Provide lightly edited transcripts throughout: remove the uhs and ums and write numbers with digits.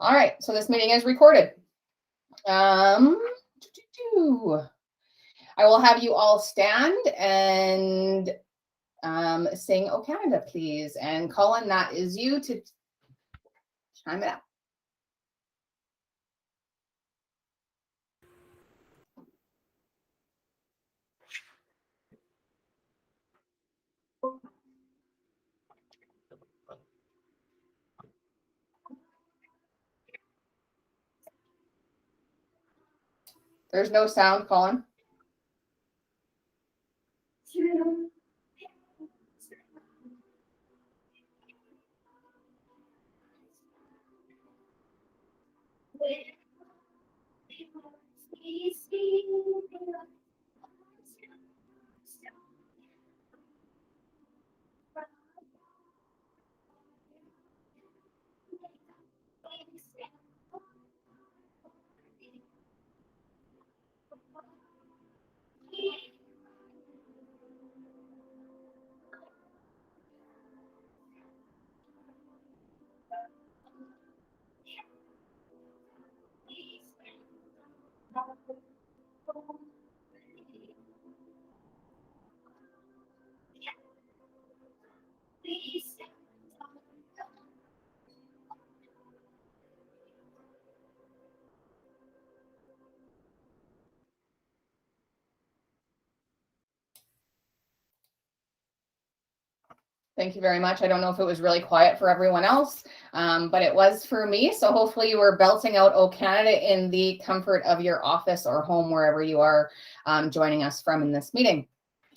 All right, so this meeting is recorded. I will have you all stand and sing "O Canada," please. And Colin, that is you to chime it up. There's no sound, Colin. Thank you very much. I don't know if it was really quiet for everyone else, but it was for me. So hopefully you were belting out "O Canada" in the comfort of your office or home, wherever you are joining us from in this meeting.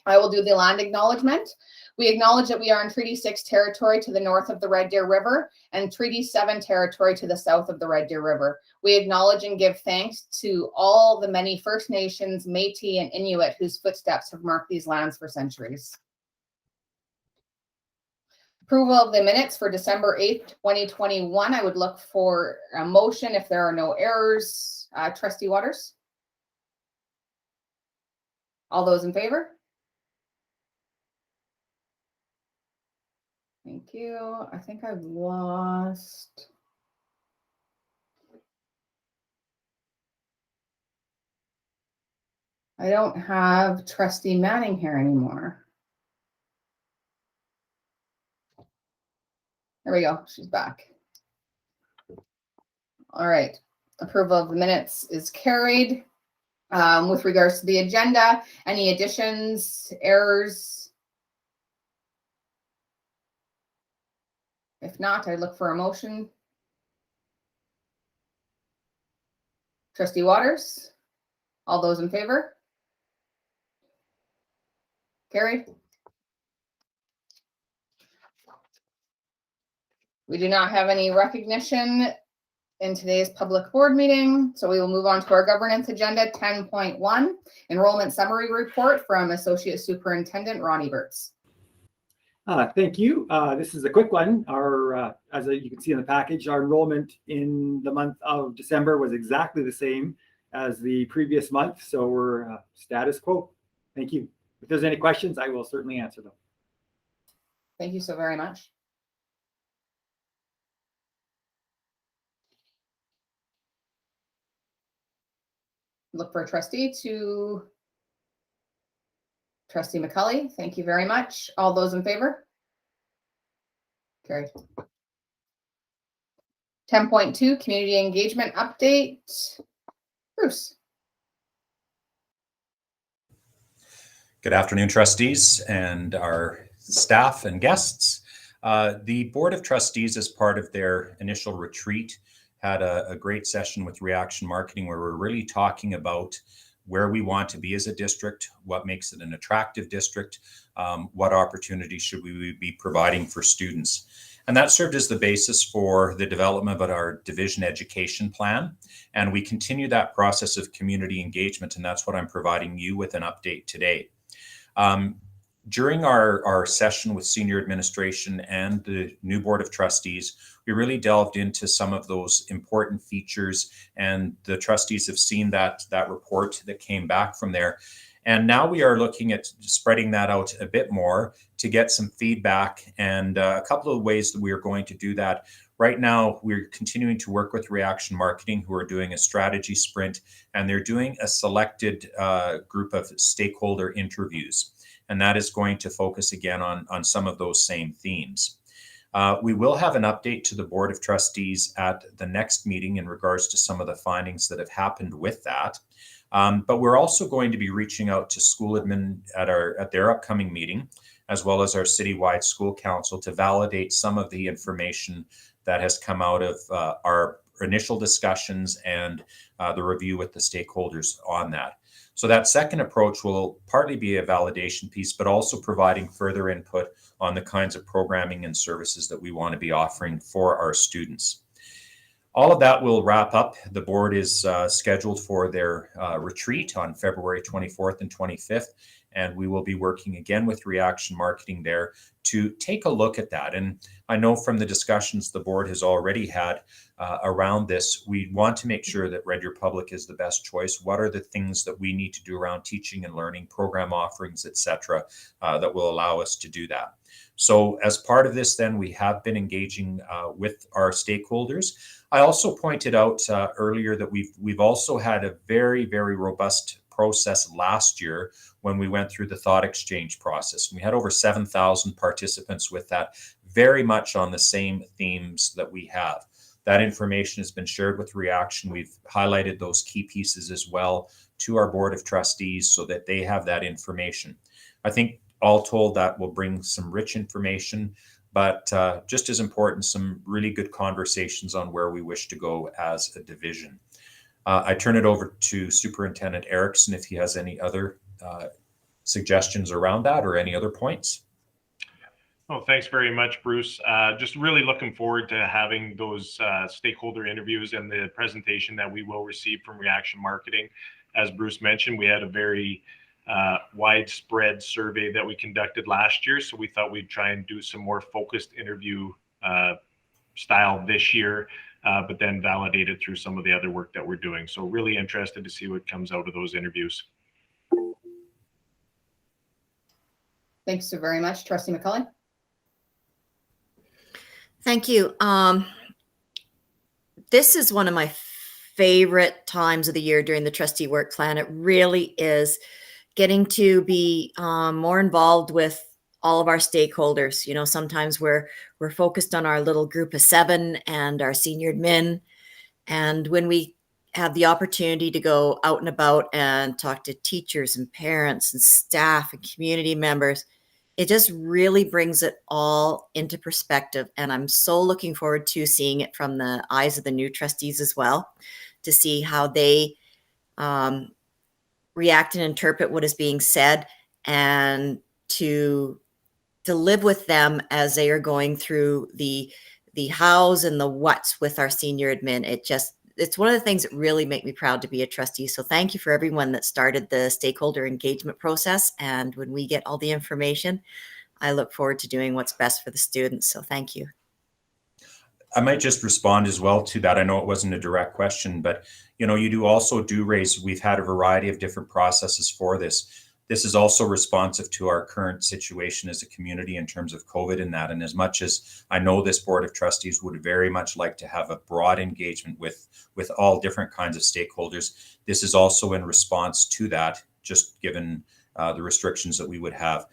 I will do the land acknowledgement. We acknowledge that we are in Treaty 6 territory to the north of the Red Deer River and Treaty 7 territory to the south of the Red Deer River. We acknowledge and give thanks to all the many First Nations, Métis, and Inuit whose footsteps have marked these lands for centuries. Approval of the minutes for December 8th, 2021. I would look for a motion if there are no errors. Trustee Waters? All those in favor? Thank you. I think I've lost. I don't have Trustee Manning here anymore. There we go. She's back. All right. Approval of the minutes is carried. With regards to the agenda, any additions, errors? If not, I look for a motion. Trustee Waters? All those in favor? Carried. We do not have any recognition in today's public board meeting, so we will move on to our governance agenda. 10.1, enrollment summary report from Associate Superintendent Ronnie Burtz. Thank you. This is a quick one. As you can see in the package, our enrollment in the month of December was exactly the same as the previous month, so we're status quo. Thank you. If there's any questions, I will certainly answer them. Thank you so very much. Look for a trustee to Trustee McCully. Thank you very much. All those in favor? Carried. 10.2, community engagement update. Bruce. Good afternoon, trustees and our staff and guests. The Board of Trustees, as part of their initial retreat, had a great session with Reaction Marketing where we're really talking about where we want to be as a district, what makes it an attractive district, what opportunities should we be providing for students. And that served as the basis for the development of our division education plan. And we continue that process of community engagement, and that's what I'm providing you with an update today. During our session with senior administration and the new Board of Trustees, we really delved into some of those important features, and the trustees have seen that report that came back from there. And now we are looking at spreading that out a bit more to get some feedback, and a couple of ways that we are going to do that. Right now, we're continuing to work with Reaction Marketing, who are doing a strategy sprint, and they're doing a selected group of stakeholder interviews. And that is going to focus again on some of those same themes. We will have an update to the Board of Trustees at the next meeting in regards to some of the findings that have happened with that. But we're also going to be reaching out to school admin at their upcoming meeting, as well as our citywide school council, to validate some of the information that has come out of our initial discussions and the review with the stakeholders on that. So that second approach will partly be a validation piece, but also providing further input on the kinds of programming and services that we want to be offering for our students. All of that will wrap up. The board is scheduled for their retreat on February 24th and 25th, and we will be working again with Reaction Marketing there to take a look at that. And I know from the discussions the board has already had around this, we want to make sure that Red Deer Public is the best choice. What are the things that we need to do around teaching and learning, program offerings, etc., that will allow us to do that? So as part of this, then, we have been engaging with our stakeholders. I also pointed out earlier that we've also had a very, very robust process last year when we went through the thought exchange process. We had over 7,000 participants with that, very much on the same themes that we have. That information has been shared with Reaction. We've highlighted those key pieces as well to our Board of Trustees so that they have that information. I think all told, that will bring some rich information, but just as important, some really good conversations on where we wish to go as a division. I turn it over to Superintendent Erickson if he has any other suggestions around that or any other points. Oh, thanks very much, Bruce. Just really looking forward to having those stakeholder interviews and the presentation that we will receive from Reaction Marketing. As Bruce mentioned, we had a very widespread survey that we conducted last year, so we thought we'd try and do some more focused interview style this year, but then validate it through some of the other work that we're doing. So really interested to see what comes out of those interviews. Thanks so very much. Trustee McCully. Thank you. This is one of my favorite times of the year during the trustee work plan. It really is getting to be more involved with all of our stakeholders. You know, sometimes we're focused on our little group of 7 and our senior admin. And when we have the opportunity to go out and about and talk to teachers and parents and staff and community members, it just really brings it all into perspective. And I'm so looking forward to seeing it from the eyes of the new trustees as well, to see how they react and interpret what is being said, and to live with them as they are going through the hows and the whats with our senior admin. It's one of the things that really make me proud to be a trustee. So thank you for everyone that started the stakeholder engagement process. And when we get all the information, I look forward to doing what's best for the students. So thank you. I might just respond as well to that. I know it wasn't a direct question, but you know, you also do raise, we've had a variety of different processes for this. This is also responsive to our current situation as a community in terms of COVID and that. And as much as I know this Board of Trustees would very much like to have a broad engagement with all different kinds of stakeholders, this is also in response to that, just given the restrictions that we would have.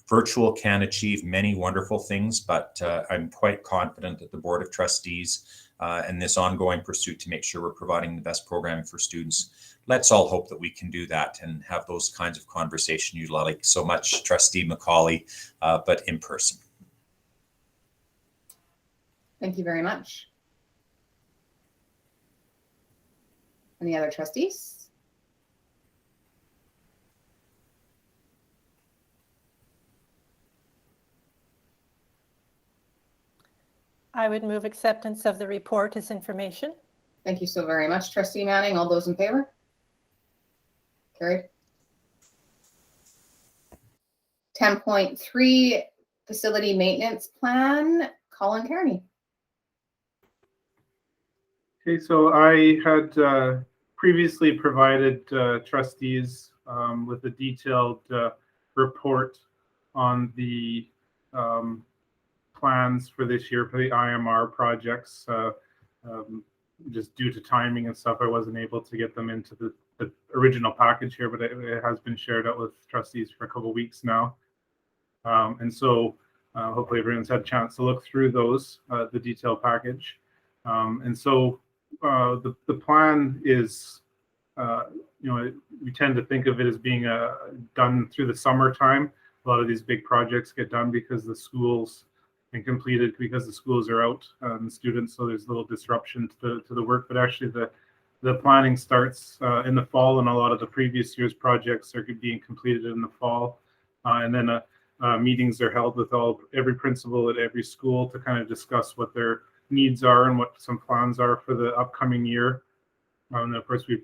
Virtual can achieve many wonderful things, but I'm quite confident that the Board of Trustees and this ongoing pursuit to make sure we're providing the best programming for students, let's all hope that we can do that and have those kinds of conversations you like so much, Trustee McCully, but in person. Thank you very much. Any other trustees? I would move acceptance of the report as information. Thank you so very much, Trustee Manning. All those in favor? Carried. 10.3 facility maintenance plan. Colin Kearney. Okay, so I had previously provided trustees with a detailed report on the plans for this year for the IMR projects. Just due to timing and stuff, I wasn't able to get them into the original package here, but it has been shared out with trustees for a couple of weeks now. And so hopefully everyone's had a chance to look through those, the detailed package. And so the plan is, we tend to think of it as being done through the summertime. A lot of these big projects get done because the schools and completed because the schools are out and students, so there's a little disruption to the work. But actually the planning starts in the fall, and a lot of the previous year's projects are being completed in the fall. And then meetings are held with every principal at every school to kind of discuss what their needs are and what some plans are for the upcoming year. And of course, we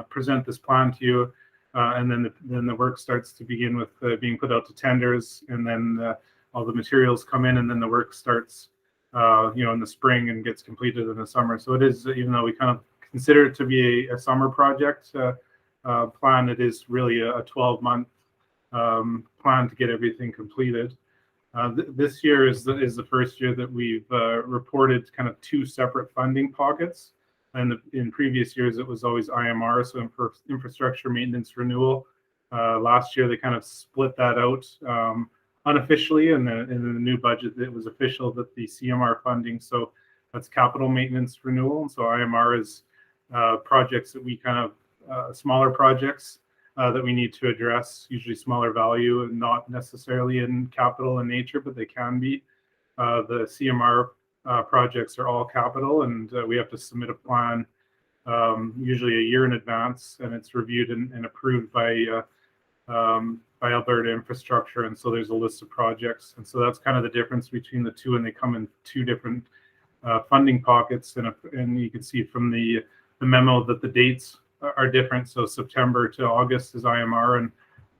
present this plan to you, and then the work starts to begin with being put out to tenders, and then all the materials come in, and then the work starts, in the spring and gets completed in the summer. So it is, even though we kind of consider it to be a summer project plan, it is really a 12-month plan to get everything completed. This year is the first year that we've reported kind of two separate funding pockets. And in previous years, it was always IMR, so infrastructure maintenance renewal. Last year, they kind of split that out unofficially, and in the new budget, it was official that the CMR funding, so that's capital maintenance renewal. And so IMR is projects that we kind of, smaller projects that we need to address, usually smaller value and not necessarily in capital in nature, but they can be. The CMR projects are all capital, and we have to submit a plan usually a year in advance, and it's reviewed and approved by Alberta Infrastructure. And so there's a list of projects, and so that's kind of the difference between the two, and they come in two different funding pockets. And you can see from the memo that the dates are different. So September to August is IMR, and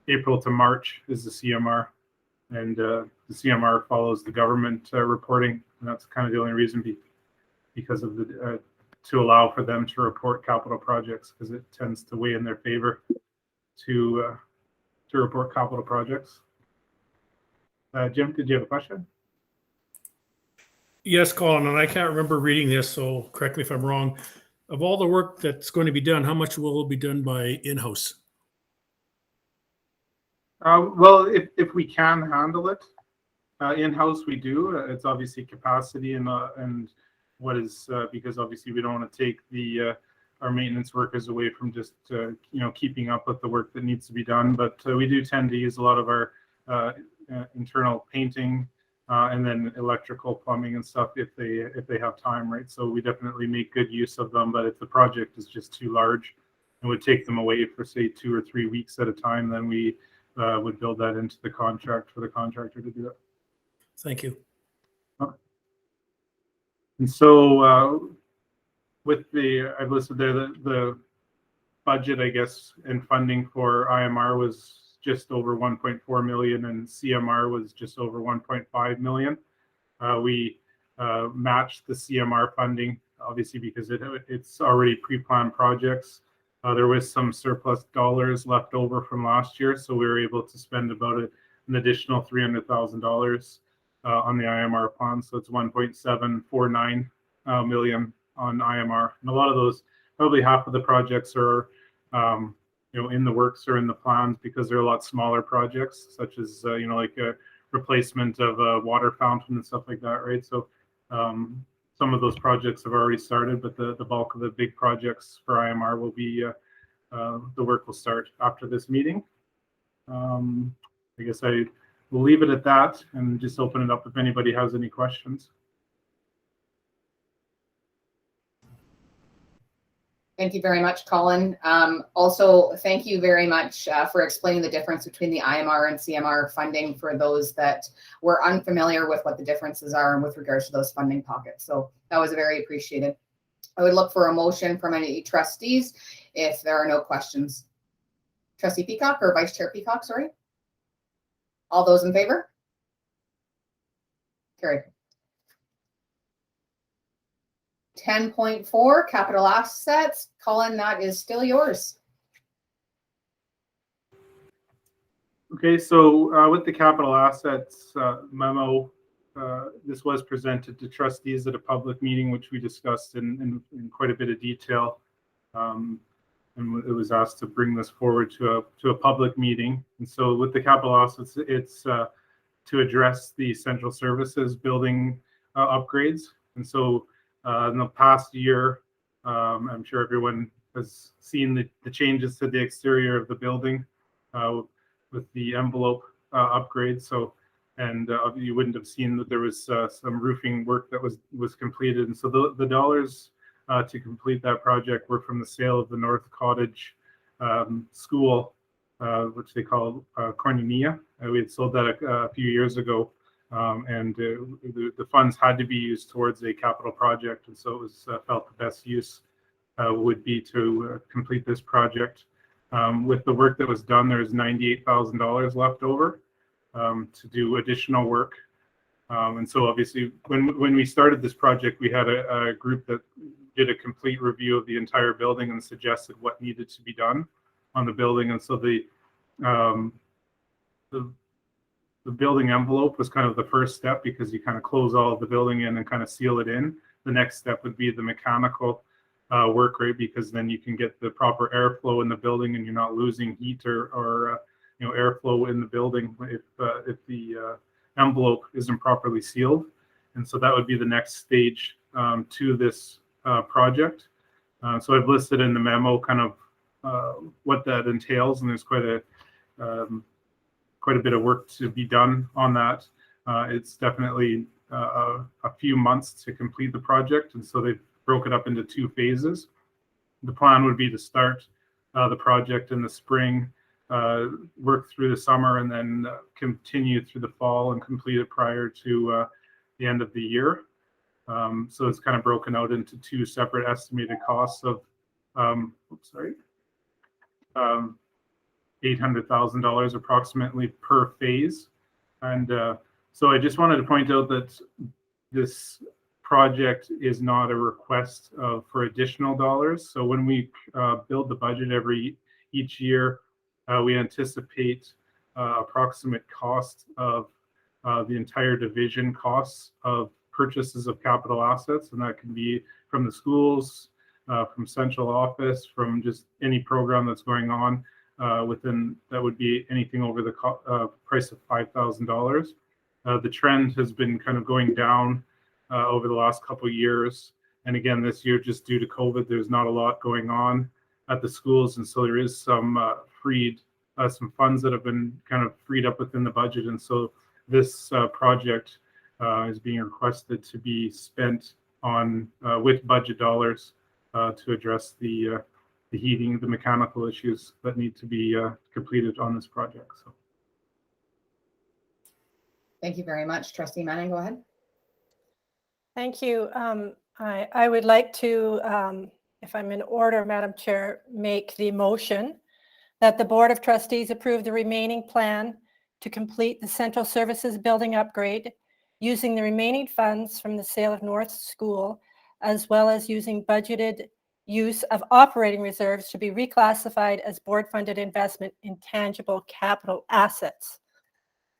April to March is the CMR. And the CMR follows the government reporting, and that's kind of the only reason because of the to allow for them to report capital projects, because it tends to weigh in their favor to report capital projects. Jim, did you have a question? Yes, Colin, and I can't remember reading this, so correct me if I'm wrong. Of all the work that's going to be done, how much will be done by in-house? Well, if we can handle it in-house, we do. It's obviously capacity and what is because obviously we don't want to take our maintenance workers away from just keeping up with the work that needs to be done. But we do tend to use a lot of our internal painting and then electrical, plumbing, and stuff if they have time, right? So we definitely make good use of them. But if the project is just too large and would take them away for say 2 or 3 weeks at a time, then we would build that into the contract for the contractor to do that. Thank you. And so with I've listed there the budget, I guess, and funding for IMR was just over 1.4 million, and CMR was just over 1.5 million. We matched the CMR funding, obviously, because it's already pre-planned projects. There was some surplus dollars left over from last year, so we were able to spend about an additional $300,000 on the IMR plan. So it's 1.749 million on IMR. And a lot of those, probably half of the projects are in the works or in the plans, because they're a lot smaller projects, such as like a replacement of a water fountain and stuff like that, right? So some of those projects have already started, but the bulk of the big projects for IMR will be the work will start after this meeting. I guess I will leave it at that and just open it up if anybody has any questions. Thank you very much, Colin. Also, thank you very much for explaining the difference between the IMR and CMR funding for those that were unfamiliar with what the differences are with regards to those funding pockets. So that was very appreciated. I would look for a motion from any trustees if there are no questions. Trustee Peacock, or Vice Chair Peacock, sorry. All those in favor? Carried. 10.4, capital assets. Colin, that is still yours. Okay, so with the capital assets memo, this was presented to trustees at a public meeting, which we discussed in quite a bit of detail. And it was asked to bring this forward to a public meeting. And so with the capital assets, it's to address the central services building upgrades. And so in the past year, I'm sure everyone has seen the changes to the exterior of the building with the envelope upgrade. So, and you wouldn't have seen that there was some roofing work that was completed. And so the dollars to complete that project were from the sale of the North Cottage School, which they call Koinonia. We had sold that a few years ago, and the funds had to be used towards a capital project, and so it was felt the best use would be to complete this project. With the work that was done, there's $98,000 left over to do additional work. And so obviously when we started this project, we had a group that did a complete review of the entire building and suggested what needed to be done on the building. And so the building envelope was kind of the first step, because you kind of close all of the building in and kind of seal it in. The next step would be the mechanical work rate, because then you can get the proper airflow in the building and you're not losing heat or airflow in the building if the envelope isn't properly sealed. And so that would be the next stage to this project. So I've listed in the memo kind of what that entails, and there's quite a bit of work to be done on that. It's definitely a few months to complete the project, and so they've broke it up into 2 phases. The plan would be to start the project in the spring, work through the summer, and then continue through the fall and complete it prior to the end of the year. So it's kind of broken out into 2 separate estimated costs of $800,000 approximately per phase. And so I just wanted to point out that this project is not a request for additional dollars. So when we build the budget each year, we anticipate approximate cost of the entire division costs of purchases of capital assets, and that can be from the schools, from central office, from just any program that's going on within. That would be anything over the price of $5,000. The trend has been kind of going down over the last couple of years, and again this year, just due to COVID, there's not a lot going on at the schools, and so there is some some funds that have been kind of freed up within the budget, and so this project is being requested to be spent on with budget dollars to address the heating, the mechanical issues that need to be completed on this project. So, Thank you very much. Trustee Manning, go ahead. Thank you. I would like to, if I'm in order, Madam Chair, make the motion that the Board of Trustees approve the remaining plan to complete the Central Services Building upgrade using the remaining funds from the sale of North School, as well as using budgeted use of operating reserves to be reclassified as board-funded investment in tangible capital assets.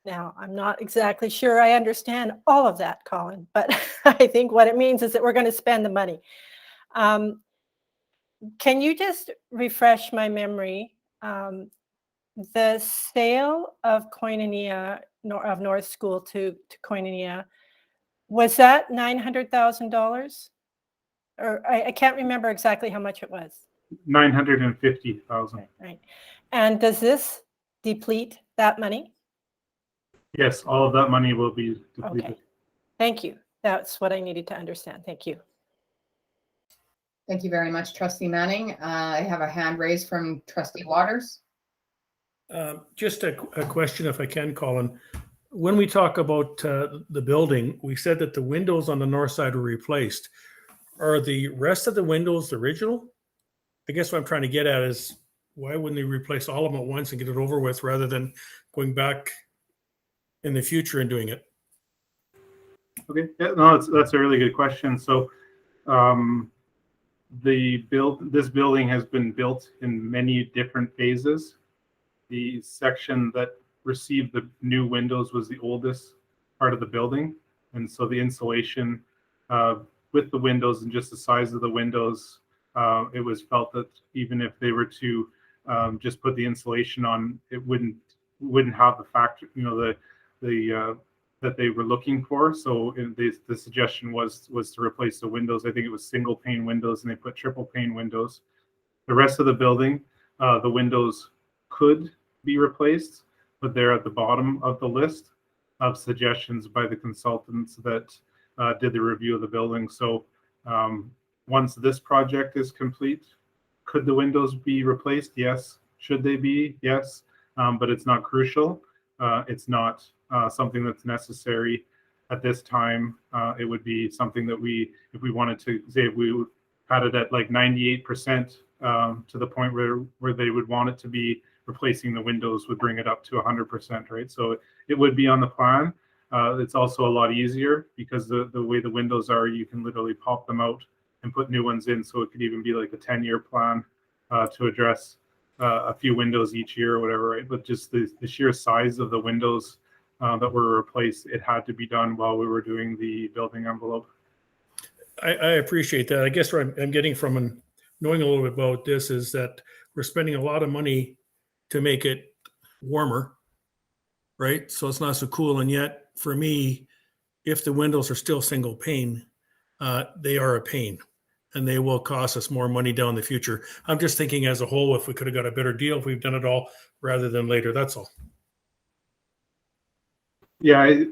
Now, I'm not exactly sure I understand all of that, Colin, but I think what it means is that we're going to spend the money. Can you just refresh my memory? The sale of Koinonia, of North School to Koinonia, was that $900,000? Or I can't remember exactly how much it was. $950,000. Right. And does this deplete that money? Yes, all of that money will be depleted. Okay. Thank you. That's what I needed to understand. Thank you. Thank you very much, Trustee Manning. I have a hand raised from Trustee Waters. Just a question, if I can, Colin. When we talk about the building, we said that the windows on the north side were replaced. Are the rest of the windows the original? I guess what I'm trying to get at is, why wouldn't they replace all of them at once and get it over with, rather than going back in the future and doing it? Okay, yeah, no, that's a really good question. So this building has been built in many different phases. The section that received the new windows was the oldest part of the building. And so the insulation with the windows and just the size of the windows, it was felt that even if they were to just put the insulation on, it wouldn't have the factor, that they were looking for. So the suggestion was to replace the windows. I think it was single pane windows, and they put triple pane windows. The rest of the building, the windows could be replaced, but they're at the bottom of the list of suggestions by the consultants that did the review of the building. So once this project is complete, could the windows be replaced? Yes. Should they be? Yes. But it's not crucial. It's not something that's necessary at this time. It would be something that if we wanted to say, if we had it at like 98% to the point where they would want it to be, replacing the windows would bring it up to 100%, right? So it would be on the plan. It's also a lot easier because the way the windows are, you can literally pop them out and put new ones in. So it could even be like a 10-year plan to address a few windows each year or whatever, right? But just the sheer size of the windows that were replaced, it had to be done while we were doing the building envelope. I appreciate that. I guess what I'm getting from knowing a little bit about this is that we're spending a lot of money to make it warmer, right? So it's not so cool. And yet, for me, if the windows are still single pane, they are a pain, and they will cost us more money down the future. I'm just thinking as a whole, if we could have got a better deal, if we've done it all rather than later, that's all. Yeah,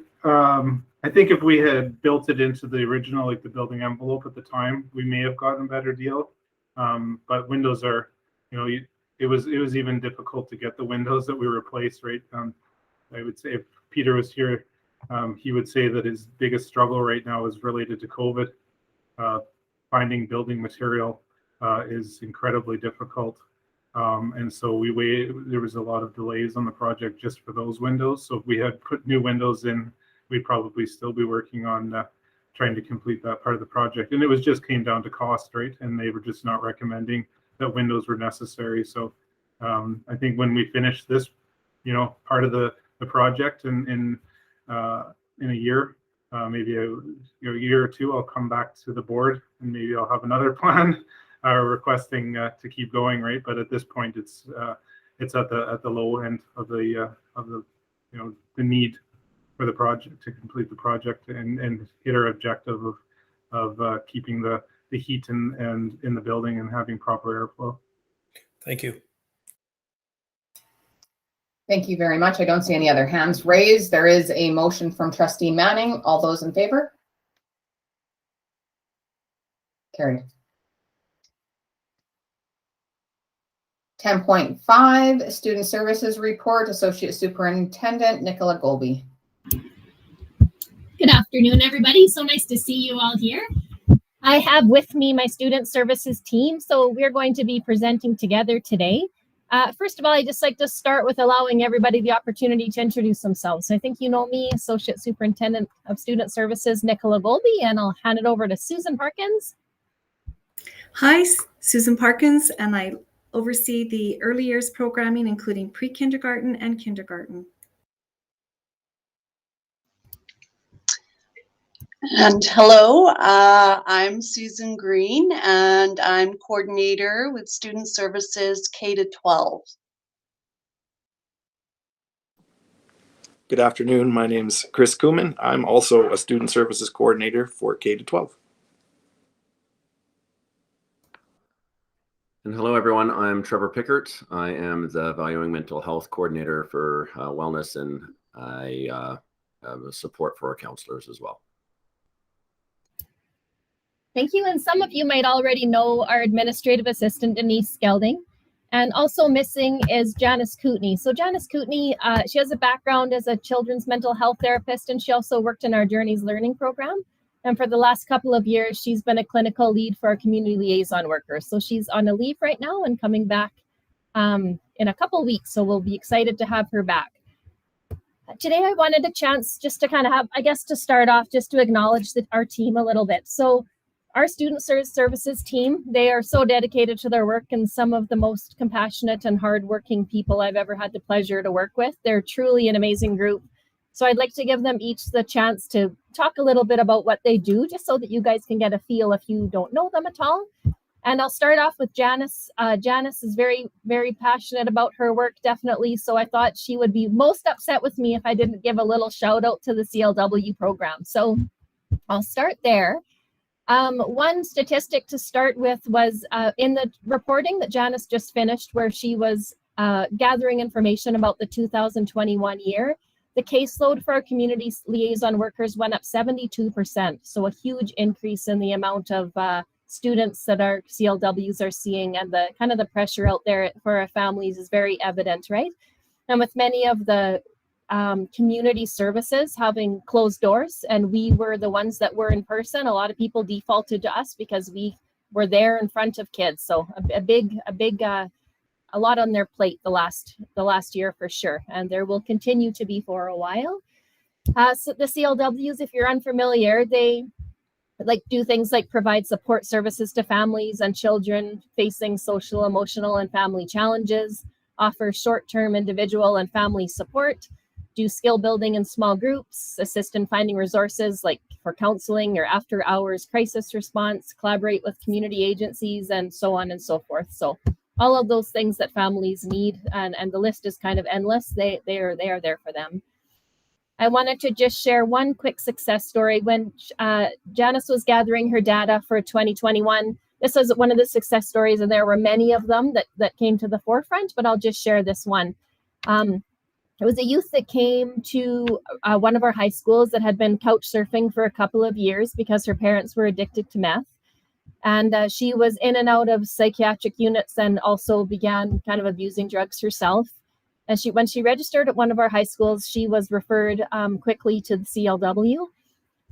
I think if we had built it into the original, like the building envelope at the time, we may have gotten a better deal. But windows are, it was even difficult to get the windows that we replaced, right? I would say if Peter was here, he would say that his biggest struggle right now is related to COVID. Finding building material is incredibly difficult. And so there was a lot of delays on the project just for those windows. So if we had put new windows in, we'd probably still be working on trying to complete that part of the project. And it just came down to cost, right? And they were just not recommending that windows were necessary. So I think when we finish this, part of the project in a year, maybe a year or two, I'll come back to the board and maybe I'll have another plan requesting to keep going, right? But at this point, it's at the low end of the need for the project to complete the project and hit our objective of keeping the heat and in the building and having proper airflow. Thank you. Thank you very much. I don't see any other hands raised. There is a motion from Trustee Manning. All those in favor? Carried. 10.5, Student Services Report, Associate Superintendent Nicola Golby. Good afternoon, everybody. So nice to see you all here. I have with me my Student Services team, so we're going to be presenting together today. First of all, I'd just like to start with allowing everybody the opportunity to introduce themselves. So I think you know me, Associate Superintendent of Student Services, Nicola Golby, and I'll hand it over to Susan Parkins. Hi, Susan Parkins, and I oversee the early years programming, including pre-kindergarten and kindergarten. And hello, I'm Susan Green, and I'm coordinator with Student Services K-12. Good afternoon. My name's Chris Kuhlman. I'm also a Student Services Coordinator for K-12. And hello, everyone. I'm Trevor Pickert. I am the Valuing Mental Health Coordinator for Wellness, and I have a support for our counselors as well. Thank you. And some of you might already know our administrative assistant, Denise Skelding. And also missing is Janice Kootenay. So Janice Kootenay, she has a background as a children's mental health therapist, and she also worked in our Journeys Learning program. And for the last couple of years, she's been a clinical lead for our community liaison workers. So she's on a leave right now and coming back in a couple weeks. So we'll be excited to have her back. Today, I wanted a chance just to kind of have, I guess, to start off, just to acknowledge our team a little bit. So our Student Services team, they are so dedicated to their work and some of the most compassionate and hardworking people I've ever had the pleasure to work with. They're truly an amazing group. So I'd like to give them each the chance to talk a little bit about what they do, just so that you guys can get a feel if you don't know them at all. And I'll start off with Janice. Janice is very, very passionate about her work, definitely. So I thought she would be most upset with me if I didn't give a little shout out to the CLW program. So I'll start there. One statistic to start with was in the reporting that Janice just finished, where she was gathering information about the 2021 year. The caseload for our community liaison workers went up 72%. So a huge increase in the amount of students that our CLWs are seeing, and the kind of the pressure out there for our families is very evident, right? And with many of the community services having closed doors, and we were the ones that were in person, a lot of people defaulted to us because we were there in front of kids. So a lot on their plate the last year for sure, and there will continue to be for a while. So the CLWs, if you're unfamiliar, they do things like provide support services to families and children facing social, emotional, and family challenges, offer short-term individual and family support, do skill building in small groups, assist in finding resources like for counseling or after hours crisis response, collaborate with community agencies, and so on and so forth. So all of those things that families need, and the list is kind of endless, they are there for them. I wanted to just share one quick success story. When Janice was gathering her data for 2021, this was one of the success stories, and there were many of them that came to the forefront, but I'll just share this one. It was a youth that came to one of our high schools that had been couch surfing for a couple of years because her parents were addicted to meth. And she was in and out of psychiatric units and also began kind of abusing drugs herself. And when she registered at one of our high schools, she was referred quickly to the CLW.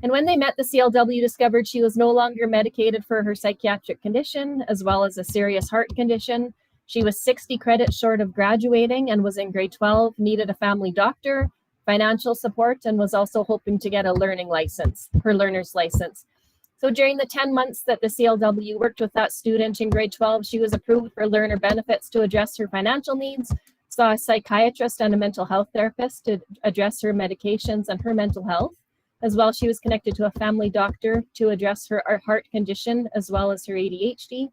And when they met, the CLW discovered she was no longer medicated for her psychiatric condition, as well as a serious heart condition. She was 60 credits short of graduating and was in grade 12, needed a family doctor, financial support, and was also hoping to get a learning license, her learner's license. So during the 10 months that the CLW worked with that student in grade 12, she was approved for learner benefits to address her financial needs, saw a psychiatrist and a mental health therapist to address her medications and her mental health. As well, she was connected to a family doctor to address her heart condition, as well as her ADHD.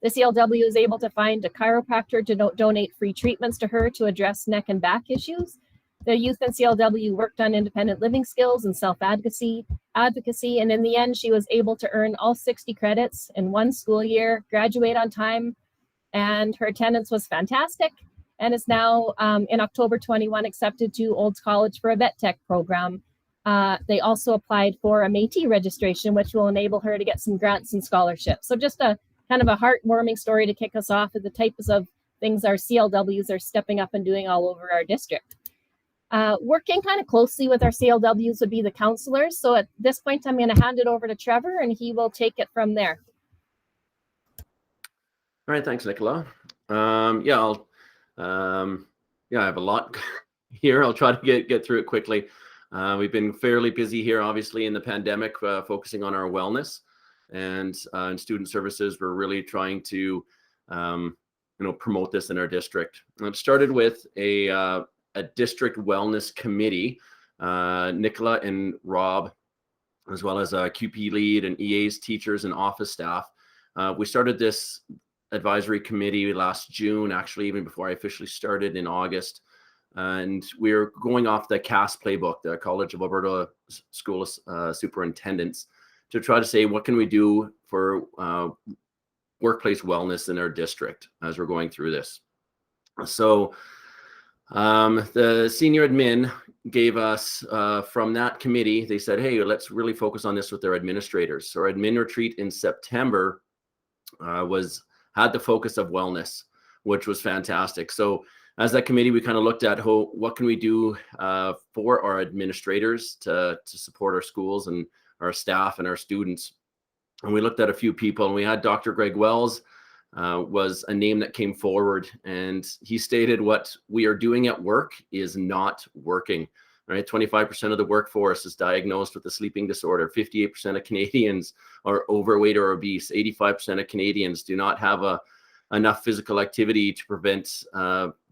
The CLW was able to find a chiropractor to donate free treatments to her to address neck and back issues. The youth in CLW worked on independent living skills and self-advocacy, and in the end, she was able to earn all 60 credits in one school year, graduate on time, and her attendance was fantastic, and is now in October 21 accepted to Olds College for a vet tech program. They also applied for a Métis registration, which will enable her to get some grants and scholarships. So just a kind of a heartwarming story to kick us off of the types of things our CLWs are stepping up and doing all over our district. Working kind of closely with our CLWs would be the counselors. So at this point, I'm going to hand it over to Trevor, and he will take it from there. All right, thanks, Nicola. I have a lot here. I'll try to get through it quickly. We've been fairly busy here, obviously, in the pandemic, focusing on our wellness, and in student services, we're really trying to, promote this in our district. It started with a district wellness committee. Nicola and Rob, as well as a QP lead and EAs, teachers, and office staff. We started this advisory committee last June, actually, even before I officially started in August. And we're going off the CAS playbook, the College of Alberta School Superintendents, to try to say, what can we do for workplace wellness in our district as we're going through this? So the senior admin gave us, from that committee, they said, hey, let's really focus on this with their administrators. So our admin retreat in September had the focus of wellness, which was fantastic. So as that committee, we kind of looked at what can we do for our administrators to support our schools and our staff and our students. And we looked at a few people, and we had Dr. Greg Wells was a name that came forward, and he stated what we are doing at work is not working. Right, 25% of the workforce is diagnosed with a sleeping disorder. 58% of Canadians are overweight or obese. 85% of Canadians do not have enough physical activity to prevent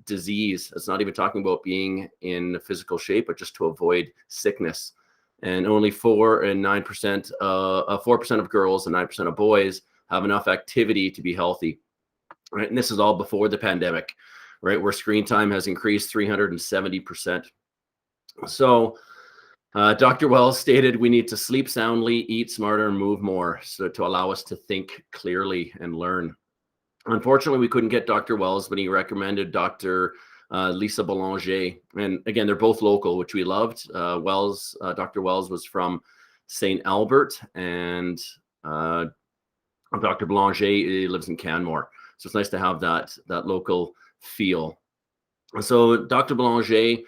disease. It's not even talking about being in physical shape, but just to avoid sickness. and only 4% of girls and 9% of boys have enough activity to be healthy. Right, and this is all before the pandemic, right, where screen time has increased 370%. So Dr. Wells stated we need to sleep soundly, eat smarter, and move more, so to allow us to think clearly and learn. Unfortunately, we couldn't get Dr. Wells, but he recommended Dr. Lisa Boulanger. And again, they're both local, which we loved. Dr. Wells was from St. Albert, and Dr. Boulanger lives in Canmore. So it's nice to have that local feel. So Dr. Boulanger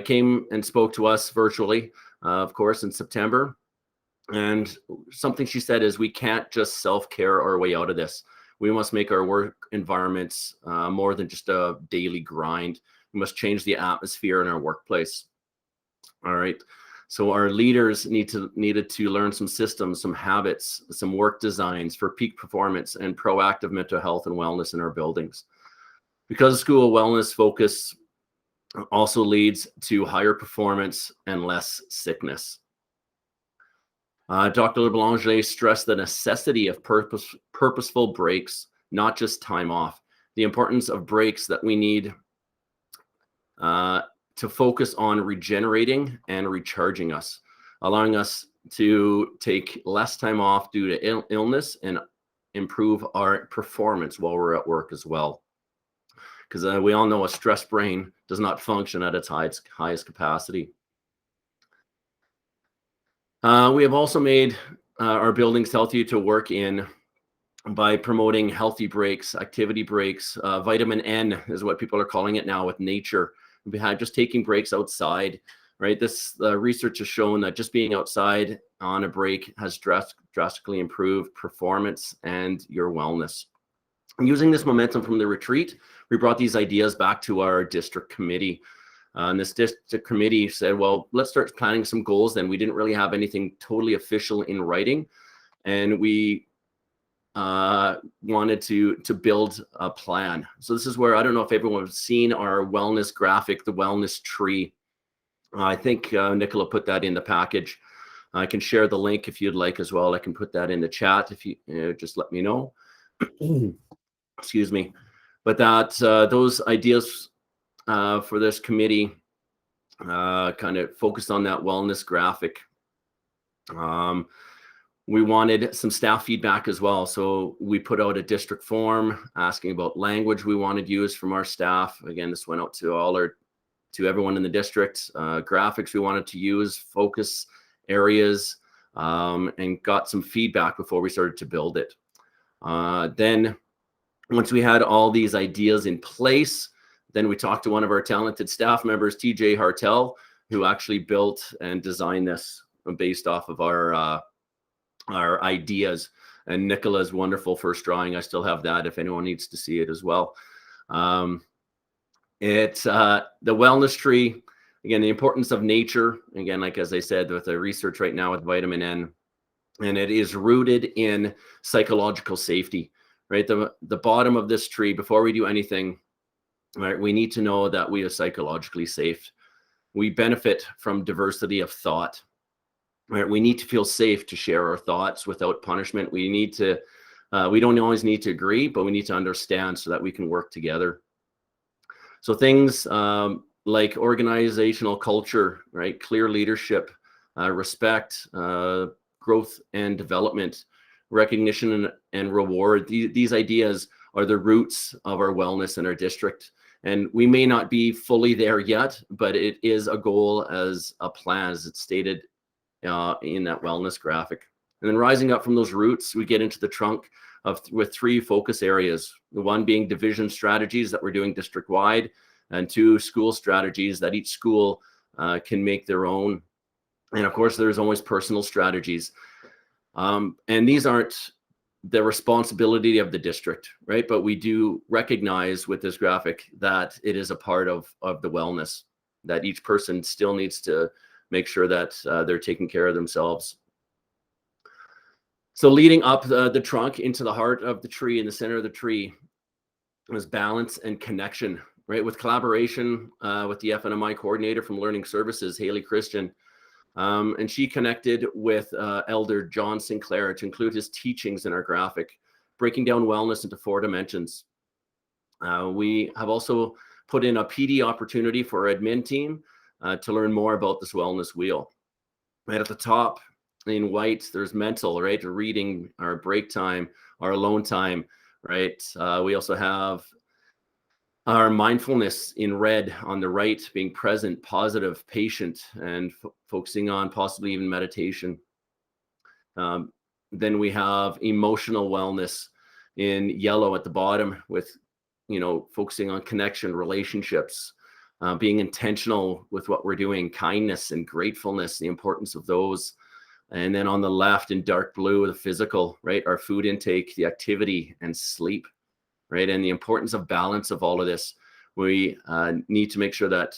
came and spoke to us virtually, of course, in September. And something she said is, we can't just self-care our way out of this. We must make our work environments more than just a daily grind. We must change the atmosphere in our workplace. All right. So our leaders needed to learn some systems, some habits, some work designs for peak performance and proactive mental health and wellness in our buildings. Because school wellness focus also leads to higher performance and less sickness. Dr. Boulanger stressed the necessity of purposeful breaks, not just time off. The importance of breaks that we need to focus on regenerating and recharging us, allowing us to take less time off due to illness and improve our performance while we're at work as well. Because we all know a stressed brain does not function at its highest capacity. We have also made our buildings healthier to work in by promoting healthy breaks, activity breaks. Vitamin N is what people are calling it now with nature. Behind just taking breaks outside, right? This research has shown that just being outside on a break has drastically improved performance and your wellness. Using this momentum from the retreat, we brought these ideas back to our district committee. And this district committee said, well, let's start planning some goals. Then we didn't really have anything totally official in writing. And we wanted to build a plan. So this is where, I don't know if everyone has seen our wellness graphic, the wellness tree. I think Nicola put that in the package. I can share the link if you'd like as well. I can put that in the chat if you just let me know. Excuse me. But that those ideas for this committee kind of focused on that wellness graphic. We wanted some staff feedback as well. So we put out a district form asking about language we wanted used from our staff. Again, this went out to everyone in the district, graphics we wanted to use, focus areas, and got some feedback before we started to build it. Then once we had all these ideas in place, then we talked to one of our talented staff members, TJ Hartel, who actually built and designed this based off of our ideas. And Nicola's wonderful first drawing. I still have that if anyone needs to see it as well. It's the wellness tree. Again, the importance of nature. Again, like as I said, with the research right now with vitamin N, and it is rooted in psychological safety, right? The bottom of this tree, before we do anything, right, we need to know that we are psychologically safe. We benefit from diversity of thought. Right? We need to feel safe to share our thoughts without punishment. We need to, we don't always need to agree, but we need to understand so that we can work together. So things like organizational culture, right? Clear leadership, respect, growth and development, recognition and reward. These ideas are the roots of our wellness in our district. And we may not be fully there yet, but it is a goal as a plan, as it's stated in that wellness graphic. And then rising up from those roots, we get into the trunk with 3 focus areas. The one being division strategies that we're doing district-wide, and 2 school strategies that each school can make their own. And of course, there's always personal strategies. And these aren't the responsibility of the district, right? But we do recognize with this graphic that it is a part of the wellness, that each person still needs to make sure that they're taking care of themselves. So leading up the trunk into the heart of the tree, in the center of the tree, was balance and connection, right? With collaboration with the FNMI coordinator from Learning Services, Haley Christian, And she connected with Elder John Sinclair to include his teachings in our graphic, breaking down wellness into 4 dimensions. We have also put in a PD opportunity for our admin team to learn more about this wellness wheel. Right at the top in white, there's mental, right? Reading, our break time, our alone time, right? We also have our mindfulness in red on the right, being present, positive, patient, and focusing on possibly even meditation. Then we have emotional wellness in yellow at the bottom with, focusing on connection, relationships, being intentional with what we're doing, kindness and gratefulness, the importance of those. And then on the left in dark blue, the physical, right? Our food intake, the activity and sleep, right? And the importance of balance of all of this. We need to make sure that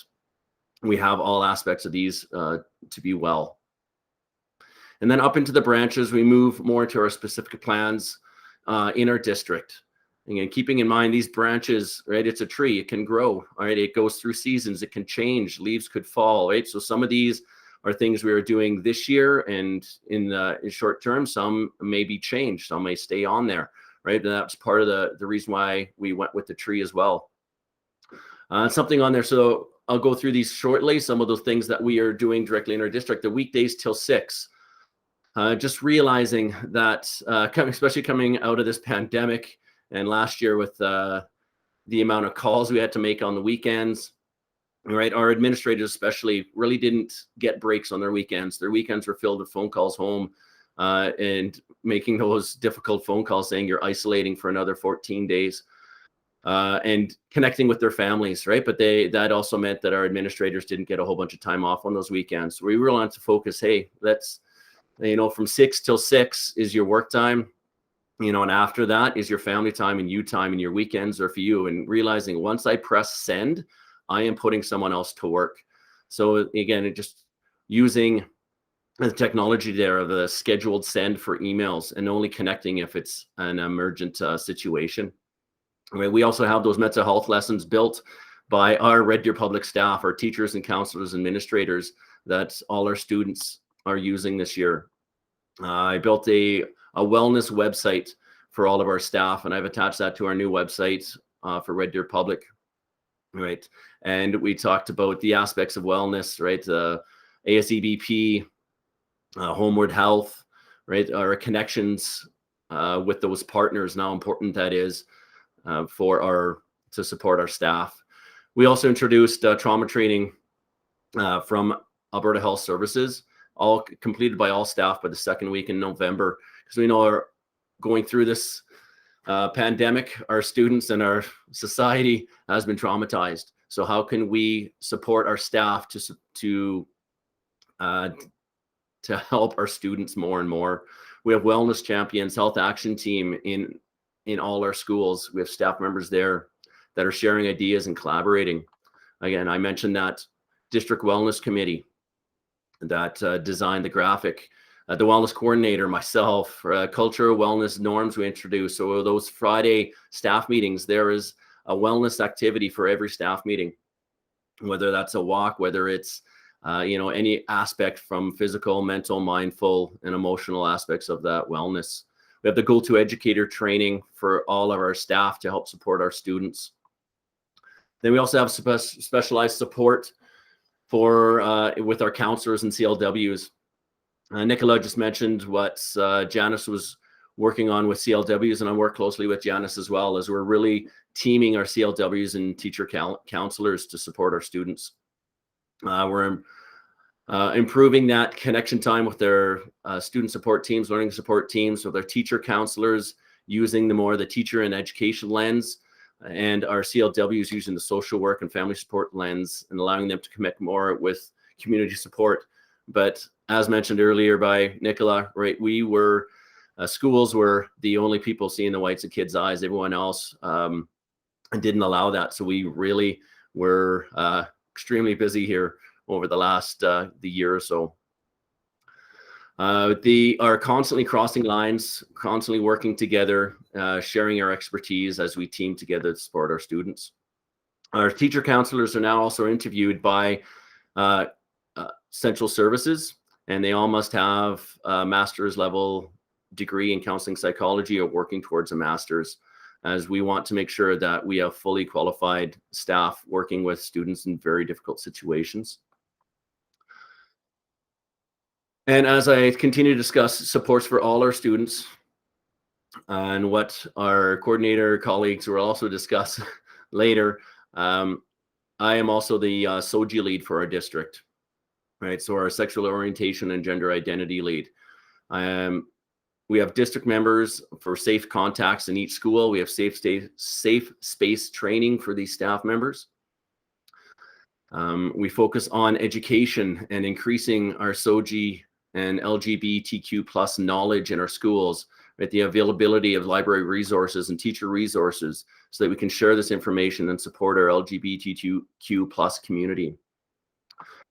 we have all aspects of these to be well. And then up into the branches, we move more to our specific plans in our district. Again, keeping in mind these branches, right? It's a tree, it can grow, all right? It goes through seasons, it can change, leaves could fall, right? So some of these are things we are doing this year and in the short term, some may be changed, some may stay on there, right? And that's part of the reason why we went with the tree as well. Something on there, so I'll go through these shortly, some of those things that we are doing directly in our district, the weekdays till 6. Just realizing that, especially coming out of this pandemic and last year with the amount of calls we had to make on the weekends, right? Our administrators especially really didn't get breaks on their weekends. Their weekends were filled with phone calls home and making those difficult phone calls saying you're isolating for another 14 days and connecting with their families, right? But that also meant that our administrators didn't get a whole bunch of time off on those weekends. So we really wanted to focus, hey, let's, from 6 till 6 is your work time, and after that is your family time and you time, and your weekends are for you. And realizing once I press send, I am putting someone else to work. So again, just using the technology there of the scheduled send for emails and only connecting if it's an emergent situation. We also have those mental health lessons built by our Red Deer Public staff, our teachers and counselors, administrators, that all our students are using this year. I built a wellness website for all of our staff, and I've attached that to our new website for Red Deer Public, right? And we talked about the aspects of wellness, right? ASEBP, Homeward Health, right? Our connections with those partners, and how important that is to support our staff. We also introduced trauma training from Alberta Health Services, all completed by all staff by the second week in November, because we know going through this pandemic, our students and our society has been traumatized. So how can we support our staff to help our students more and more? We have wellness champions, health action team in all our schools. We have staff members there that are sharing ideas and collaborating. Again, I mentioned that district wellness committee that designed the graphic, the wellness coordinator, myself, culture, wellness norms we introduced. So those Friday staff meetings, there is a wellness activity for every staff meeting, whether that's a walk, whether it's any aspect from physical, mental, mindful, and emotional aspects of that wellness. We have the Go To Educator training for all of our staff to help support our students. Then we also have specialized support with our counselors and CLWs. Nicola just mentioned what Janice was working on with CLWs, and I work closely with Janice as well, as we're really teaming our CLWs and teacher counselors to support our students. We're improving that connection time with their student support teams, learning support teams, with our teacher counselors using the teacher and education lens, and our CLWs using the social work and family support lens, and allowing them to connect more with community support. But as mentioned earlier by Nicola, right, schools were the only people seeing the whites of kids' eyes. Everyone else didn't allow that. So we really were extremely busy here over the last the year or so. Are constantly crossing lines, constantly working together, sharing our expertise as we team together to support our students. Our teacher counselors are now also interviewed by Central Services, and they all must have a master's level degree in counseling psychology or working towards a master's, as we want to make sure that we have fully qualified staff working with students in very difficult situations. And as I continue to discuss supports for all our students, and what our coordinator colleagues will also discuss later, I am also the SOJ lead for our district, right? So our sexual orientation and gender identity lead. We have district members for safe contacts in each school. We have safe space training for these staff members. We focus on education and increasing our SOJ and LGBTQ plus knowledge in our schools, right? The availability of library resources and teacher resources so that we can share this information and support our LGBTQ plus community.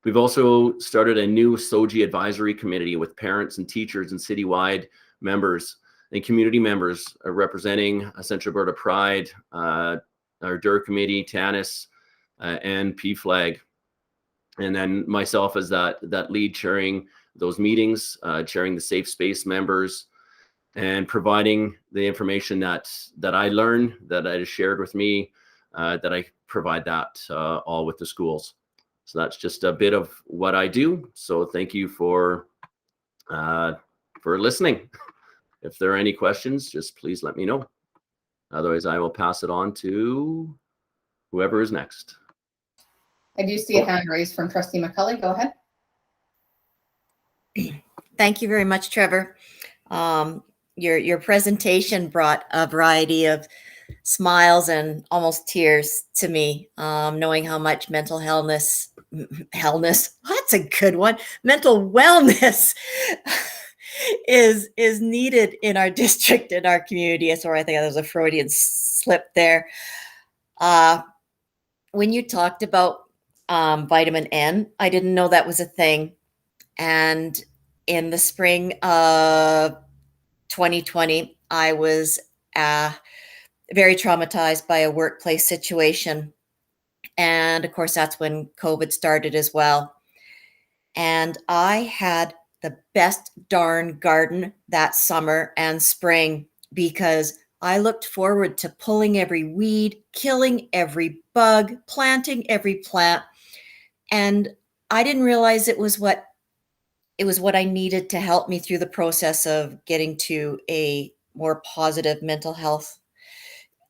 We've also started a new SOJ advisory committee with parents and teachers and citywide members and community members representing Central Alberta Pride, our DUR committee, TANIS, and PFLAG. And then myself as that lead, chairing those meetings, chairing the safe space members, and providing the information that I learn, that is shared with me, that I provide that all with the schools. So that's just a bit of what I do. So thank you for listening. If there are any questions, just please let me know. Otherwise, I will pass it on to whoever is next. I do see a hand raised from Trustee McCully. Go ahead. Thank you very much, Trevor. Your presentation brought a variety of smiles and almost tears to me, knowing how much mental wellness, that's a good one, mental wellness is needed in our district, in our community. Sorry, I think there was a Freudian slip there. When you talked about vitamin N, I didn't know that was a thing. And in the spring of 2020, I was very traumatized by a workplace situation. And of course, that's when COVID started as well. And I had the best darn garden that summer and spring because I looked forward to pulling every weed, killing every bug, planting every plant. And I didn't realize it was what I needed to help me through the process of getting to a more positive mental health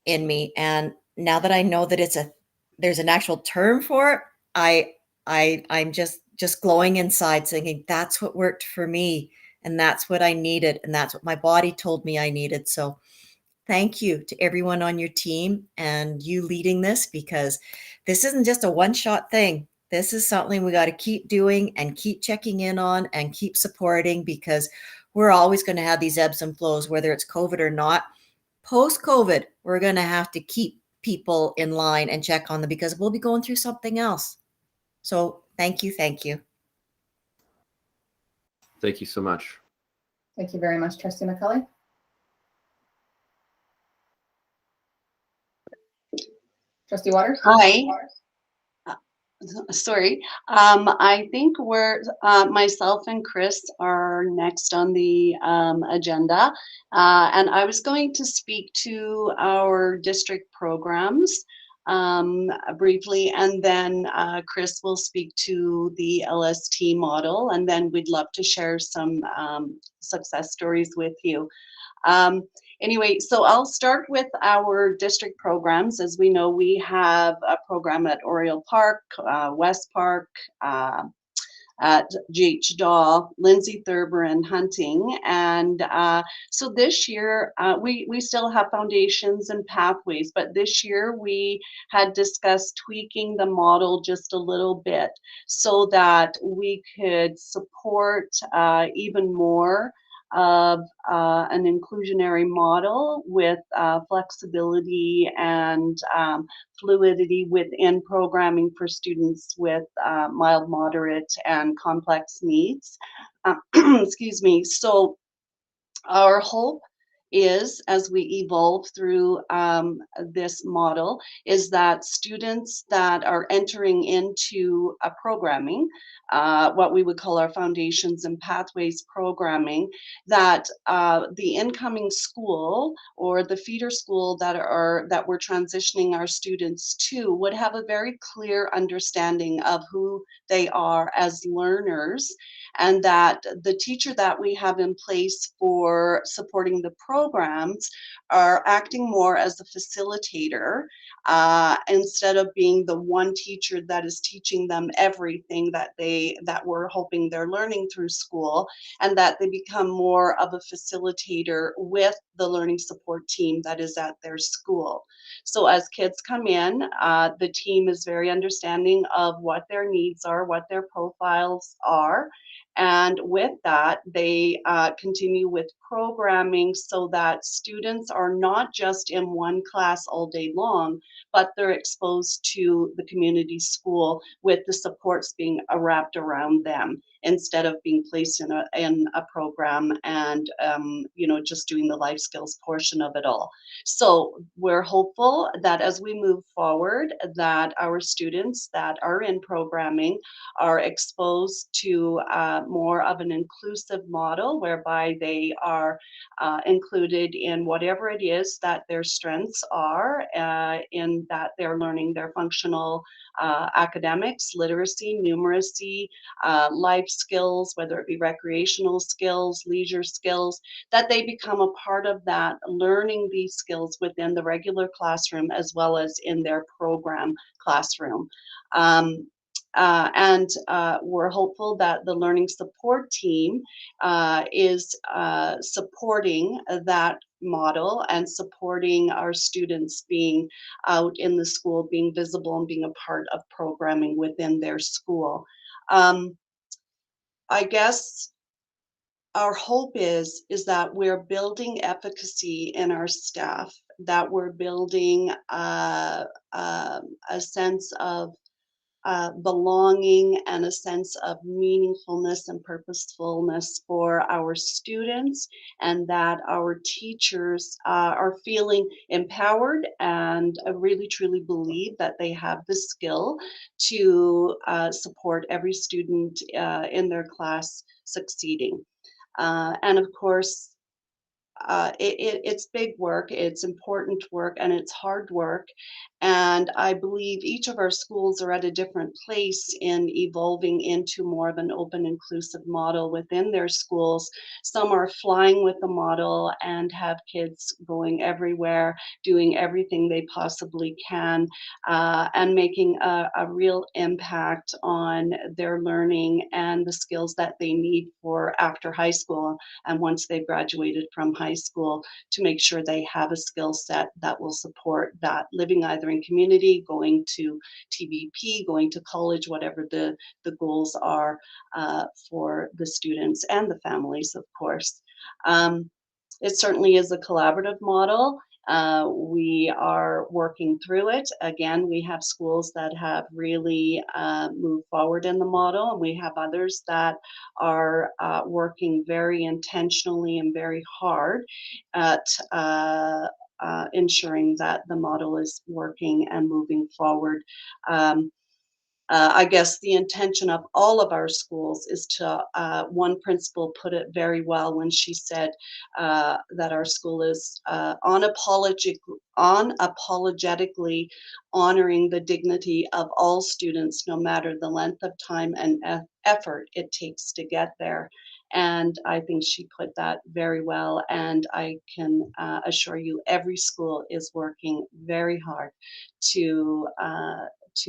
in me. And now that I know that there's an actual term for it, I'm just glowing inside thinking that's what worked for me and that's what I needed and that's what my body told me I needed. So thank you to everyone on your team and you leading this, because this isn't just a one-shot thing. This is something we got to keep doing and keep checking in on and keep supporting, because we're always going to have these ebbs and flows, whether it's COVID or not. Post-COVID, we're going to have to keep people in line and check on them because we'll be going through something else. So thank you. Thank you. Thank you so much. Thank you very much, Trustee McCully. Trustee Waters? Hi. Sorry. I think myself and Chris are next on the agenda. And I was going to speak to our district programs briefly, and then Chris will speak to the LST model, and then we'd love to share some success stories with you. Anyway, so I'll start with our district programs. As we know, we have a program at Oriole Park, West Park, at GH Daw, Lindsay Thurber, and Hunting. And so this year, we still have foundations and pathways, but this year we had discussed tweaking the model just a little bit so that we could support even more of an inclusionary model with flexibility and fluidity within programming for students with mild, moderate, and complex needs. Excuse me. So our hope is, as we evolve through this model, is that students that are entering into a programming, what we would call our Foundations and Pathways programming, that the incoming school or the feeder school that we're transitioning our students to would have a very clear understanding of who they are as learners, and that the teacher that we have in place for supporting the programs are acting more as a facilitator instead of being the one teacher that is teaching them everything that we're hoping they're learning through school, and that they become more of a facilitator with the learning support team that is at their school. So as kids come in, the team is very understanding of what their needs are, what their profiles are. And with that, they continue with programming so that students are not just in one class all day long, but they're exposed to the community school with the supports being wrapped around them, instead of being placed in a program and just doing the life skills portion of it all. So we're hopeful that as we move forward, that our students that are in programming are exposed to more of an inclusive model, whereby they are included in whatever it is that their strengths are, in that they're learning their functional academics, literacy, numeracy, life skills, whether it be recreational skills, leisure skills, that they become a part of that, learning these skills within the regular classroom as well as in their program classroom. And we're hopeful that the learning support team is supporting that model and supporting our students being out in the school, being visible and being a part of programming within their school. I guess our hope is that we're building efficacy in our staff, that we're building a sense of belonging and a sense of meaningfulness and purposefulness for our students, and that our teachers are feeling empowered and really truly believe that they have the skill to support every student in their class succeeding. And of course, it's big work, it's important work, and it's hard work. And I believe each of our schools are at a different place in evolving into more of an open, inclusive model within their schools. Some are flying with the model and have kids going everywhere, doing everything they possibly can, and making a real impact on their learning and the skills that they need for after high school and once they've graduated from high school, to make sure they have a skill set that will support that living either in community, going to TVP, going to college, whatever the goals are for the students and the families, of course. It certainly is a collaborative model. We are working through it. Again, we have schools that have really moved forward in the model, and we have others that are working very intentionally and very hard at ensuring that the model is working and moving forward. I guess the intention of all of our schools is to, one principal put it very well when she said that our school is unapologetically honoring the dignity of all students, no matter the length of time and effort it takes to get there. And I think she put that very well. And I can assure you, every school is working very hard to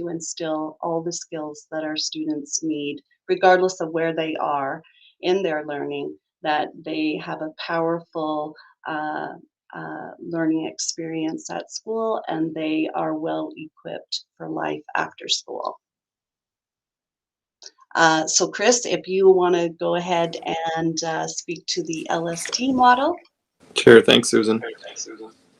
instill all the skills that our students need, regardless of where they are in their learning, that they have a powerful learning experience at school, and they are well equipped for life after school. So Chris, if you want to go ahead and speak to the LST model. Sure, thanks, Susan.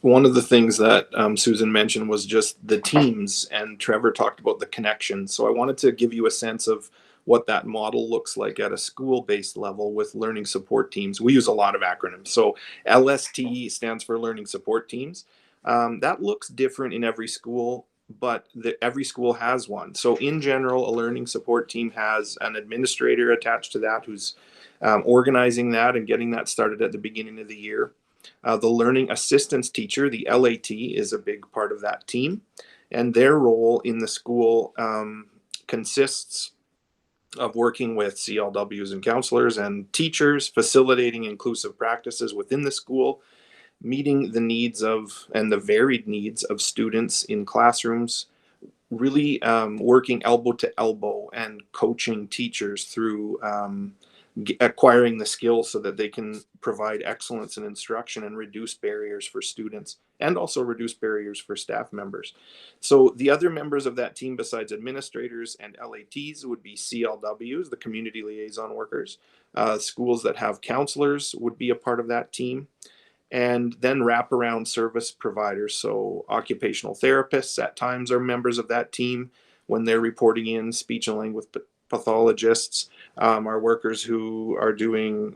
One of the things that Susan mentioned was just the teams, and Trevor talked about the connection. So I wanted to give you a sense of what that model looks like at a school-based level with learning support teams. We use a lot of acronyms. So LST stands for learning support teams. That looks different in every school, but every school has one. So in general, a learning support team has an administrator attached to that who's organizing that and getting that started at the beginning of the year. The learning assistance teacher, the LAT, is a big part of that team. And their role in the school consists of working with CLWs and counselors and teachers, facilitating inclusive practices within the school, meeting the needs of and the varied needs of students in classrooms, really working elbow to elbow and coaching teachers through acquiring the skills so that they can provide excellence in instruction and reduce barriers for students and also reduce barriers for staff members. So the other members of that team besides administrators and LATs would be CLWs, the community liaison workers. Schools that have counselors would be a part of that team. And then wraparound service providers. So occupational therapists at times are members of that team when they're reporting in, speech and language pathologists, are workers who are doing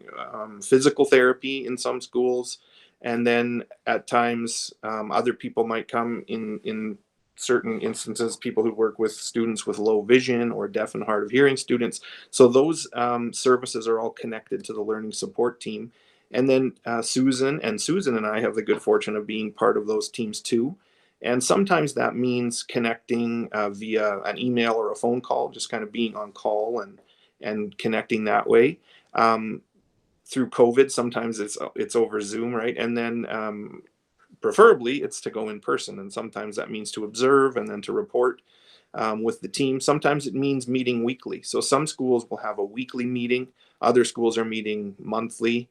physical therapy in some schools. And then at times other people might come in certain instances, people who work with students with low vision or deaf and hard of hearing students. So those services are all connected to the learning support team. And then Susan and I have the good fortune of being part of those teams too. And sometimes that means connecting via an email or a phone call, just kind of being on call and connecting that way. Through COVID, sometimes it's over Zoom, right? And then preferably it's to go in person. And sometimes that means to observe and then to report with the team. Sometimes it means meeting weekly. So some schools will have a weekly meeting. Other schools are meeting monthly.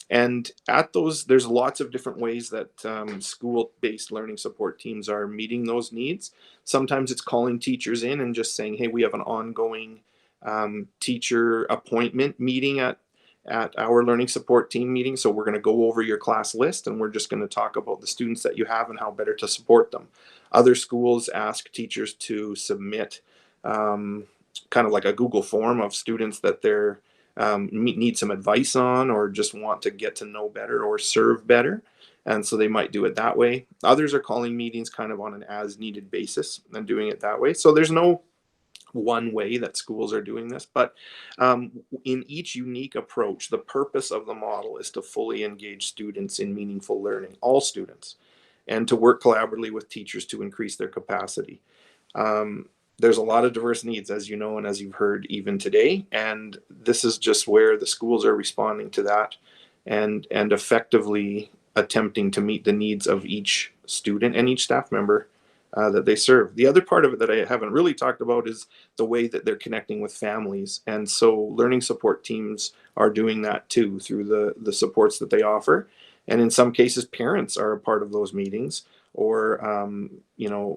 And at those, there's lots of different ways that school-based learning support teams are meeting those needs. Sometimes it's calling teachers in and just saying, hey, we have an ongoing teacher appointment meeting at our learning support team meeting. So we're going to go over your class list and we're just going to talk about the students that you have and how better to support them. Other schools ask teachers to submit kind of like a Google form of students that they're need some advice on or just want to get to know better or serve better. And so they might do it that way. Others are calling meetings kind of on an as needed basis and doing it that way. So there's no one way that schools are doing this, but in each unique approach, the purpose of the model is to fully engage students in meaningful learning, all students, and to work collaboratively with teachers to increase their capacity. There's a lot of diverse needs, as you know, and as you've heard even today, and this is just where the schools are responding to that and effectively attempting to meet the needs of each student and each staff member that they serve. The other part of it that I haven't really talked about is the way that they're connecting with families. And so learning support teams are doing that too through the supports that they offer. And in some cases, parents are a part of those meetings or,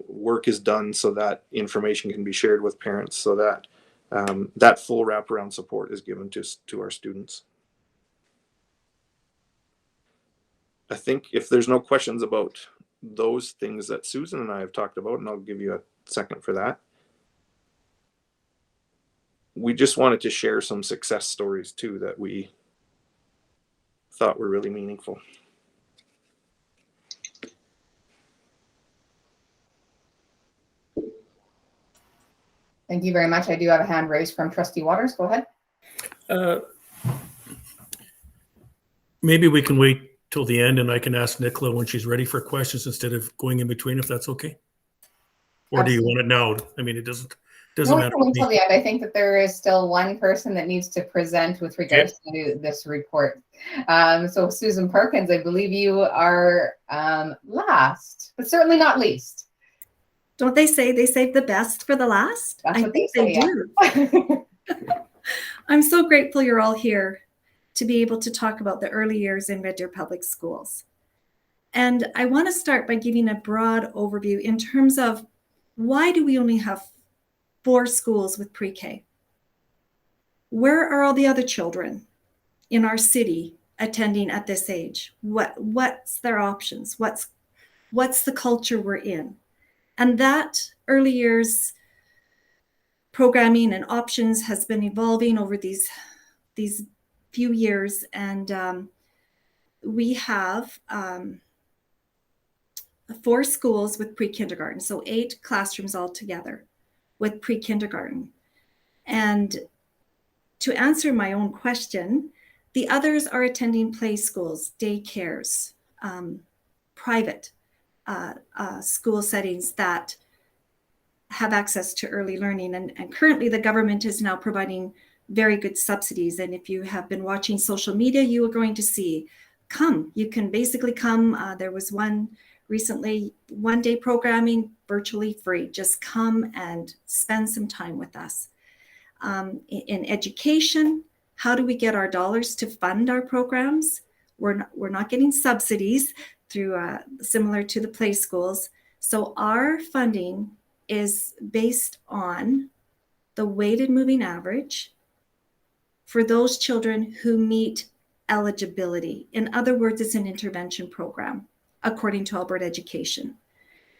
work is done so that information can be shared with parents so that that full wraparound support is given to our students. I think if there's no questions about those things that Susan and I have talked about, and I'll give you a second for that. We just wanted to share some success stories too that we thought were really meaningful. Thank you very much. I do have a hand raised from Trustee Waters. Go ahead. Maybe we can wait till the end and I can ask Nicola when she's ready for questions instead of going in between, if that's okay. Or do you want it now? I mean, it doesn't matter. Until the end. I think that there is still one person that needs to present with regards to this report. So Susan Perkins, I believe you are last, but certainly not least. Don't they say they save the best for the last? That's what I think they do. I'm so grateful you're all here to be able to talk about the early years in Red Deer Public Schools. And I want to start by giving a broad overview in terms of why do we only have 4 schools with pre-K? Where are all the other children in our city attending at this age? What's their options? What's the culture we're in? And that early years programming and options has been evolving over these few years, and we have 4 schools with pre-kindergarten, so 8 classrooms altogether with pre-kindergarten. And to answer my own question, the others are attending play schools, daycares, private school settings that have access to early learning. And currently the government is now providing very good subsidies. And if you have been watching social media, you are going to see, you can basically come. There was one recently, 1-day programming, virtually free. Just come and spend some time with us. In education, how do we get our dollars to fund our programs? We're not getting subsidies through similar to the play schools. So our funding is based on the weighted moving average for those children who meet eligibility. In other words, it's an intervention program, according to Alberta Education.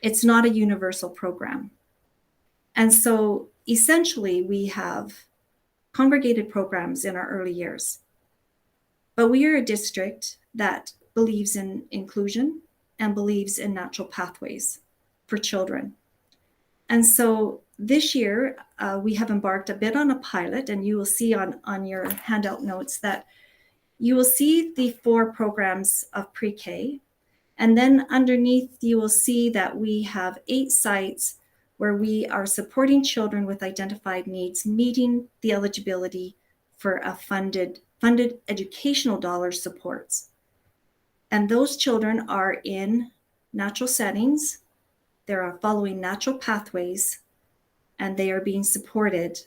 It's not a universal program. And so essentially we have congregated programs in our early years. But we are a district that believes in inclusion and believes in natural pathways for children. And so this year, we have embarked a bit on a pilot, and you will see on your handout notes that you will see the 4 programs of pre-K. And then underneath, you will see that we have 8 sites where we are supporting children with identified needs, meeting the eligibility for a funded educational dollar supports. And those children are in natural settings. They are following natural pathways, and they are being supported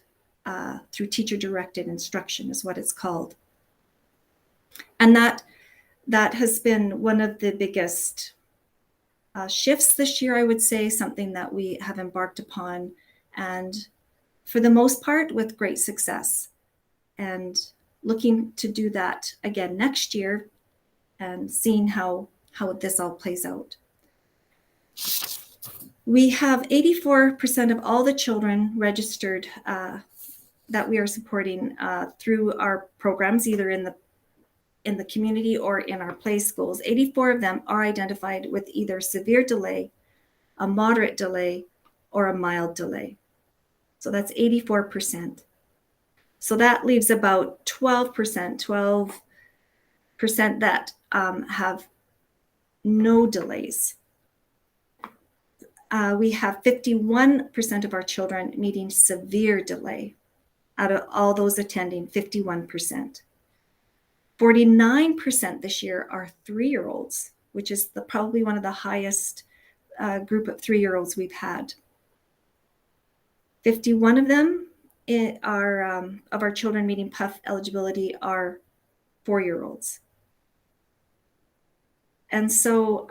through teacher-directed instruction is what it's called. And that has been one of the biggest shifts this year, I would say, something that we have embarked upon, and for the most part with great success. And looking to do that again next year and seeing how this all plays out. We have 84% of all the children registered that we are supporting through our programs, either in the community or in our play schools. 84 of them are identified with either severe delay, a moderate delay, or a mild delay. So that's 84%. So that leaves about 12% that have no delays. We have 51% of our children meeting severe delay. Out of all those attending, 51%. 49% this year are 3-year-olds, which is probably one of the highest group of 3-year-olds we've had. 51 of them are of our children meeting PUF eligibility are 4-year-olds. And so,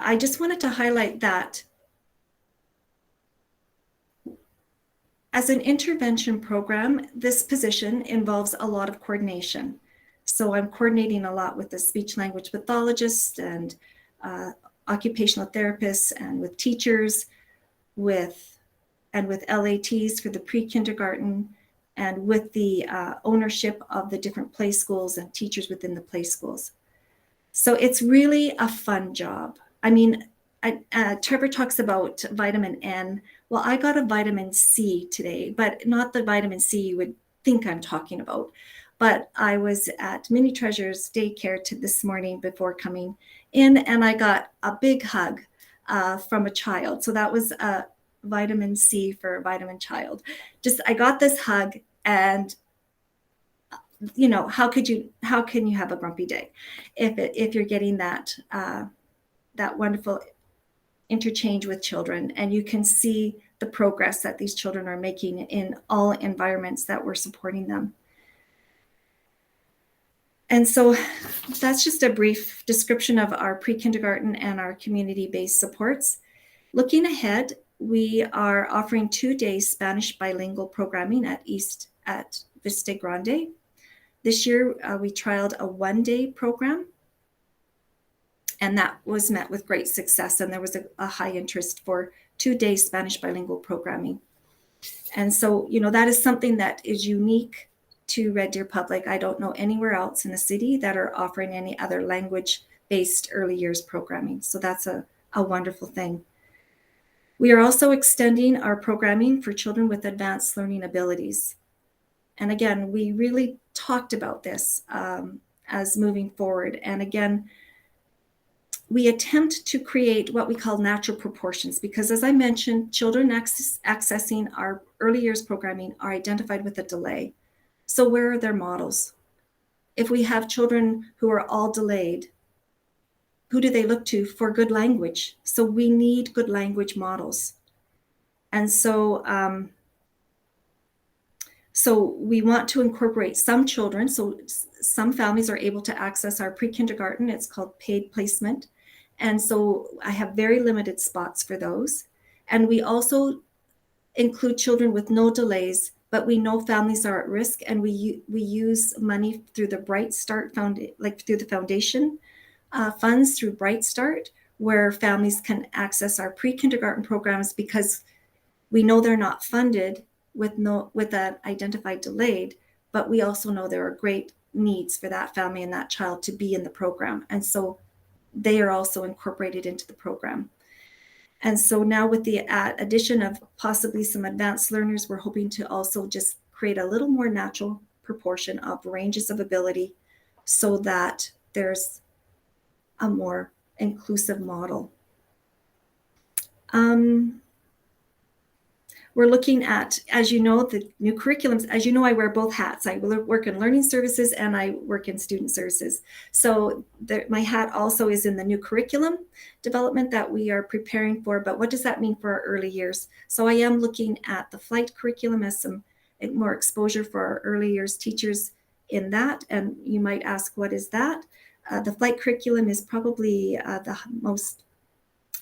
I just wanted to highlight that as an intervention program, this position involves a lot of coordination. So I'm coordinating a lot with the speech language pathologists and occupational therapists and with teachers, with LATs for the pre-kindergarten, and with the ownership of the different play schools and teachers within the play schools. So it's really a fun job. I mean, Trevor talks about vitamin N. Well, I got a vitamin C today, but not the vitamin C you would think I'm talking about. But I was at Mini Treasures daycare this morning before coming in, and I got a big hug from a child. So that was a vitamin C for vitamin child. I got this hug, and you know, how can you have a grumpy day if you're getting that wonderful interchange with children, and you can see the progress that these children are making in all environments that we're supporting them. And so that's just a brief description of our pre-kindergarten and our community-based supports. Looking ahead, we are offering 2-day Spanish bilingual programming at Vista Grande. This year, we trialed a 1-day program, and that was met with great success, and there was a high interest for 2-day Spanish bilingual programming. And so, that is something that is unique to Red Deer Public. I don't know anywhere else in the city that are offering any other language-based early years programming. So that's a wonderful thing. We are also extending our programming for children with advanced learning abilities. And again, we really talked about this as moving forward. And again, we attempt to create what we call natural proportions, because as I mentioned, children accessing our early years programming are identified with a delay. So where are their models? If we have children who are all delayed, who do they look to for good language? So we need good language models. And so, so we want to incorporate some children. So some families are able to access our pre-kindergarten. It's called paid placement. And so I have very limited spots for those. And we also include children with no delays, but we know families are at risk, and we use money through the Bright Start through the foundation funds through Bright Start, where families can access our pre-kindergarten programs, because we know they're not funded with an identified delayed, but we also know there are great needs for that family and that child to be in the program. And so they are also incorporated into the program. And so now with the addition of possibly some advanced learners, we're hoping to also just create a little more natural proportion of ranges of ability so that there's a more inclusive model. We're looking at, as you know, the new curriculums. As you know, I wear both hats. I work in learning services and I work in student services. So my hat also is in the new curriculum development that we are preparing for. But what does that mean for our early years? So I am looking at the flight curriculum as some more exposure for our early years teachers in that. And you might ask, what is that? The flight curriculum is probably the most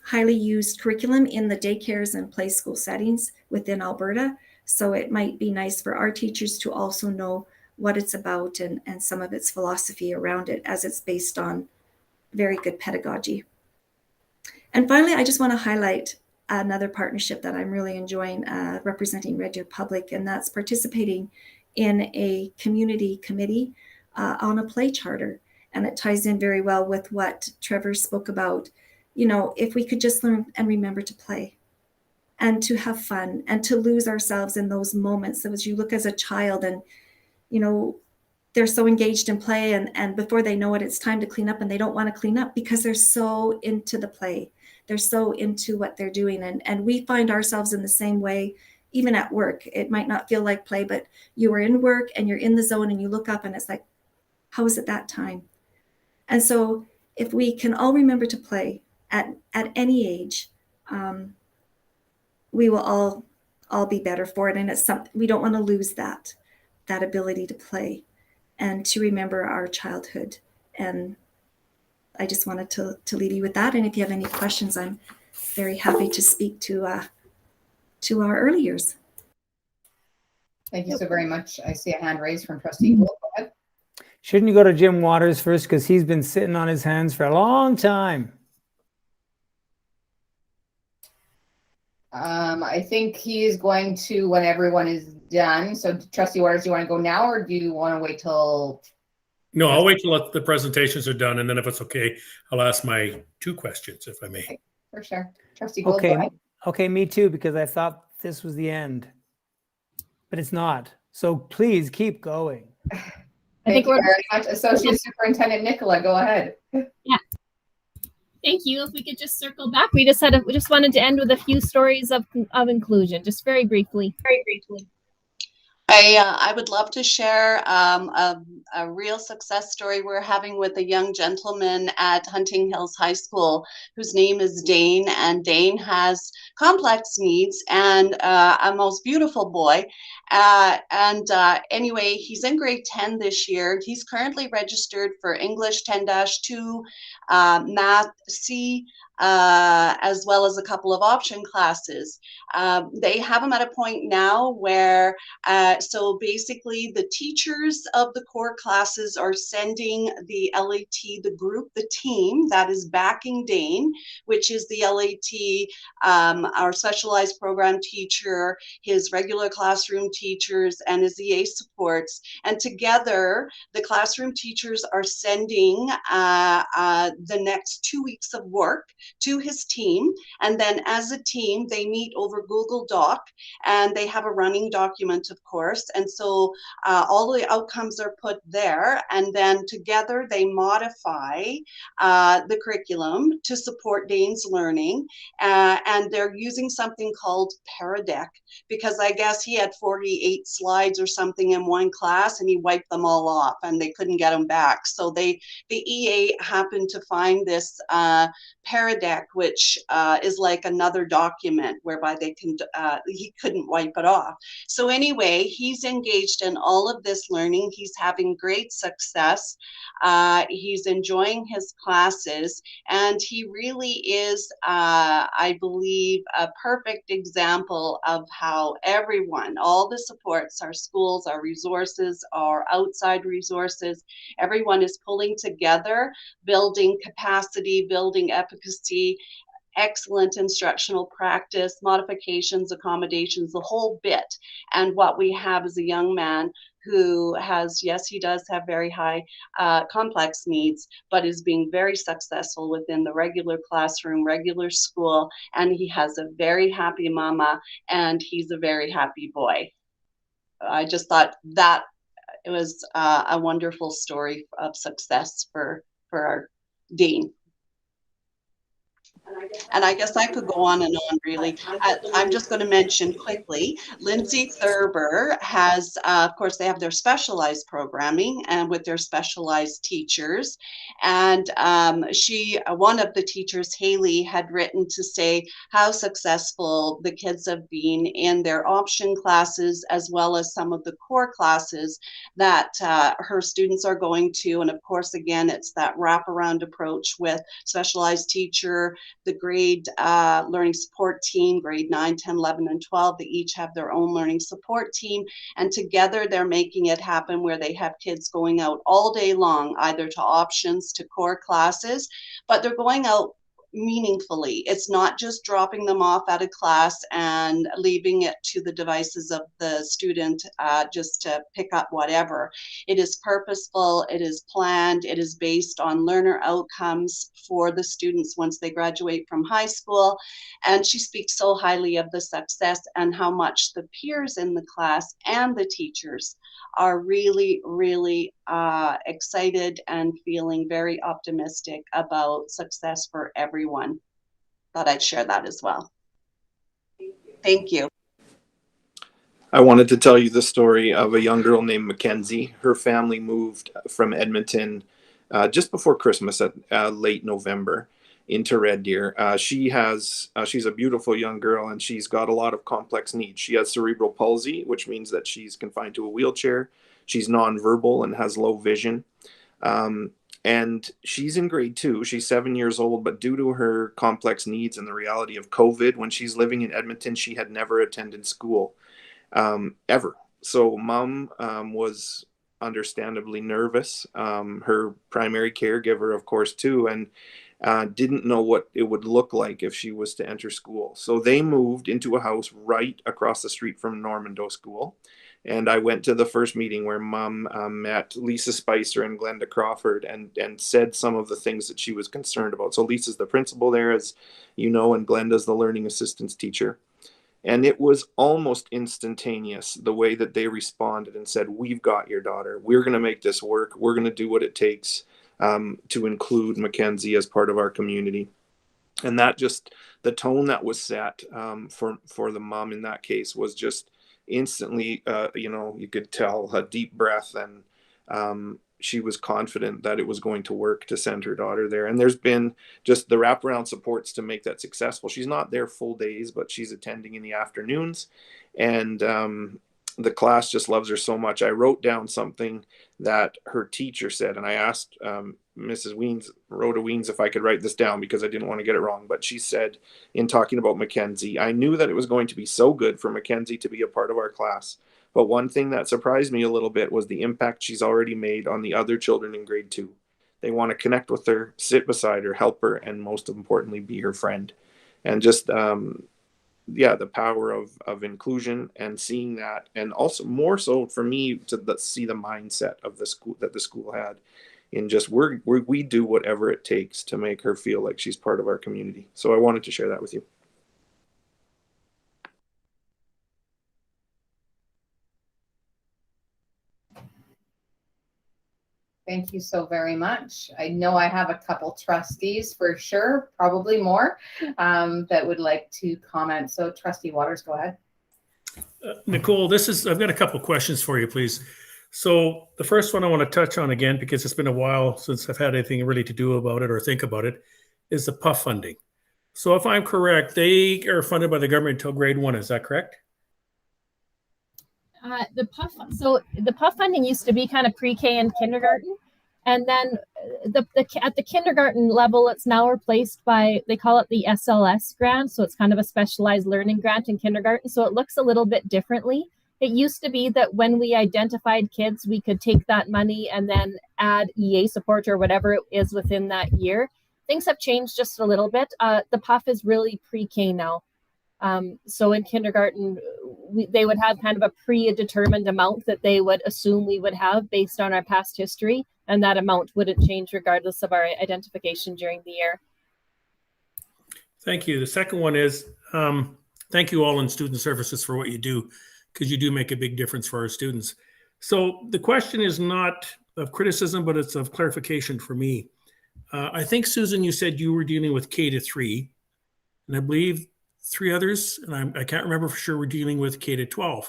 highly used curriculum in the daycares and play school settings within Alberta. So it might be nice for our teachers to also know what it's about and some of its philosophy around it, as it's based on very good pedagogy. And finally, I just want to highlight another partnership that I'm really enjoying representing Red Deer Public, and that's participating in a community committee on a play charter. And it ties in very well with what Trevor spoke about. If we could just learn and remember to play and to have fun and to lose ourselves in those moments. So as you look as a child and, they're so engaged in play and before they know it, it's time to clean up and they don't want to clean up because they're so into the play. They're so into what they're doing. And we find ourselves in the same way, even at work. It might not feel like play, but you are in work and you're in the zone and you look up and it's like, how is it that time? And so if we can all remember to play, at any age, we will all be better for it. And it's something we don't want to lose that ability to play and to remember our childhood. And I just wanted to leave you with that. And if you have any questions, I'm very happy to speak to our early years. Thank you so very much. I see a hand raised from Trustee Gould. Go ahead. Shouldn't you go to Jim Waters first, because he's been sitting on his hands for a long time? I think he's going to when everyone is done. So Trustee Waters, do you want to go now or do you want to wait till? No, I'll wait till the presentations are done. And then if it's okay, I'll ask my 2 questions, if I may. Okay, for sure. Trustee Gould, Okay. go ahead. Okay, me too, because I thought this was the end. But it's not. So please keep going. Thank you very much. Associate Superintendent Nicola, go ahead. Yeah. Thank you. If we could just circle back, we just wanted to end with a few stories of inclusion, just very briefly. I would love to share a real success story we're having with a young gentleman at Hunting Hills High School whose name is Dane, and Dane has complex needs and a most beautiful boy. Anyway, he's in grade 10 this year. He's currently registered for English 10-2, Math C, as well as a couple of option classes. They have them at a point now where, so basically the teachers of the core classes are sending the LAT, the group, the team that is backing Dane, which is the LAT, our specialized program teacher, his regular classroom teachers, and his EA supports. And together, the classroom teachers are sending the next 2 weeks of work to his team. And then as a team, they meet over Google Doc, and they have a running document, of course. And so all the outcomes are put there. And then together they modify the curriculum to support Dane's learning. And they're using something called Paradeck, because I guess he had 48 slides or something in one class and he wiped them all off and they couldn't get them back. So the EA happened to find this Paradeck, which is like another document whereby they can, he couldn't wipe it off. So anyway, he's engaged in all of this learning. He's having great success. He's enjoying his classes, and he really is, I believe, a perfect example of how everyone, all the supports, our schools, our resources, our outside resources, everyone is pulling together, building capacity, building efficacy, excellent instructional practice, modifications, accommodations, the whole bit. And what we have is a young man who has, yes, he does have very high complex needs, but is being very successful within the regular classroom, regular school, and he has a very happy mama, and he's a very happy boy. I just thought that it was a wonderful story of success for our Dean. And I guess I could go on and on, really. I'm just going to mention quickly, Lindsay Thurber has, of course, they have their specialized programming and with their specialized teachers. And one of the teachers, Haley, had written to say how successful the kids have been in their option classes, as well as some of the core classes that her students are going to. And of course, again, it's that wraparound approach with specialized teacher, the grade learning support team, grade 9, 10, 11, and 12. They each have their own learning support team. And together they're making it happen where they have kids going out all day long, either to options, to core classes, but they're going out meaningfully. It's not just dropping them off at a class and leaving it to the devices of the student just to pick up whatever. It is purposeful, it is planned, it is based on learner outcomes for the students once they graduate from high school. And she speaks so highly of the success and how much the peers in the class and the teachers are really, really excited and feeling very optimistic about success for everyone. Thought I'd share that as well. Thank you. I wanted to tell you the story of a young girl named Mackenzie. Her family moved from Edmonton just before Christmas at late November into Red Deer. She's a beautiful young girl, and she's got a lot of complex needs. She has cerebral palsy, which means that she's confined to a wheelchair. She's nonverbal and has low vision. And she's in grade 2. She's 7 years old, but due to her complex needs and the reality of COVID, when she's living in Edmonton, she had never attended school ever. So mom was understandably nervous. Her primary caregiver, of course, too, and didn't know what it would look like if she was to enter school. So they moved into a house right across the street from Normando School. And I went to the first meeting where mom met Lisa Spicer and Glenda Crawford and said some of the things that she was concerned about. So Lisa's the principal there, as you know, and Glenda's the learning assistance teacher. And it was almost instantaneous, the way that they responded and said, "We've got your daughter. We're going to make this work. We're going to do what it takes to include Mackenzie as part of our community." And that just, the tone that was set for the mom in that case was just instantly, you could tell a deep breath, and she was confident that it was going to work to send her daughter there. And there's been just the wraparound supports to make that successful. She's not there full days, but she's attending in the afternoons, and the class just loves her so much. I wrote down something that her teacher said, and I asked Mrs. Weens, Rhoda Weens, if I could write this down because I didn't want to get it wrong, but she said in talking about Mackenzie, I knew that it was going to be so good for Mackenzie to be a part of our class. But one thing that surprised me a little bit was the impact she's already made on the other children in grade 2. They want to connect with her, sit beside her, help her, and most importantly, be her friend. And just, the power of inclusion and seeing that, and also more so for me to see the mindset of the school that the school had in just we do whatever it takes to make her feel like she's part of our community. So I wanted to share that with you. Thank you so very much. I know I have a couple trustees for sure, probably more, that would like to comment. So Trustee Waters, go ahead. Nicole, I've got a couple questions for you, please. So the first one I want to touch on again, because it's been a while since I've had anything really to do about it or think about it, is the PUF funding. So if I'm correct, they are funded by the government until grade 1. Is that correct? The PUF funding used to be kind of pre-K and kindergarten, and then at the kindergarten level, it's now replaced by, they call it the SLS grant, so it's kind of a specialized learning grant in kindergarten. So it looks a little bit differently. It used to be that when we identified kids, we could take that money and then add EA support or whatever it is within that year. Things have changed just a little bit. The PUF is really pre-K now. So in kindergarten, they would have kind of a predetermined amount that they would assume we would have based on our past history, and that amount wouldn't change regardless of our identification during the year. Thank you. The second one is, thank you all in student services for what you do, because you do make a big difference for our students. So the question is not of criticism, but it's of clarification for me. I think, Susan, you said you were dealing with K-3, and I believe 3 others, and I can't remember for sure, we're dealing with K-12.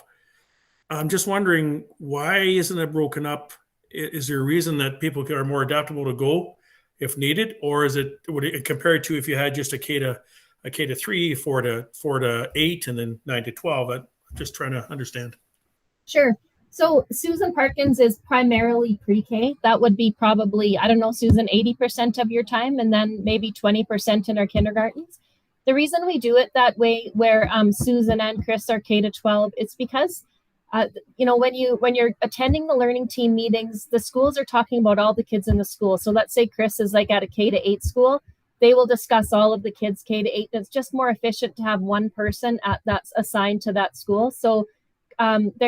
I'm just wondering, why isn't it broken up? Is there a reason that people are more adaptable to go if needed, or would it compare to if you had just a K-3, 4 to 8, and then 9 to 12? I'm just trying to understand. Sure. So Susan Parkins is primarily pre-K. That would be probably, I don't know, Susan, 80% of your time, and then maybe 20% in our kindergartens. The reason we do it that way, where Susan and Chris are K-12, it's because, when you're attending the learning team meetings, the schools are talking about all the kids in the school. So let's say Chris is like at a K-8 school, they will discuss all of the kids K-8. And it's just more efficient to have one person that's assigned to that school. So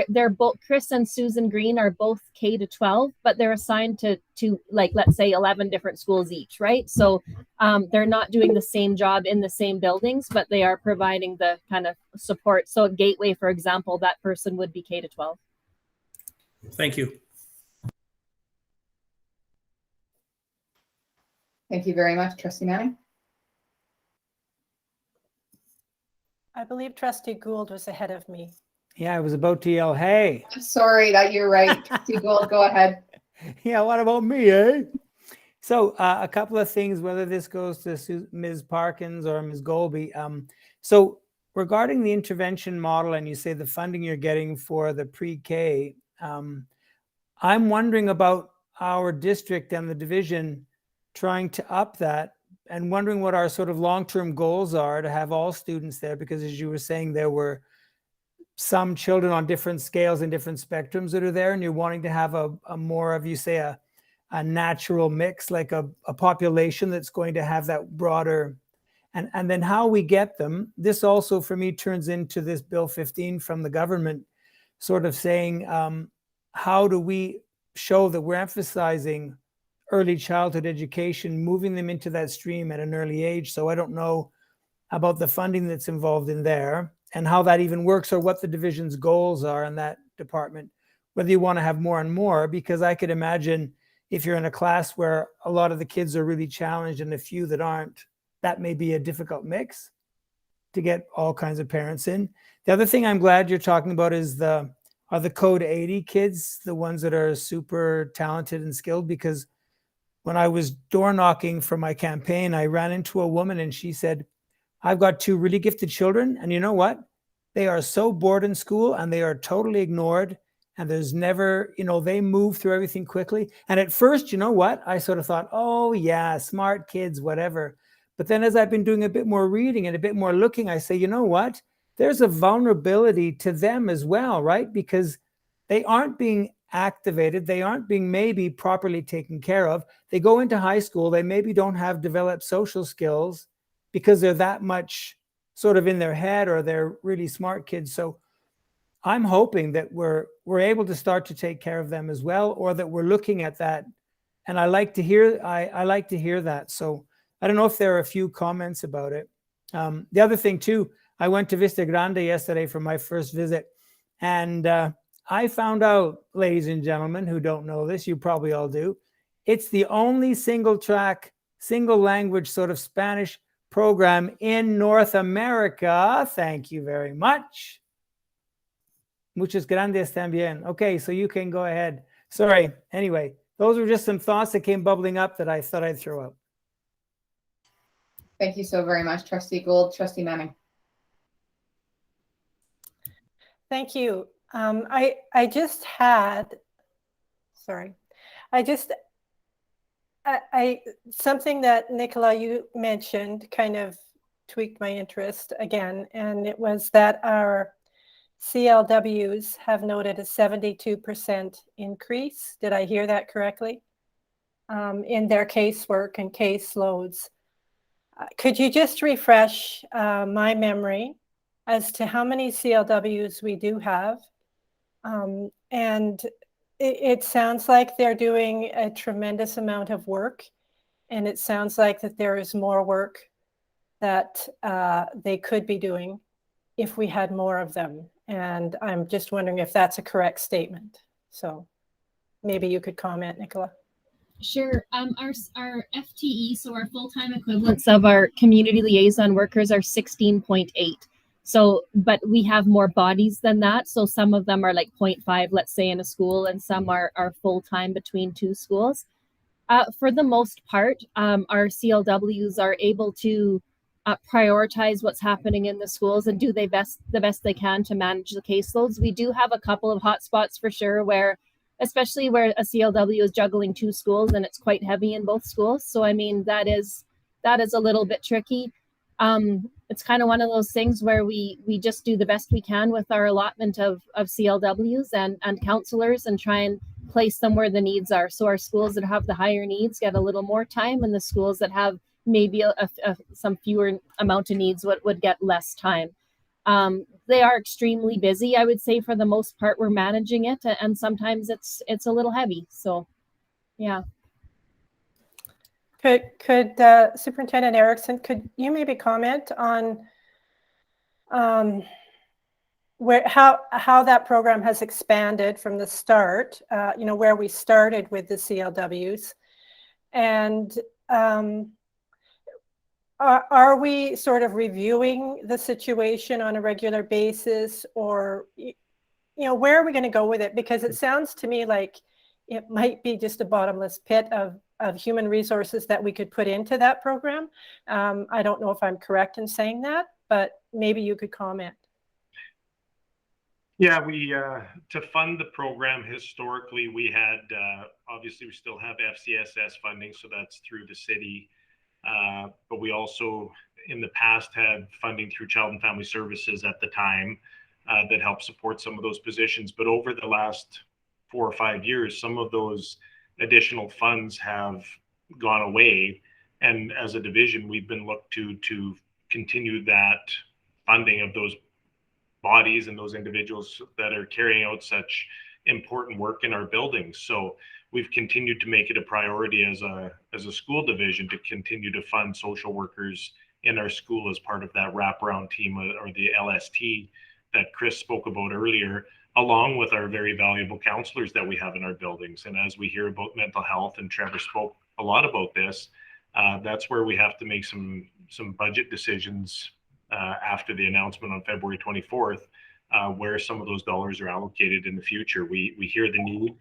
they're both, Chris and Susan Green are both K-12, but they're assigned to like, let's say 11 different schools each, right? So they're not doing the same job in the same buildings, but they are providing the kind of support. So at Gateway, for example, that person would be K-12. Thank you. Thank you very much, Trustee Manning. I believe Trustee Gould was ahead of me. Yeah, I was about to yell, hey. I'm sorry that you're right. Trustee Gould, go ahead. Yeah, what about me, eh? So a couple of things, whether this goes to Ms. Parkins or Ms. Golby. So regarding the intervention model, and you say the funding you're getting for the pre-K, I'm wondering about our district and the division trying to up that, and wondering what our sort of long-term goals are to have all students there, because as you were saying, there were some children on different scales and different spectrums that are there, and you're wanting to have a more of, you say, a natural mix, like a population that's going to have that broader, and then how we get them. This also for me turns into this Bill 15 from the government sort of saying, how do we show that we're emphasizing early childhood education, moving them into that stream at an early age? So I don't know about the funding that's involved in there and how that even works, or what the division's goals are in that department, whether you want to have more and more, because I could imagine if you're in a class where a lot of the kids are really challenged and a few that aren't, that may be a difficult mix to get all kinds of parents in. The other thing I'm glad you're talking about is are the Code 80 kids, the ones that are super talented and skilled, because when I was door knocking for my campaign, I ran into a woman and she said, I've got 2 really gifted children, and you know what? They are so bored in school and they are totally ignored, and there's never, they move through everything quickly. And at first, you know what? I sort of thought, oh yeah, smart kids, whatever. But then as I've been doing a bit more reading and a bit more looking, I say, you know what? There's a vulnerability to them as well, right? Because they aren't being activated. They aren't being maybe properly taken care of. They go into high school. They maybe don't have developed social skills because they're that much sort of in their head, or they're really smart kids. So I'm hoping that we're able to start to take care of them as well, or that we're looking at that. And I like to hear that. So I don't know if there are a few comments about it. The other thing too, I went to Vista Grande yesterday for my first visit, and I found out, ladies and gentlemen who don't know this, you probably all do, it's the only single track, single language sort of Spanish program in North America. Thank you very much. Muchas gracias también. Okay, so you can go ahead. Sorry. Anyway, those were just some thoughts that came bubbling up that I thought I'd throw out. Thank you so very much, Trustee Gould. Trustee Manning. Thank you. Something that Nicola, you mentioned kind of tweaked my interest again, and it was that our CLWs have noted a 72% increase. Did I hear that correctly? In their casework and caseloads. Could you just refresh my memory as to how many CLWs we do have? And it sounds like they're doing a tremendous amount of work, and it sounds like that there is more work that they could be doing if we had more of them. And I'm just wondering if that's a correct statement. So maybe you could comment, Nicola. Sure. Our FTE, so our full-time equivalents of our community liaison workers, are 16.8. So, but we have more bodies than that. So some of them are like 0.5, let's say, in a school, and some are full-time between two schools. For the most part, our CLWs are able to prioritize what's happening in the schools and do the best they can to manage the caseloads. We do have a couple of hotspots for sure, especially where a CLW is juggling two schools and it's quite heavy in both schools. So I mean, that is a little bit tricky. It's kind of one of those things where we just do the best we can with our allotment of CLWs and counselors, and try and place them where the needs are. So our schools that have the higher needs get a little more time, and the schools that have maybe some fewer amount of needs would get less time. They are extremely busy. I would say for the most part, we're managing it, and sometimes it's a little heavy. So, yeah. Could Superintendent Erickson, could you maybe comment on how that program has expanded from the start? Where we started with the CLWs, and are we sort of reviewing the situation on a regular basis, or where are we going to go with it? Because it sounds to me like it might be just a bottomless pit of human resources that we could put into that program. I don't know if I'm correct in saying that, but maybe you could comment. Yeah, we to fund the program historically, we had obviously we still have FCSS funding, so that's through the city. But we also in the past had funding through Child and Family Services at the time that helped support some of those positions. But over the last 4 or 5 years, some of those additional funds have gone away. And as a division, we've been looked to continue that funding of those bodies and those individuals that are carrying out such important work in our buildings. So we've continued to make it a priority as a school division to continue to fund social workers in our school as part of that wraparound team, or the LST that Chris spoke about earlier, along with our very valuable counselors that we have in our buildings. And as we hear about mental health, and Trevor spoke a lot about this, that's where we have to make some budget decisions after the announcement on February 24th, where some of those dollars are allocated in the future. We hear the need,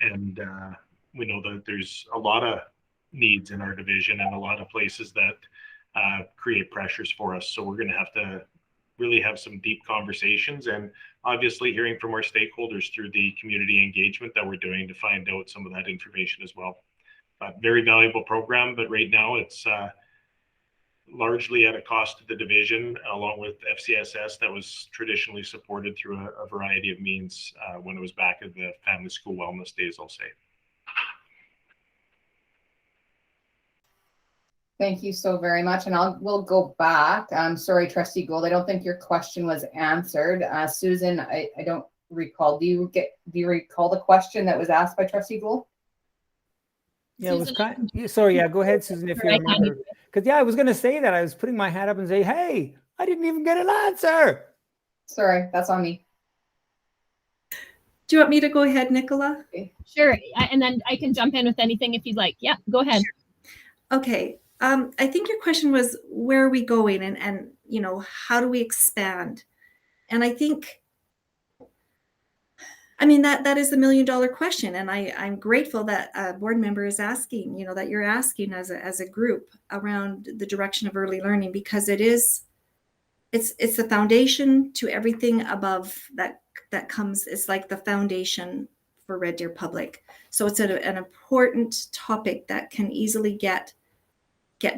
and we know that there's a lot of needs in our division and a lot of places that create pressures for us. So we're going to have to really have some deep conversations, and obviously hearing from our stakeholders through the community engagement that we're doing to find out some of that information as well. Very valuable program, but right now it's largely at a cost to the division, along with FCSS that was traditionally supported through a variety of means when it was back at the family school wellness days, I'll say. Thank you so very much. And we'll go back. I'm sorry, Trustee Gould, I don't think your question was answered. Susan, I don't recall. Do you recall the question that was asked by Trustee Gould? Yeah, it was kind. Sorry, yeah, go ahead, Susan, if you remember. Because I was going to say that. I was putting my hand up and say, hey, I didn't even get an answer. Sorry, that's on me. Do you want me to go ahead, Nicola? Sure, and then I can jump in with anything if you'd like. Yeah, go ahead. Sure. Okay. I think your question was, where are we going, and you know, how do we expand? And I think, I mean, that is the $1 million question, and I'm grateful that a board member is asking, you know, that you're asking as a group around the direction of early learning, because it's the foundation to everything above that comes. It's like the foundation for Red Deer Public. So it's an important topic that can easily get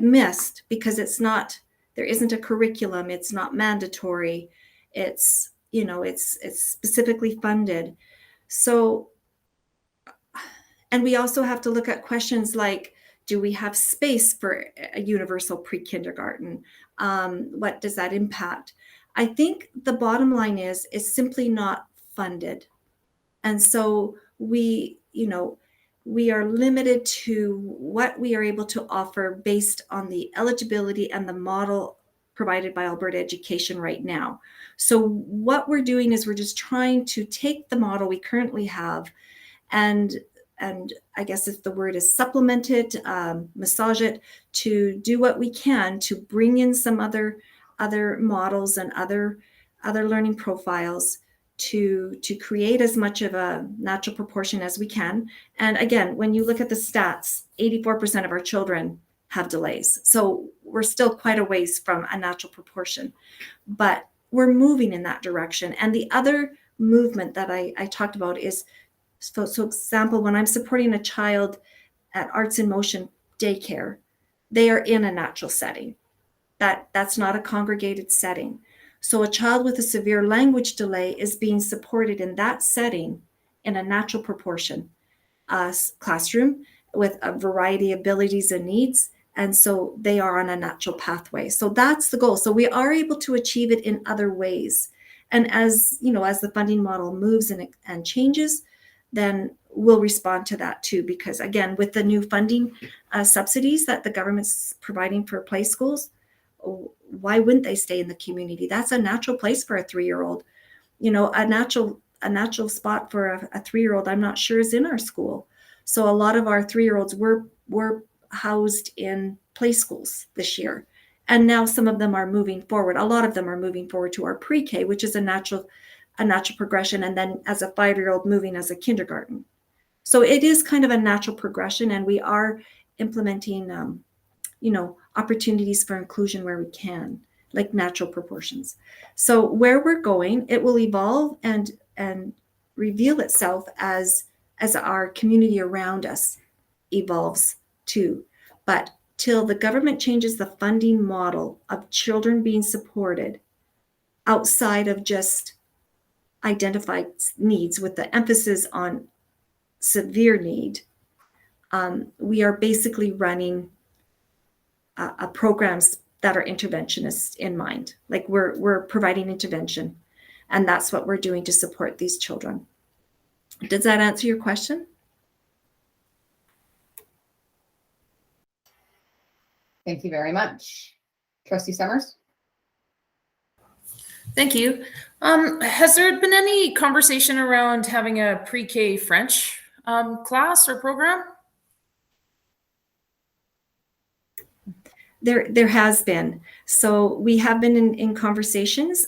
missed because there isn't a curriculum. It's not mandatory. It's, you know, it's specifically funded. So, and we also have to look at questions like, do we have space for a universal pre-kindergarten? What does that impact? I think the bottom line is it's simply not funded. And so we are limited to what we are able to offer based on the eligibility and the model provided by Alberta Education right now. So what we're doing is we're just trying to take the model we currently have and I guess if the word is supplement it, massage it, to do what we can to bring in some other models and other learning profiles to create as much of a natural proportion as we can. And again, when you look at the stats, 84% of our children have delays. So we're still quite a ways from a natural proportion, but we're moving in that direction. And the other movement that I talked about is, so example, when I'm supporting a child at Arts in Motion daycare, they are in a natural setting. That's not a congregated setting. So a child with a severe language delay is being supported in that setting in a natural proportion classroom with a variety of abilities and needs. And so they are on a natural pathway. So that's the goal. So we are able to achieve it in other ways. And as you know, as the funding model moves and changes, then we'll respond to that too. Because again, with the new funding subsidies that the government's providing for play schools, why wouldn't they stay in the community? That's a natural place for a 3-year-old. You know, a natural spot for a 3-year-old, I'm not sure is in our school. So a lot of our 3-year-olds were housed in play schools this year. And now some of them are moving forward. A lot of them are moving forward to our pre-K, which is a natural progression. And then as a 5-year-old moving as a kindergarten. So it is kind of a natural progression, and we are implementing, opportunities for inclusion where we can, like natural proportions. So where we're going, it will evolve and reveal itself as our community around us evolves too. But till the government changes the funding model of children being supported outside of just identified needs with the emphasis on severe need, we are basically running programs that are interventionists in mind. Like we're providing intervention, and that's what we're doing to support these children. Does that answer your question? Thank you very much. Trustee Summers? Thank you. Has there been any conversation around having a pre-K French class or program? There has been. So we have been in conversations.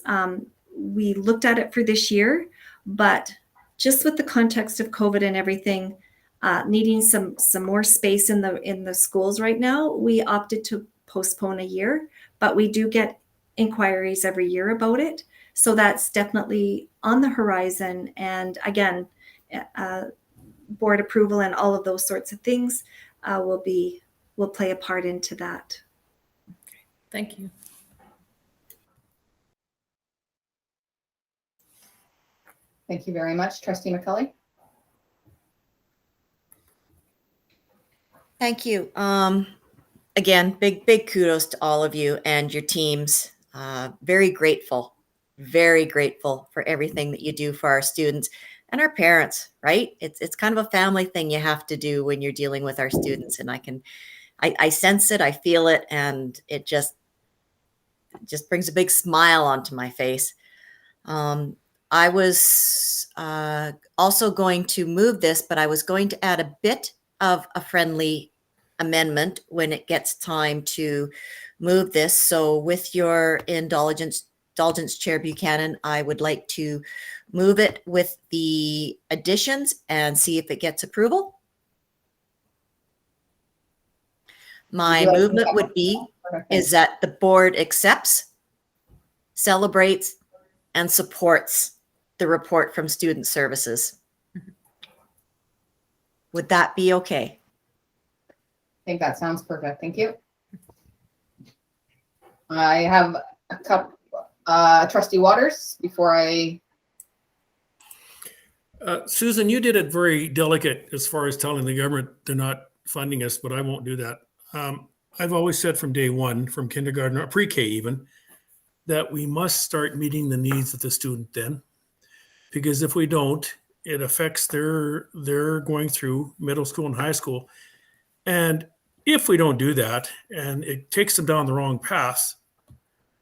We looked at it for this year, but just with the context of COVID and everything, needing some more space in the schools right now, we opted to postpone a year. But we do get inquiries every year about it. So that's definitely on the horizon. And again, board approval and all of those sorts of things will play a part into that. Thank you. Thank you very much. Trustee McCully? Thank you. Again, big kudos to all of you and your teams. Very grateful for everything that you do for our students and our parents, right? It's kind of a family thing you have to do when you're dealing with our students. And I sense it, I feel it, and it just brings a big smile onto my face. I was also going to move this, but I was going to add a bit of a friendly amendment when it gets time to move this. So with your indulgence, Chair Buchanan, I would like to move it with the additions and see if it gets approval. My movement would be is that the board accepts, celebrates, and supports the report from Student Services. Would that be okay? I think that sounds perfect. Thank you. I have a couple, Trustee Waters, before I. Susan, you did it very delicate as far as telling the government they're not funding us, but I won't do that. I've always said from day one, from kindergarten or pre-K even, that we must start meeting the needs of the student then, because if we don't, it affects their going through middle school and high school. And if we don't do that and it takes them down the wrong path,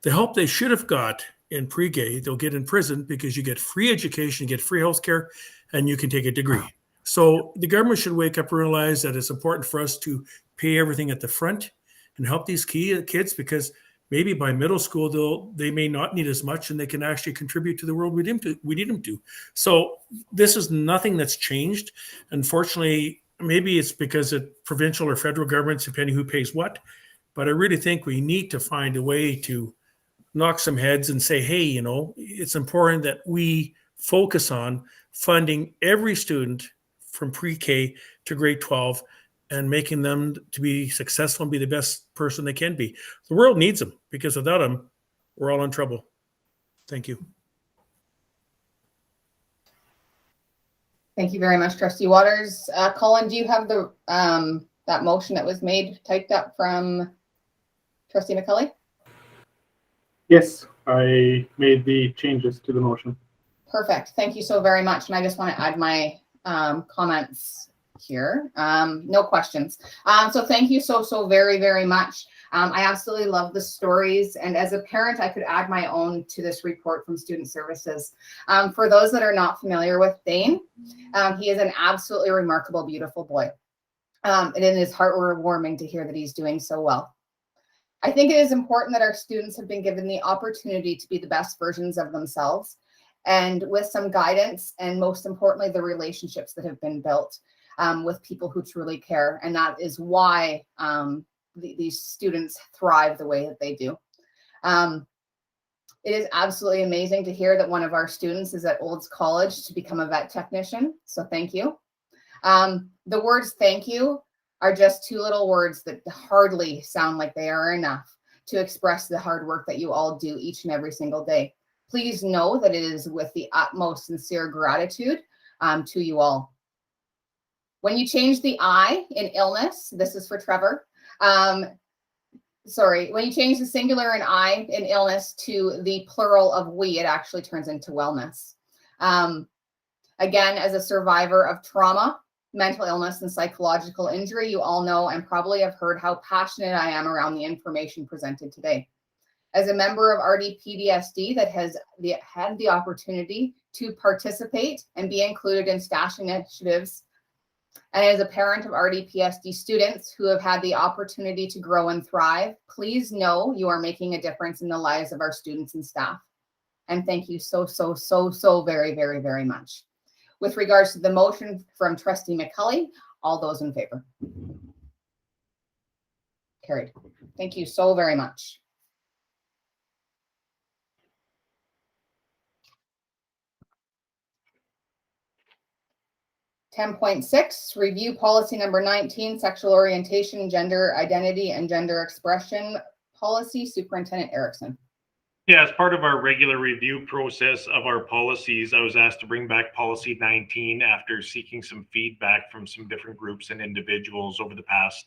the help they should have got in pre-K, they'll get in prison, because you get free education, you get free healthcare, and you can take a degree. So the government should wake up and realize that it's important for us to pay everything at the front and help these kids, because maybe by middle school, they may not need as much and they can actually contribute to the world we need them to. So this is nothing that's changed. Unfortunately, maybe it's because of provincial or federal governments, depending who pays what. But I really think we need to find a way to knock some heads and say, hey, you know, it's important that we focus on funding every student from pre-K to grade 12 and making them to be successful and be the best person they can be. The world needs them, because without them, we're all in trouble. Thank you. Thank you very much, Trustee Waters. Colin, do you have the that motion that was made typed up from Trustee McCully? Yes, I made the changes to the motion. Perfect. Thank you so very much. And I just want to add my comments here. No questions. So thank you so very, very much. I absolutely love the stories. And as a parent, I could add my own to this report from Student Services. For those that are not familiar with Dane, he is an absolutely remarkable, beautiful boy. And it is heartwarming to hear that he's doing so well. I think it is important that our students have been given the opportunity to be the best versions of themselves, and with some guidance, and most importantly, the relationships that have been built with people who truly care. And that is why these students thrive the way that they do. It is absolutely amazing to hear that one of our students is at Olds College to become a vet technician. So thank you. The words thank you are just two little words that hardly sound like they are enough to express the hard work that you all do each and every single day. Please know that it is with the utmost sincere gratitude to you all. When you change the I in illness, this is for Trevor. When you change the singular in I in illness to the plural of we, it actually turns into wellness. Again, as a survivor of trauma, mental illness, and psychological injury, you all know and probably have heard how passionate I am around the information presented today. As a member of RDPDSD that has had the opportunity to participate and be included in STASH initiatives, and as a parent of RDPSD students who have had the opportunity to grow and thrive, please know you are making a difference in the lives of our students and staff. And thank you so very, very, very much. With regards to the motion from Trustee McCully, all those in favor? Carried. Thank you so very much. 10.6, review policy number 19, sexual orientation, gender identity, and gender expression policy. Superintendent Erickson. Yeah, as part of our regular review process of our policies, I was asked to bring back policy 19 after seeking some feedback from some different groups and individuals over the past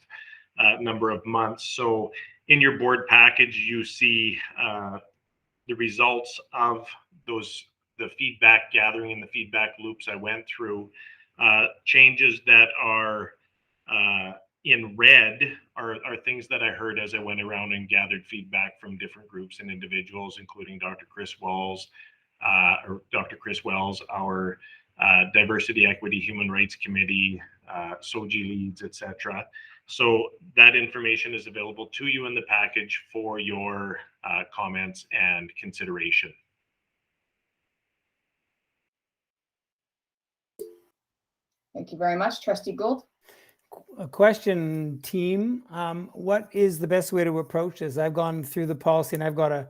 number of months. So in your board package, you see the results of the feedback gathering and the feedback loops I went through. Changes that are in red are things that I heard as I went around and gathered feedback from different groups and individuals, including Dr. Chris Wells, our Diversity, Equity, Human Rights Committee, SOJ Leads, etc. So that information is available to you in the package for your comments and consideration. Thank you very much. Trustee Gould. A question, team. What is the best way to approach this? I've gone through the policy and I've got a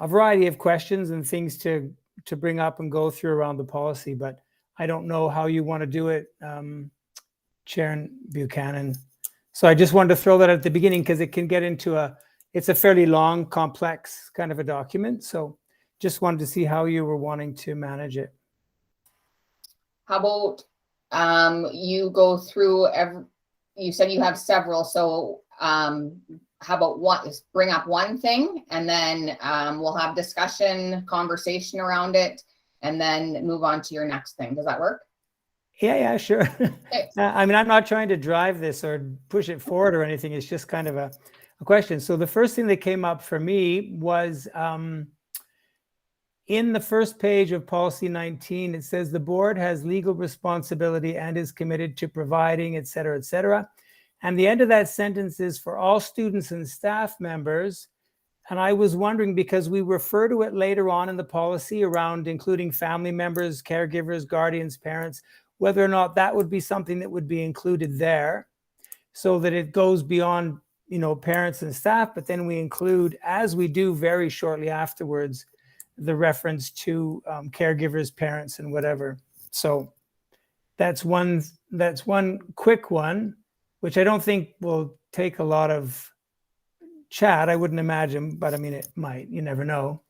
variety of questions and things to bring up and go through around the policy, but I don't know how you want to do it, Chair Buchanan. So I just wanted to throw that at the beginning because it can get into it's a fairly long, complex kind of a document. So just wanted to see how you were wanting to manage it. How about you go through you said you have several, so how about bring up one thing and then we'll have discussion, conversation around it, and then move on to your next thing. Does that work? Yeah, sure. Okay. I mean, I'm not trying to drive this or push it forward or anything. It's just kind of a question. So the first thing that came up for me was in the first page of policy 19, it says the board has legal responsibility and is committed to providing, et cetera, et cetera. And the end of that sentence is for all students and staff members. And I was wondering, because we refer to it later on in the policy around including family members, caregivers, guardians, parents, whether or not that would be something that would be included there so that it goes beyond, parents and staff, but then we include, as we do very shortly afterwards, the reference to caregivers, parents, and whatever. So that's one quick one, which I don't think will take a lot of chat. I wouldn't imagine, but I mean, it might. You never know.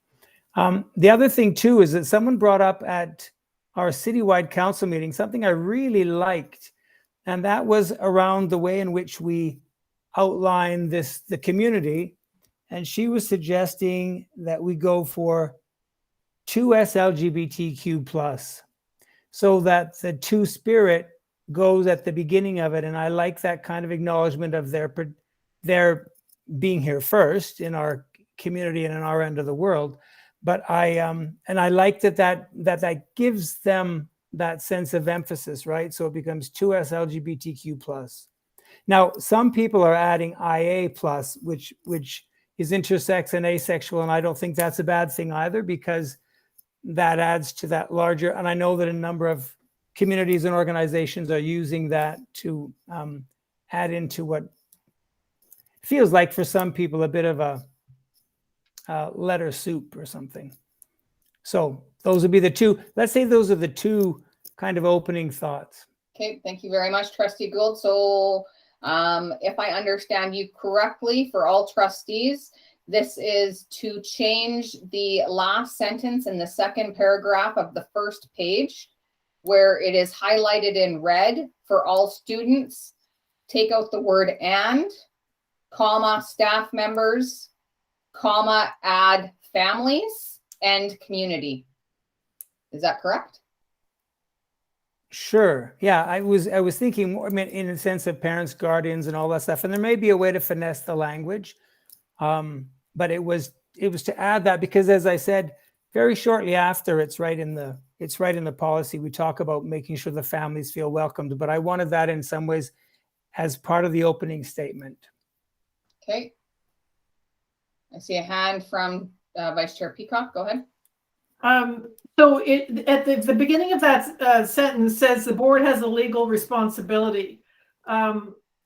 The other thing too is that someone brought up at our citywide council meeting something I really liked, and that was around the way in which we outline the community. And she was suggesting that we go for 2S LGBTQ+, so that the two spirit goes at the beginning of it. And I like that kind of acknowledgement of their being here first in our community and in our end of the world. But I like that gives them that sense of emphasis, right? So it becomes 2S LGBTQ+. Now, some people are adding IA+, which is intersex and asexual, and I don't think that's a bad thing either, because that adds to that larger, and I know that a number of communities and organizations are using that to add into what feels like for some people a bit of a letter soup or something. So those would be the two. Let's say those are the two kind of opening thoughts. Okay, thank you very much, Trustee Gould. So if I understand you correctly, for all trustees, this is to change the last sentence in the second paragraph of the first page, where it is highlighted in red for all students. Take out the word and, comma, staff members, comma, add families and community. Is that correct? Sure. Yeah, I was thinking more, I mean, in the sense of parents, guardians, and all that stuff. And there may be a way to finesse the language, but it was to add that, because, as I said, very shortly after, it's right in the policy. We talk about making sure the families feel welcomed, but I wanted that in some ways as part of the opening statement. Okay. I see a hand from Vice Chair Peacock. Go ahead. So at the beginning of that sentence says the board has a legal responsibility.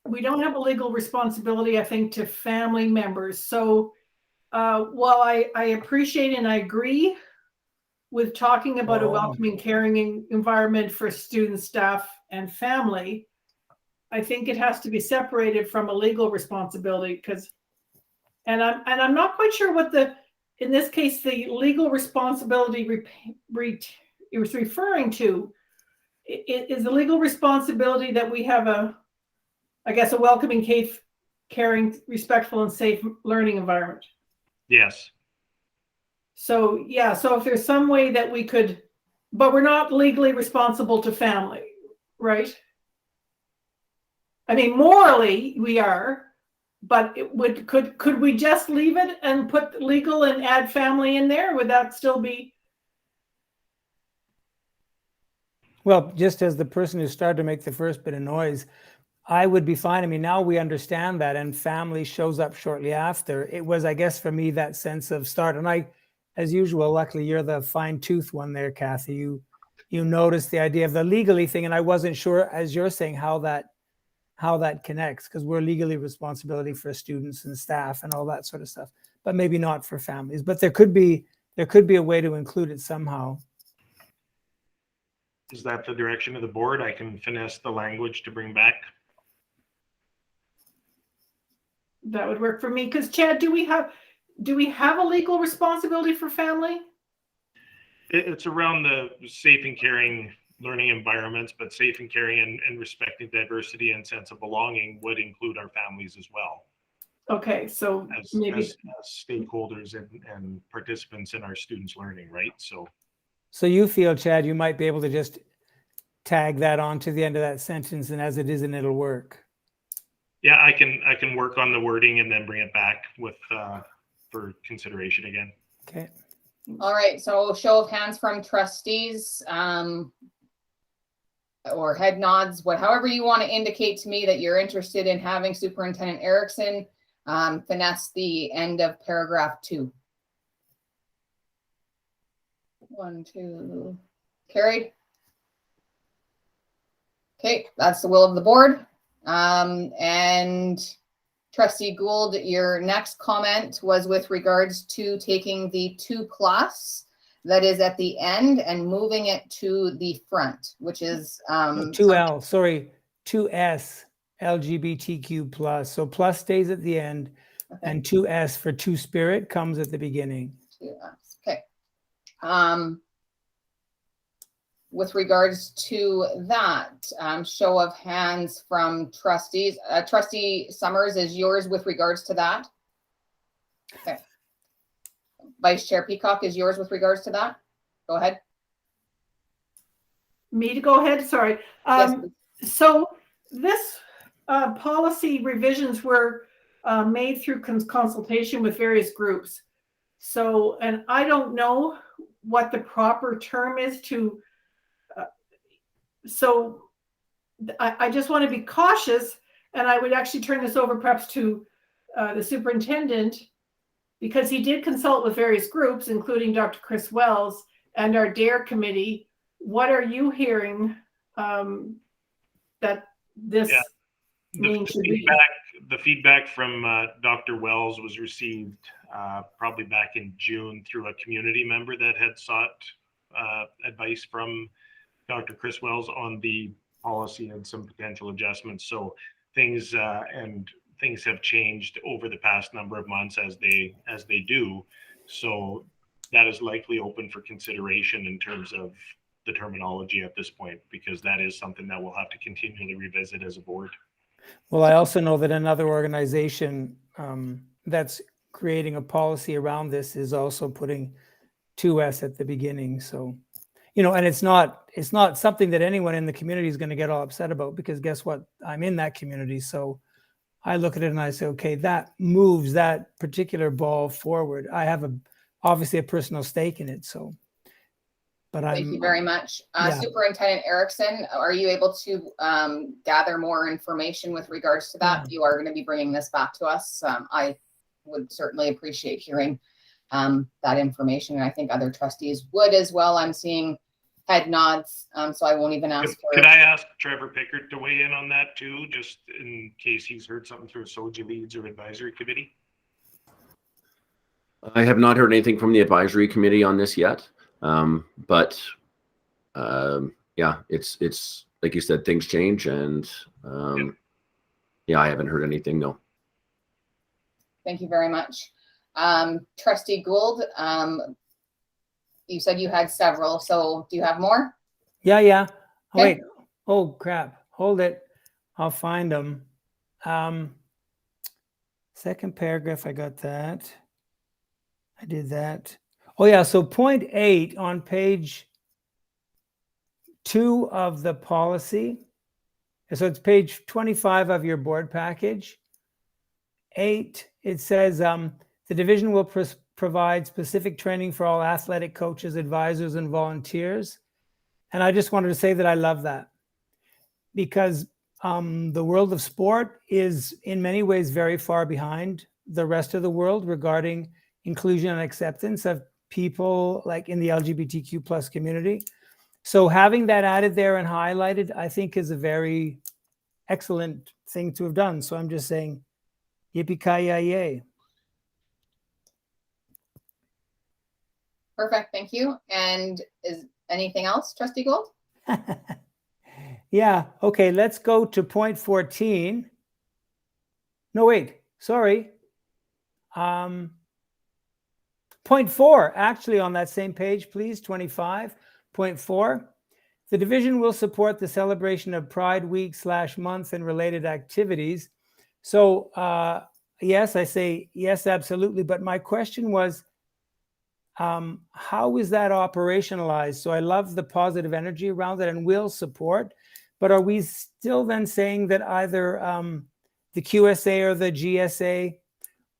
We don't have a legal responsibility, I think, to family members. So while I appreciate and I agree with talking about a Oh. welcoming, caring environment for students, staff, and family, I think it has to be separated from a legal responsibility because, and I'm not quite sure what in this case, the legal responsibility it was referring to is the legal responsibility that we have a welcoming, caring, respectful, and safe learning environment. Yes. So yeah, so if there's some way that we could, but we're not legally responsible to family, right? I mean, morally we are, but could we just leave it and put legal and add family in there? Would that still be? Well, just as the person who started to make the first bit of noise, I would be fine. I mean, now we understand that, and family shows up shortly after. It was, I guess, for me, that sense of start. And I, as usual, luckily you're the fine tooth one there, Kathy. You noticed the idea of the legally thing, and I wasn't sure, as you're saying, how that connects, because we're legally responsibility for students and staff and all that sort of stuff, but maybe not for families. But there could be a way to include it somehow. Is that the direction of the board? I can finesse the language to bring back. That would work for me. Because Chad, do we have a legal responsibility for family? It's around the safe and caring learning environments, but safe and caring and respecting diversity and sense of belonging would include our families as well. Okay, so maybe as stakeholders and participants in our students' learning, right? So you feel, Chad, you might be able to just tag that on to the end of that sentence, and as it is, and it'll work. Yeah, I can work on the wording and then bring it back with for consideration again. Okay. All right, so show of hands from trustees, or head nods, however you want to indicate to me that you're interested in having Superintendent Erickson finesse the end of paragraph 2. 1, 2, carried. Okay, that's the will of the board. And Trustee Gould, your next comment was with regards to taking the 2 class that is at the end and moving it to the front, which is 2L, sorry, 2S, LGBTQ plus. So plus stays at the end, okay. And 2S for Two Spirit comes at the beginning. 2S, okay. With regards to that, show of hands from trustees. Trustee Summers, is yours with regards to that? Okay. Vice Chair Peacock, is yours with regards to that? Go ahead. Me to go ahead? Sorry. Yes. So this policy revisions were made through consultation with various groups. So, and I don't know what the proper term is to, so I just want to be cautious, and I would actually turn this over perhaps to the superintendent, because he did consult with various groups, including Dr. Chris Wells and our DARE committee. What are you hearing that this means should be? The feedback from Dr. Wells was received probably back in June through a community member that had sought advice from Dr. Chris Wells on the policy and some potential adjustments. So things have changed over the past number of months as they do. So that is likely open for consideration in terms of the terminology at this point, because that is something that we'll have to continually revisit as a board. Well, I also know that another organization that's creating a policy around this is also putting 2S at the beginning. So, and it's not something that anyone in the community is going to get all upset about, because guess what? I'm in that community. So I look at it and I say, okay, that moves that particular ball forward. I have obviously a personal stake in it. So, but Thank you very much. Yeah. Superintendent Erickson, are you able to gather more information with regards to that? You are going to be bringing this back to us. I would certainly appreciate hearing that information, and I think other trustees would as well. I'm seeing head nods, so I won't even ask for. Could I ask Trevor Pickard to weigh in on that too, just in case he's heard something through SOJ Leads or advisory committee? I have not heard anything from the advisory committee on this yet. But yeah, it's like you said, things change, and yeah, I haven't heard anything. No. Thank you very much. Trustee Gould, you said you had several, so do you have more? Yeah. Oh, Okay. wait. Oh, crap. Hold it. I'll find them. Second paragraph, I got that. I did that. Oh, yeah. So point 8 on page 2 of the policy. So it's page 25 of your board package. 8, it says the division will provide specific training for all athletic coaches, advisors, and volunteers. And I just wanted to say that I love that, because the world of sport is in many ways very far behind the rest of the world regarding inclusion and acceptance of people like in the LGBTQ plus community. So having that added there and highlighted, I think is a very excellent thing to have done. So I'm just saying, yippee-ki-yay. Perfect, thank you. And is anything else, Trustee Gould? Yeah, okay, let's go to point 14. No, wait, sorry. Point 4, actually on that same page, please, 25. Point 4, the division will support the celebration of Pride Week / month and related activities. So yes, I say yes, absolutely. But my question was, how is that operationalized? So I love the positive energy around it and will support, but are we still then saying that either the QSA or the GSA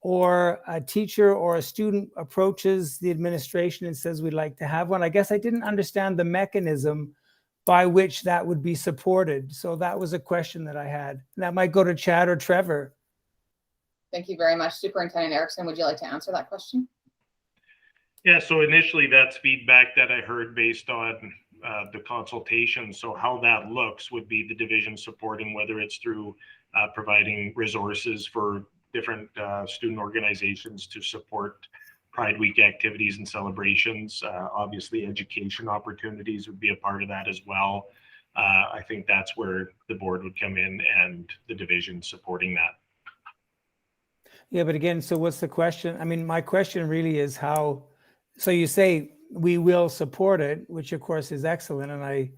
or a teacher or a student approaches the administration and says we'd like to have one? I guess I didn't understand the mechanism by which that would be supported. So that was a question that I had. That might go to Chad or Trevor. Thank you very much. Superintendent Erickson, would you like to answer that question? Yeah, so initially that's feedback that I heard based on the consultation. So how that looks would be the division supporting, whether it's through providing resources for different student organizations to support Pride Week activities and celebrations. Obviously, education opportunities would be a part of that as well. I think that's where the board would come in and the division supporting that. Yeah, but again, so what's the question? I mean, my question really is how, so you say we will support it, which of course is excellent. And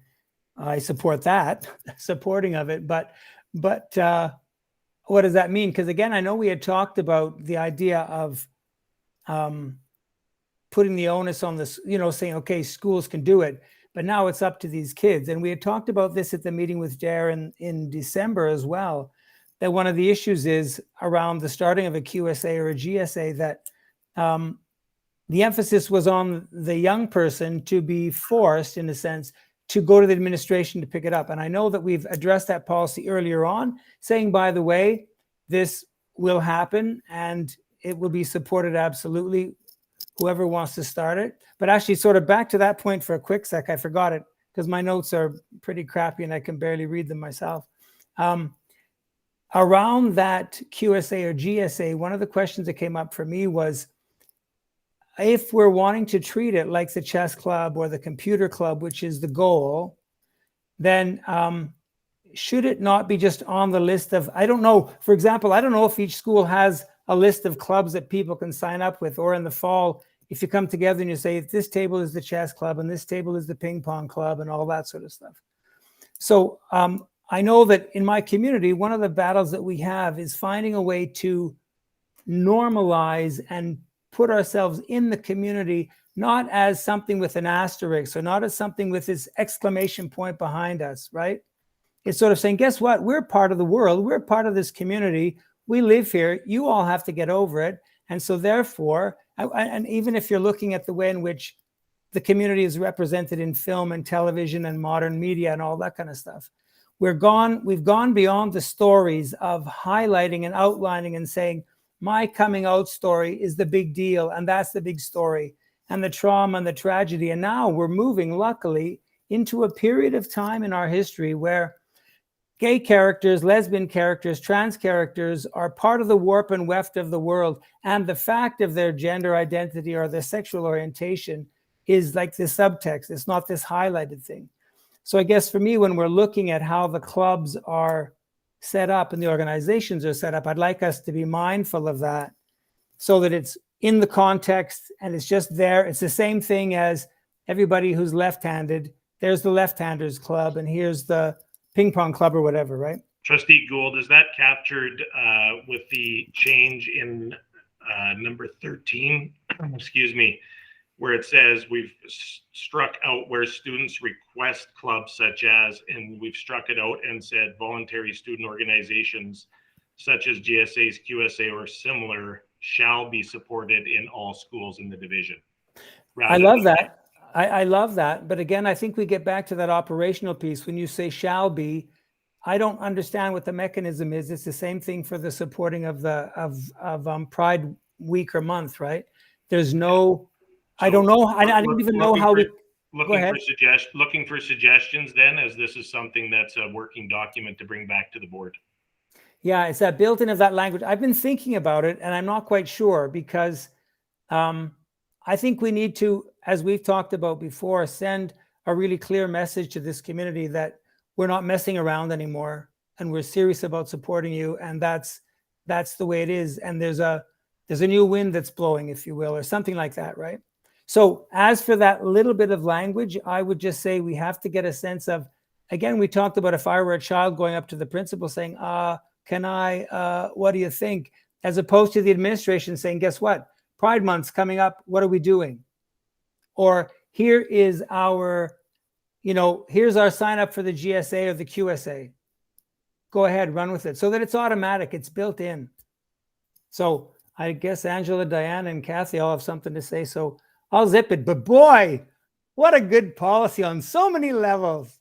I support that, supporting of it, but what does that mean? Because again, I know we had talked about the idea of putting the onus on this, saying, okay, schools can do it, but now it's up to these kids. And we had talked about this at the meeting with Darren in December as well, that one of the issues is around the starting of a QSA or a GSA, that the emphasis was on the young person to be forced, in a sense, to go to the administration to pick it up. And I know that we've addressed that policy earlier on, saying, by the way, this will happen and it will be supported absolutely, whoever wants to start it. But actually, sort of back to that point for a quick sec, I forgot it because my notes are pretty crappy and I can barely read them myself. Around that QSA or GSA, one of the questions that came up for me was, if we're wanting to treat it like the chess club or the computer club, which is the goal, then should it not be just on the list of, I don't know, for example, I don't know if each school has a list of clubs that people can sign up with, or in the fall, if you come together and you say, this table is the chess club and this table is the ping pong club and all that sort of stuff. So I know that in my community, one of the battles that we have is finding a way to normalize and put ourselves in the community, not as something with an asterisk or not as something with this exclamation point behind us, right? It's sort of saying, guess what? We're part of the world. We're part of this community. We live here. You all have to get over it. And so therefore, and even if you're looking at the way in which the community is represented in film and television and modern media and all that kind of stuff, we've gone beyond the stories of highlighting and outlining and saying, my coming out story is the big deal, and that's the big story, and the trauma and the tragedy. And now we're moving, luckily, into a period of time in our history where gay characters, lesbian characters, trans characters are part of the warp and weft of the world, and the fact of their gender identity or their sexual orientation is like this subtext. It's not this highlighted thing. So I guess for me, when we're looking at how the clubs are set up and the organizations are set up, I'd like us to be mindful of that so that it's in the context and it's just there. It's the same thing as everybody who's left-handed. There's the left-handers club and here's the ping pong club or whatever, right? Trustee Gould, is that captured with the change in number 13, excuse me, where it says we've struck out where students request clubs such as, and we've struck it out and said voluntary student organizations such as GSAs, QSA, or similar shall be supported in all schools in the division. I love that. I love that. But again, I think we get back to that operational piece. When you say shall be, I don't understand what the mechanism is. It's the same thing for the supporting of the Pride Week or month, right? There's no, I don't know. I don't even know how we. Looking for suggestions then, as this is something that's a working document to bring back to the board. Yeah, it's that built-in of that language. I've been thinking about it and I'm not quite sure because I think we need to, as we've talked about before, send a really clear message to this community that we're not messing around anymore and we're serious about supporting you. And that's the way it is. And there's a new wind that's blowing, if you will, or something like that, right? So as for that little bit of language, I would just say we have to get a sense of, again, we talked about if I were a child going up to the principal saying, can I, what do you think? As opposed to the administration saying, guess what? Pride Month's coming up. What are we doing? Or here is our, here's our sign up for the GSA or the QSA. Go ahead, run with it so that it's automatic. It's built in. So I guess Angela, Diana, and Kathy all have something to say. So I'll zip it. But boy, what a good policy on so many levels.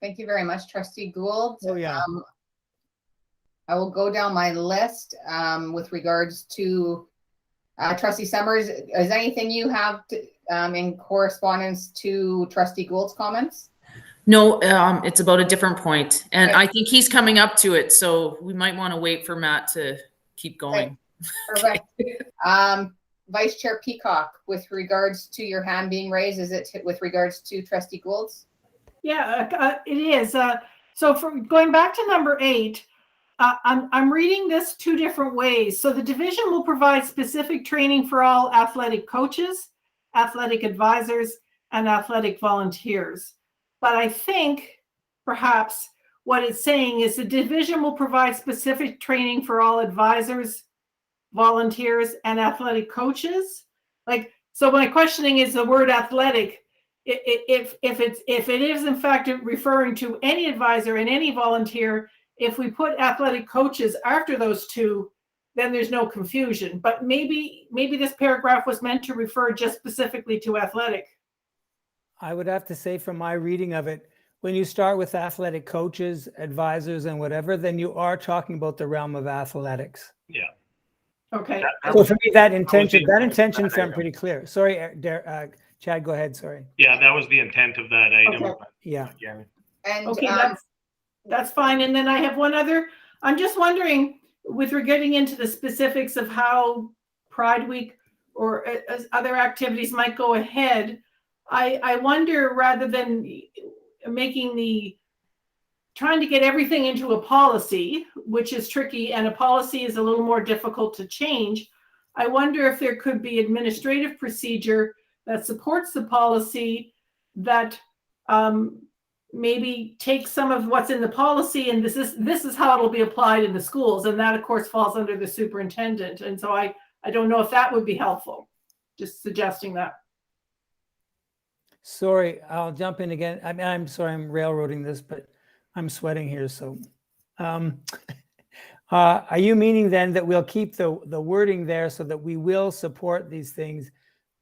Thank you very much, Trustee Gould. Oh, yeah. I will go down my list with regards to Trustee Summers. Is anything you have to, in correspondence to Trustee Gould's comments? No, it's about a different point. And I think he's coming up to it. So we might want to wait for Matt to keep going. Okay. Perfect. Vice Chair Peacock, with regards to your hand being raised, is it with regards to Trustee Gould's? Yeah, it is. So for going back to number 8, I'm reading this 2 different ways. So the division will provide specific training for all athletic coaches, athletic advisors, and athletic volunteers. But I think perhaps what it's saying is the division will provide specific training for all advisors, volunteers, and athletic coaches. So my questioning is the word athletic. If it is in fact referring to any advisor and any volunteer, if we put athletic coaches after those 2, then there's no confusion. But maybe this paragraph was meant to refer just specifically to athletic. I would have to say from my reading of it, when you start with athletic coaches, advisors, and whatever, then you are talking about the realm of athletics. Yeah. Okay. So for me, that intention sounds pretty clear. Sorry, Chad, go ahead. Sorry. Yeah, that was the intent of that item. Okay. Yeah. And okay, that's fine. And then I have one other. I'm just wondering, with getting into the specifics of how Pride Week or other activities might go ahead, I wonder, rather than trying to get everything into a policy, which is tricky, and a policy is a little more difficult to change, I wonder if there could be administrative procedure that supports the policy that maybe takes some of what's in the policy, and this is how it'll be applied in the schools, and that of course falls under the superintendent. And so I don't know if that would be helpful, just suggesting that. Sorry, I'll jump in again. I mean, I'm sorry, I'm railroading this, but I'm sweating here. So are you meaning then that we'll keep the wording there so that we will support these things,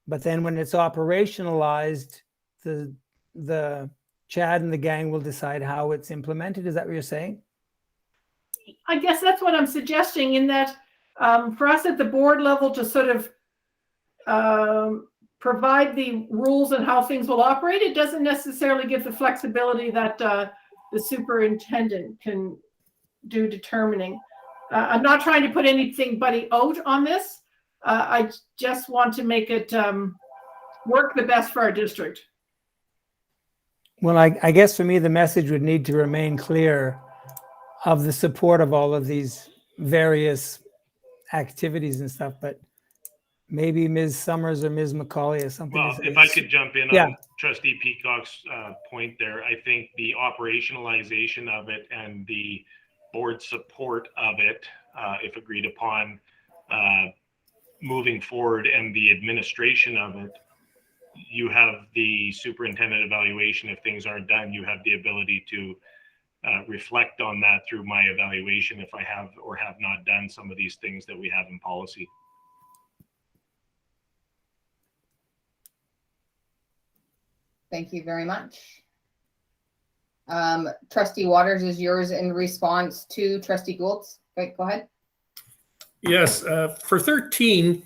but then when it's operationalized, the Chad and the gang will decide how it's implemented? Is that what you're saying? I guess that's what I'm suggesting, in that for us at the board level to sort of provide the rules and how things will operate, it doesn't necessarily give the flexibility that the superintendent can do determining. I'm not trying to put anything but out on this. I just want to make it work the best for our district. Well, I guess for me, the message would need to remain clear of the support of all of these various activities and stuff, but maybe Ms. Summers or Ms. McCully has something Well, to say. if I could jump in Yeah. on Trustee Peacock's point there, I think the operationalization of it and the board support of it, if agreed upon, moving forward, and the administration of it, you have the superintendent evaluation. If things aren't done, you have the ability to reflect on that through my evaluation if I have or have not done some of these things that we have in policy. Thank you very much. Trustee Waters, is yours in response to Trustee Gould's? Okay, go ahead. Yes, for 13,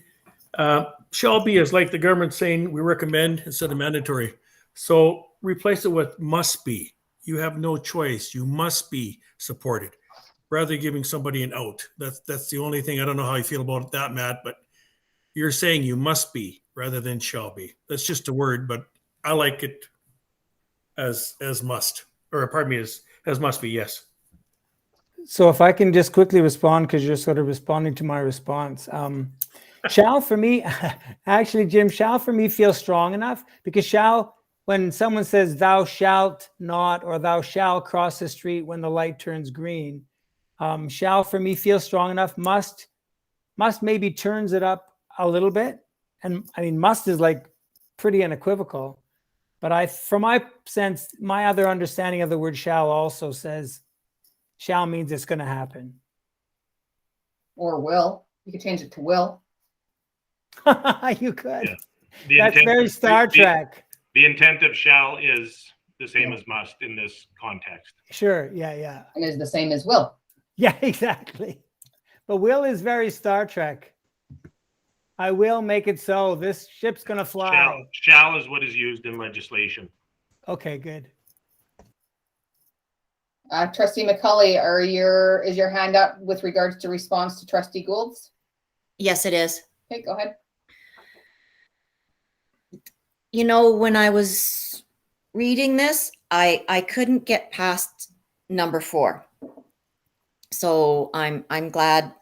shall be is like the government saying we recommend instead of mandatory. So replace it with must be. You have no choice. You must be supported, rather than giving somebody an out. That's the only thing. I don't know how you feel about that, Matt, but you're saying you must be rather than shall be. That's just a word, but I like it as must, or pardon me, as must be. Yes. So if I can just quickly respond, because you're sort of responding to my response. Shall for me, actually, Jim, shall for me feels strong enough, because shall, when someone says thou shalt not, or thou shalt cross the street when the light turns green, shall for me feels strong enough. Must maybe turns it up a little bit. And I mean, must is like pretty unequivocal. But from my sense, my other understanding of the word shall also says shall means it's going to happen. Or will. You could change it to will. You could. Yeah. That's very Star Trek. The intent of shall is the same as must in this context. Sure. Yeah. And is the same as will. Yeah, exactly. But will is very Star Trek. I will make it so. This ship's going to fly. Shall is what is used in legislation. Okay, good. Trustee McCully, is your hand up with regards to response to Trustee Gould's? Yes, it is. Okay, go ahead. You know, when I was reading this, I couldn't get past number 4. So I'm glad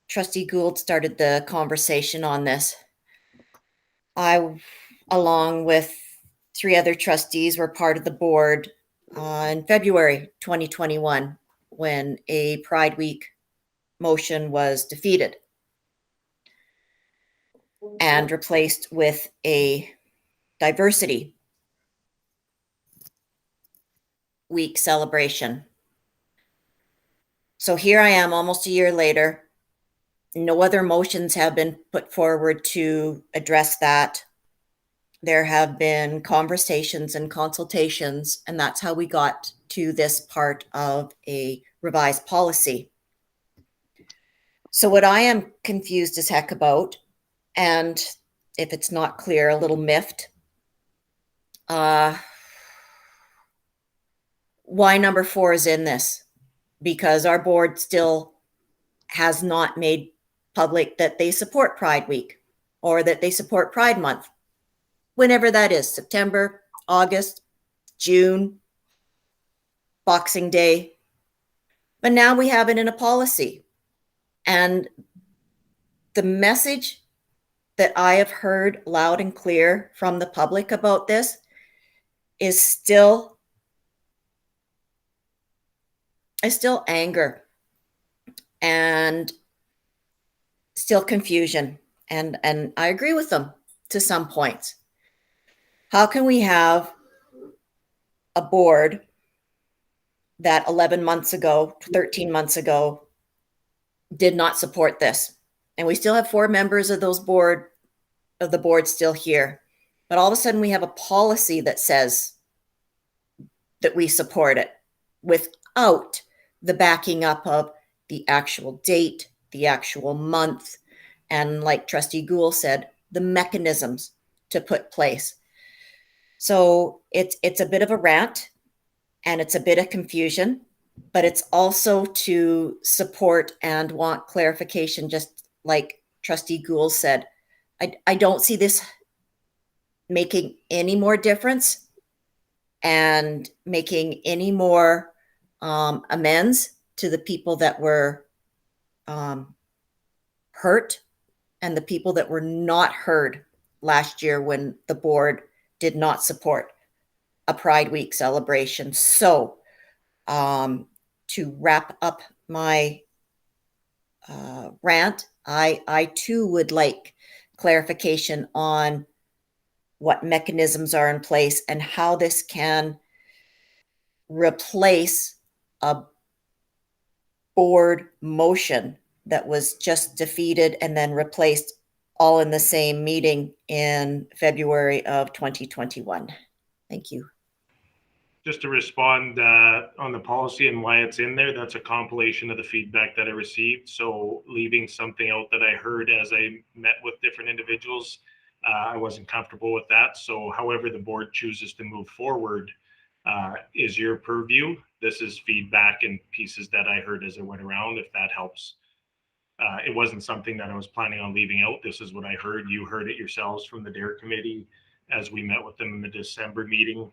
Trustee Gould started the conversation on this. I, along with 3 other trustees, were part of the board in February 2021 when a Pride Week motion was defeated and replaced with a Diversity Week celebration. So here I am almost a year later. No other motions have been put forward to address that. There have been conversations and consultations, and that's how we got to this part of a revised policy. So what I am confused as heck about, and if it's not clear, a little miffed, why number 4 is in this, because our board still has not made public that they support Pride Week or that they support Pride Month, whenever that is, September, August, June, Boxing Day. But now we have it in a policy. And the message that I have heard loud and clear from the public about this is still anger and still confusion. And I agree with them to some points. How can we have a board that 11 months ago, 13 months ago, did not support this? And we still have 4 members of the board still here. But all of a sudden we have a policy that says that we support it without the backing up of the actual date, the actual month, and like Trustee Gould said, the mechanisms to put place. So it's a bit of a rant and it's a bit of confusion, but it's also to support and want clarification, just like Trustee Gould said. I don't see this making any more difference and making any more amends to the people that were hurt and the people that were not heard last year when the board did not support a Pride Week celebration. So to wrap up my rant, I too would like clarification on what mechanisms are in place and how this can replace a board motion that was just defeated and then replaced all in the same meeting in February of 2021. Thank you. Just to respond on the policy and why it's in there, that's a compilation of the feedback that I received. So leaving something out that I heard as I met with different individuals, I wasn't comfortable with that. So however the board chooses to move forward is your purview. This is feedback and pieces that I heard as I went around, if that helps. It wasn't something that I was planning on leaving out. This is what I heard. You heard it yourselves from the DARE committee as we met with them in the December meeting.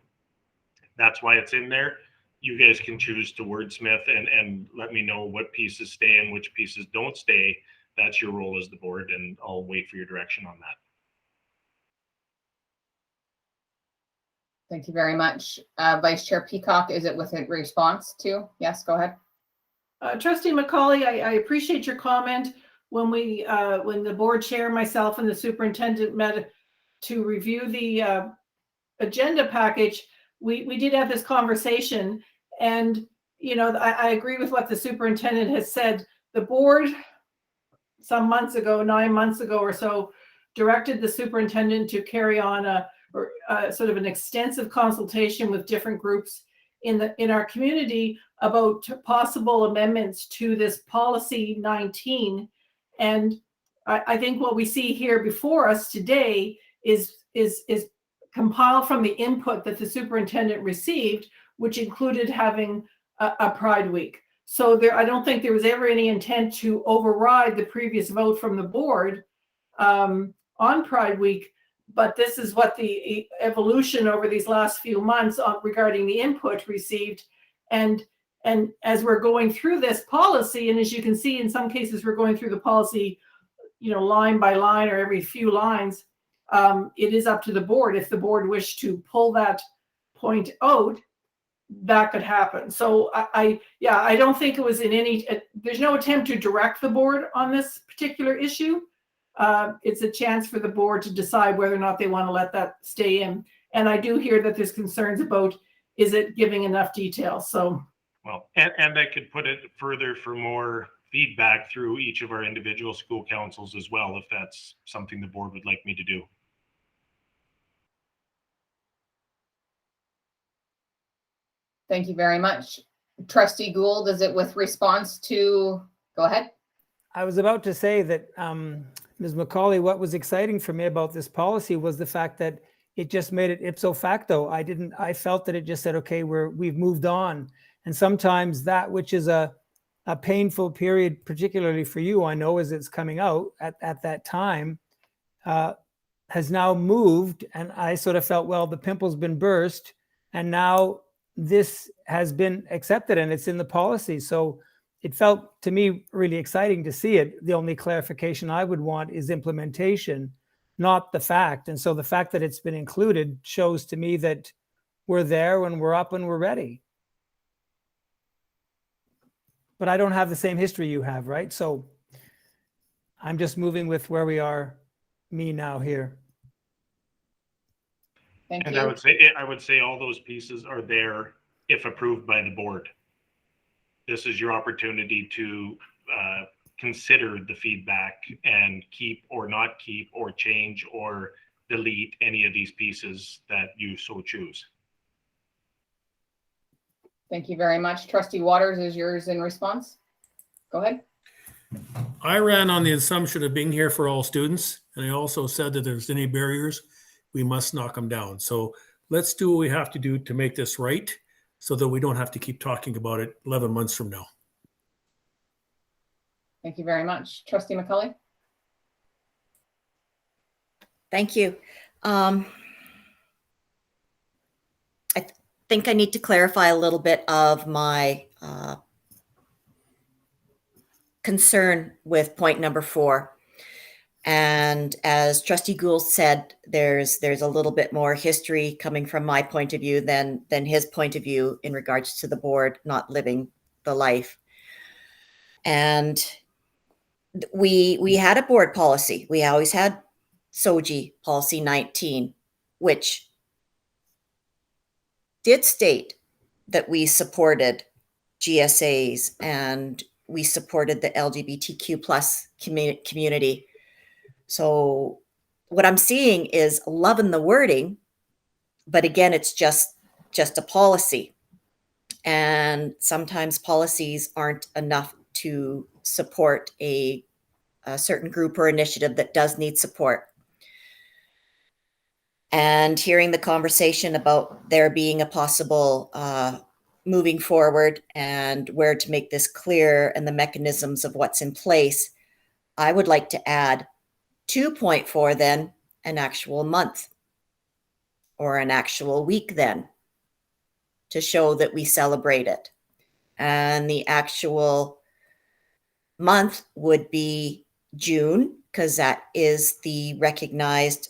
That's why it's in there. You guys can choose to wordsmith and let me know what pieces stay and which pieces don't stay. That's your role as the board, and I'll wait for your direction on that. Thank you very much. Vice Chair Peacock, is it with a response to? Yes, go ahead. Trustee McCully, I appreciate your comment. When the board chair, myself, and the superintendent met to review the agenda package, we did have this conversation, and I agree with what the superintendent has said. The board, some months ago, 9 months ago or so, directed the superintendent to carry on sort of an extensive consultation with different groups in our community about possible amendments to this policy 19. And I think what we see here before us today is compiled from the input that the superintendent received, which included having a Pride Week. So I don't think there was ever any intent to override the previous vote from the board on Pride Week. But this is what the evolution over these last few months regarding the input received. And as we're going through this policy, and as you can see, in some cases, we're going through the policy, line by line or every few lines. It is up to the board. If the board wished to pull that point out, that could happen. So I don't think it was in any, there's no attempt to direct the board on this particular issue. It's a chance for the board to decide whether or not they want to let that stay in. And I do hear that there's concerns about, is it giving enough detail? So, well, and I could put it further for more feedback through each of our individual school councils as well, if that's something the board would like me to do. Thank you very much. Trustee Gould, is it with response to, go ahead. I was about to say that, Ms. McCully, what was exciting for me about this policy was the fact that it just made it ipso facto. I felt that it just said, okay, we've moved on. And sometimes that which is a painful period, particularly for you, I know as it's coming out at that time, has now moved. And I sort of felt, well, the pimple's been burst and now this has been accepted and it's in the policy. So it felt to me really exciting to see it. The only clarification I would want is implementation, not the fact. And so the fact that it's been included shows to me that we're there when we're up and we're ready. But I don't have the same history you have, right? So I'm just moving with where we are, me now here. Thank and you. I would say all those pieces are there if approved by the board. This is your opportunity to consider the feedback and keep or not keep or change or delete any of these pieces that you so choose. Thank you very much. Trustee Waters, is yours in response? Go ahead. I ran on the assumption of being here for all students. And I also said that if there's any barriers, we must knock them down. So let's do what we have to do to make this right so that we don't have to keep talking about it 11 months from now. Thank you very much. Trustee McCully? Thank you. think I need to clarify a little bit of my concern with point number 4. And as Trustee Gould said, there's a little bit more history coming from my point of view than his point of view in regards to the board not living the life. And we had a board policy. We always had SOJ policy 19, which did state that we supported GSAs and we supported the LGBTQ plus community. So what I'm seeing is loving the wording, but again, it's just a policy. And sometimes policies aren't enough to support a certain group or initiative that does need support. And hearing the conversation about there being a possible moving forward and where to make this clear and the mechanisms of what's in place, I would like to add 2.4 then, an actual month or an actual week then, to show that we celebrate it. And the actual month would be June, because that is the recognized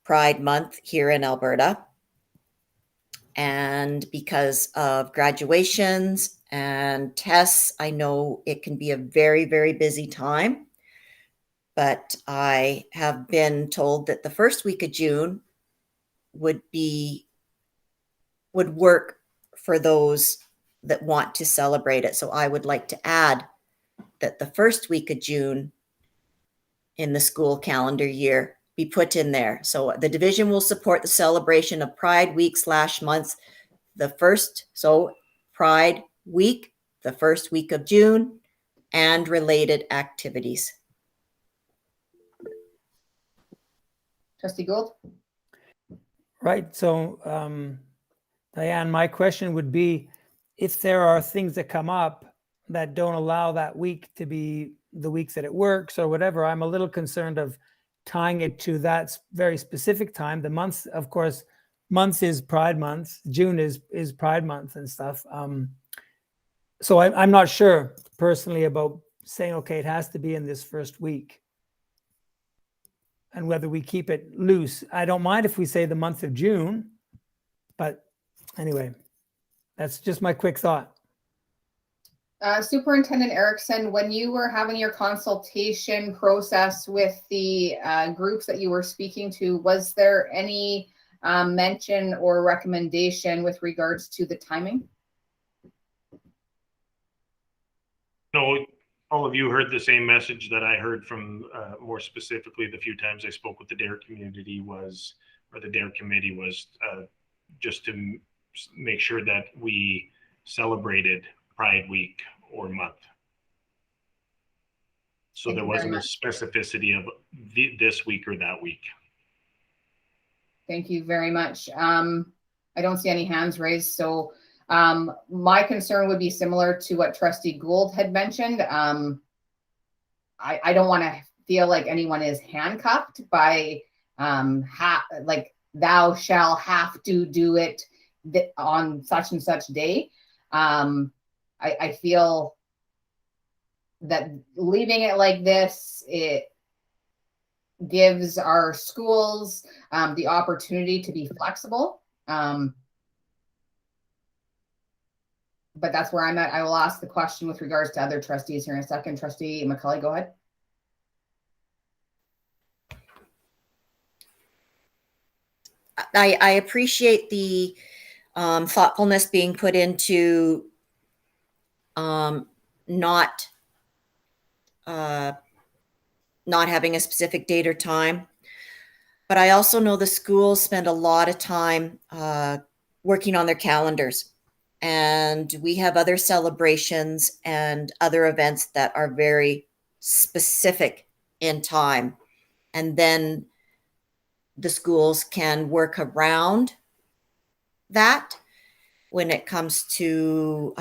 Pride Month here in Alberta. And because of graduations and tests, I know it can be a very, very busy time. But I have been told that the first week of June would work for those that want to celebrate it. So I would like to add that the first week of June in the school calendar year be put in there. So the division will support the celebration of Pride Week / months, so Pride Week, the first week of June, and related activities. Trustee Gould? Right. So, Diane, my question would be, if there are things that come up that don't allow that week to be the weeks that it works or whatever, I'm a little concerned of tying it to that very specific time. The months, of course, months is Pride Month. June is Pride Month and stuff. So I'm not sure personally about saying, okay, it has to be in this first week, and whether we keep it loose. I don't mind if we say the month of June, but anyway, that's just my quick thought. Superintendent Erickson, when you were having your consultation process with the groups that you were speaking to, was there any mention or recommendation with regards to the timing? No, all of you heard the same message that I heard from, more specifically, the few times I spoke with the DARE community the DARE committee was just to make sure that we celebrated Pride Week or month. So there wasn't a specificity of this week or that week. Thank you very much. I don't see any hands raised, so my concern would be similar to what Trustee Gould had mentioned. I don't want to feel like anyone is handcuffed by like thou shall have to do it on such and such day. I feel that leaving it like this, it gives our schools the opportunity to be flexible. But that's where I'm at. I will ask the question with regards to other trustees here in a second. Trustee McCully, go ahead. I appreciate the thoughtfulness being put into not having a specific date or time. But I also know the schools spend a lot of time working on their calendars. And we have other celebrations and other events that are very specific in time. And then the schools can work around that when it comes to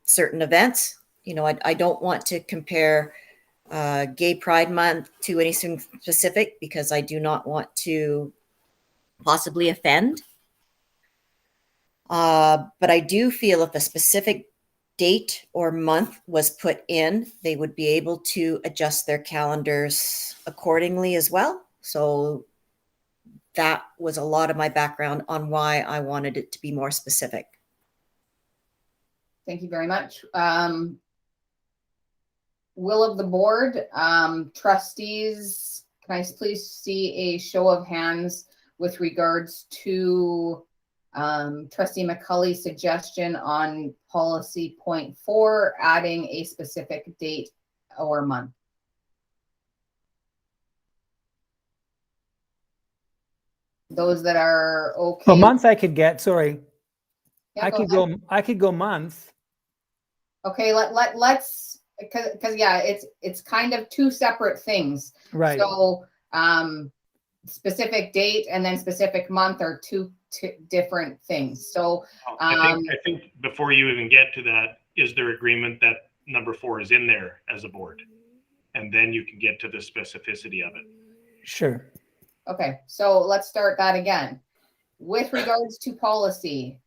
certain events. You know, I don't want to compare Gay Pride Month to anything specific, because I do not want to possibly offend. But I do feel if a specific date or month was put in, they would be able to adjust their calendars accordingly as well. So that was a lot of my background on why I wanted it to be more specific. Thank you very much. Will of the board, trustees, can I please see a show of hands with regards to Trustee McCully's suggestion on policy point 4, adding a specific date or month? Those that are okay. A month I could get, sorry. Yeah, I could go month. Okay, let's, because yeah, it's kind of two separate things. Right. So specific date and then specific month are two different things. So I think before you even get to that, is there agreement that number 4 is in there as a board? And then you can get to the specificity of it. Sure. Okay, so let's start that again. With regards to policy,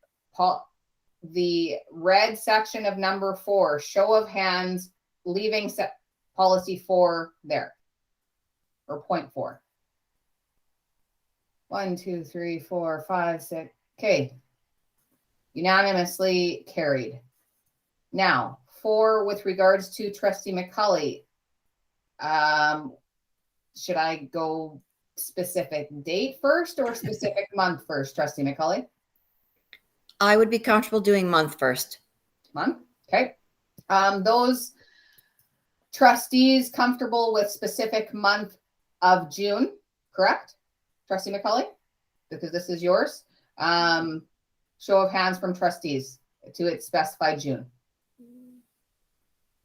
the red section of number 4, show of hands, leaving policy 4 there, or point 4. 1, 2, 3, 4, 5, 6. Okay, unanimously carried. Now, 4 with regards to Trustee McCully. Should I go specific date first or specific month first, Trustee McCully? I would be comfortable doing month first. Month, okay. Those trustees comfortable with specific month of June, correct? Trustee McCully, because this is yours. Show of hands from trustees to its specified June.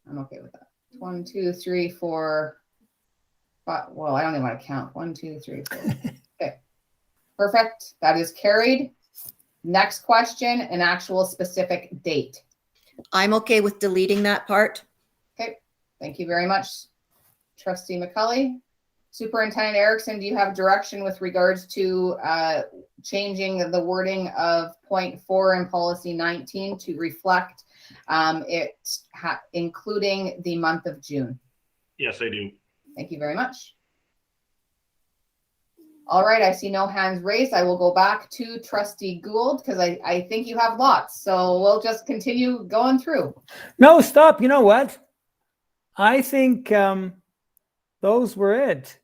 I'm okay with that. 1, 2, 3, 4, 5. Well, I don't even want to count. 1, 2, 3, 4. Okay, perfect. That is carried. Next question, an actual specific date. I'm okay with deleting that part. Okay, thank you very much, Trustee McCully. Superintendent Erickson, do you have direction with regards to changing the wording of point 4 in policy 19 to reflect including the month of June? Yes, I do. Thank you very much. All right, I see no hands raised. I will go back to Trustee Gould because I think you have lots. So we'll just continue going through. No, stop. You know what? I think those were it.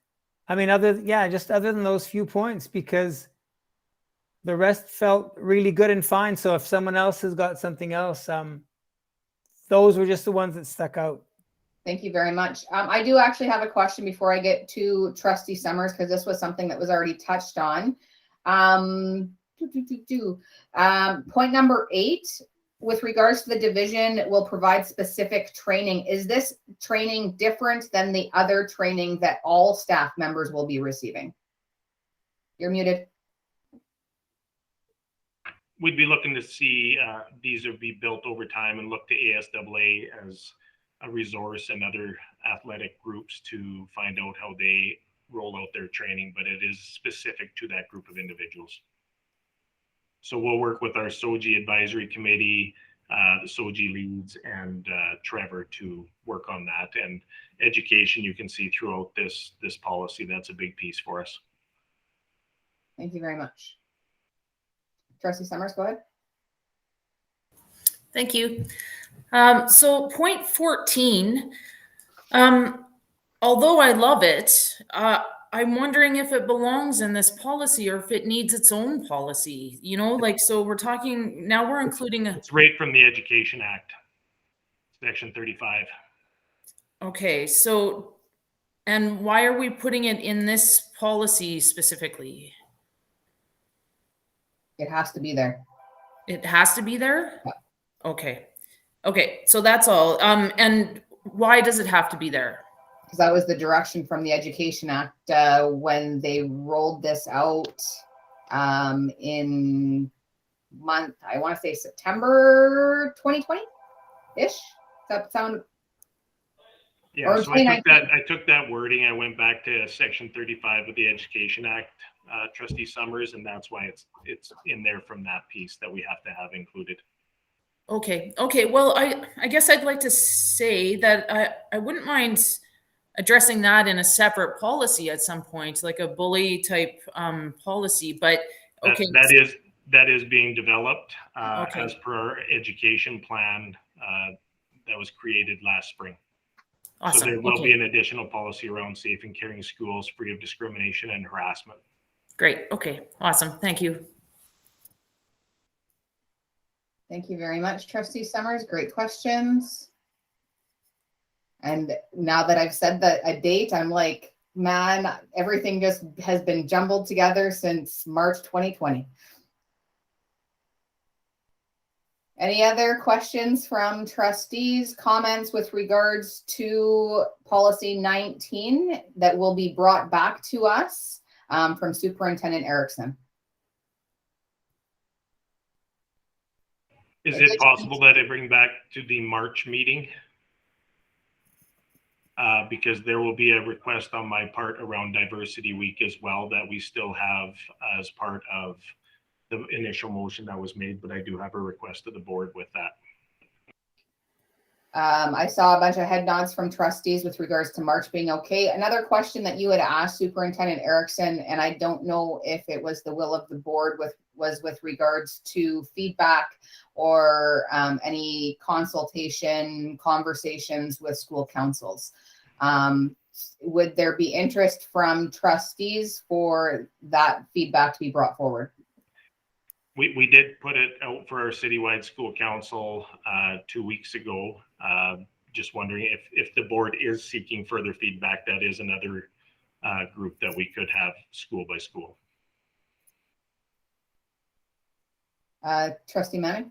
I mean, just other than those few points, because the rest felt really good and fine. So if someone else has got something else, those were just the ones that stuck out. Thank you very much. I do actually have a question before I get to Trustee Summers, because this was something that was already touched on. Point number 8, with regards to the division, will provide specific training. Is this training different than the other training that all staff members will be receiving? You're muted. We'd be looking to see these would be built over time and look to ASAA as a resource and other athletic groups to find out how they roll out their training, but it is specific to that group of individuals. So we'll work with our SOJ advisory committee, the SOJ leads, and Trevor to work on that. And education, you can see throughout this policy, that's a big piece for us. Thank you very much. Trustee Summers, go ahead. Thank you. So point 14, although I love it, I'm wondering if it belongs in this policy or if it needs its own policy, so we're talking, now we're including it's right from the Education Act, section 35. Okay, so, and why are we putting it in this policy specifically? It has to be there. It has to be there? Yeah. Okay, so that's all. And why does it have to be there? Because that was the direction from the Education Act when they rolled this out in I want to say September 2020-ish. Does that sound? Yeah, so I took that wording, I went back to section 35 of the Education Act Trustee Summers, and that's why it's in there from that piece that we have to have included. Okay. Well, I guess I'd like to say that I wouldn't mind addressing that in a separate policy at some point, like a bully type policy. But okay, that is being developed Okay. as per our education plan that was created last spring. Awesome. So there will Okay. be an additional policy around safe and caring schools free of discrimination and harassment. Great. Okay. Awesome. Thank you. Thank you very much, Trustee Summers. Great questions. And now that I've said that a date, I'm like, man, everything just has been jumbled together since March 2020. Any other questions from trustees, comments with regards to policy 19 that will be brought back to us from Superintendent Erickson? Is it possible that I bring back to the March meeting? Because there will be a request on my part around Diversity Week as well that we still have as part of the initial motion that was made, but I do have a request to the board with that. I saw a bunch of head nods from trustees with regards to March being okay. Another question that you had asked Superintendent Erickson, and I don't know if it was the will of the board, was with regards to feedback or any conversations with school councils. Would there be interest from trustees for that feedback to be brought forward? We did put it out for our citywide school council 2 weeks ago. Just wondering if the board is seeking further feedback, that is another group that we could have school by school. Trustee Manning?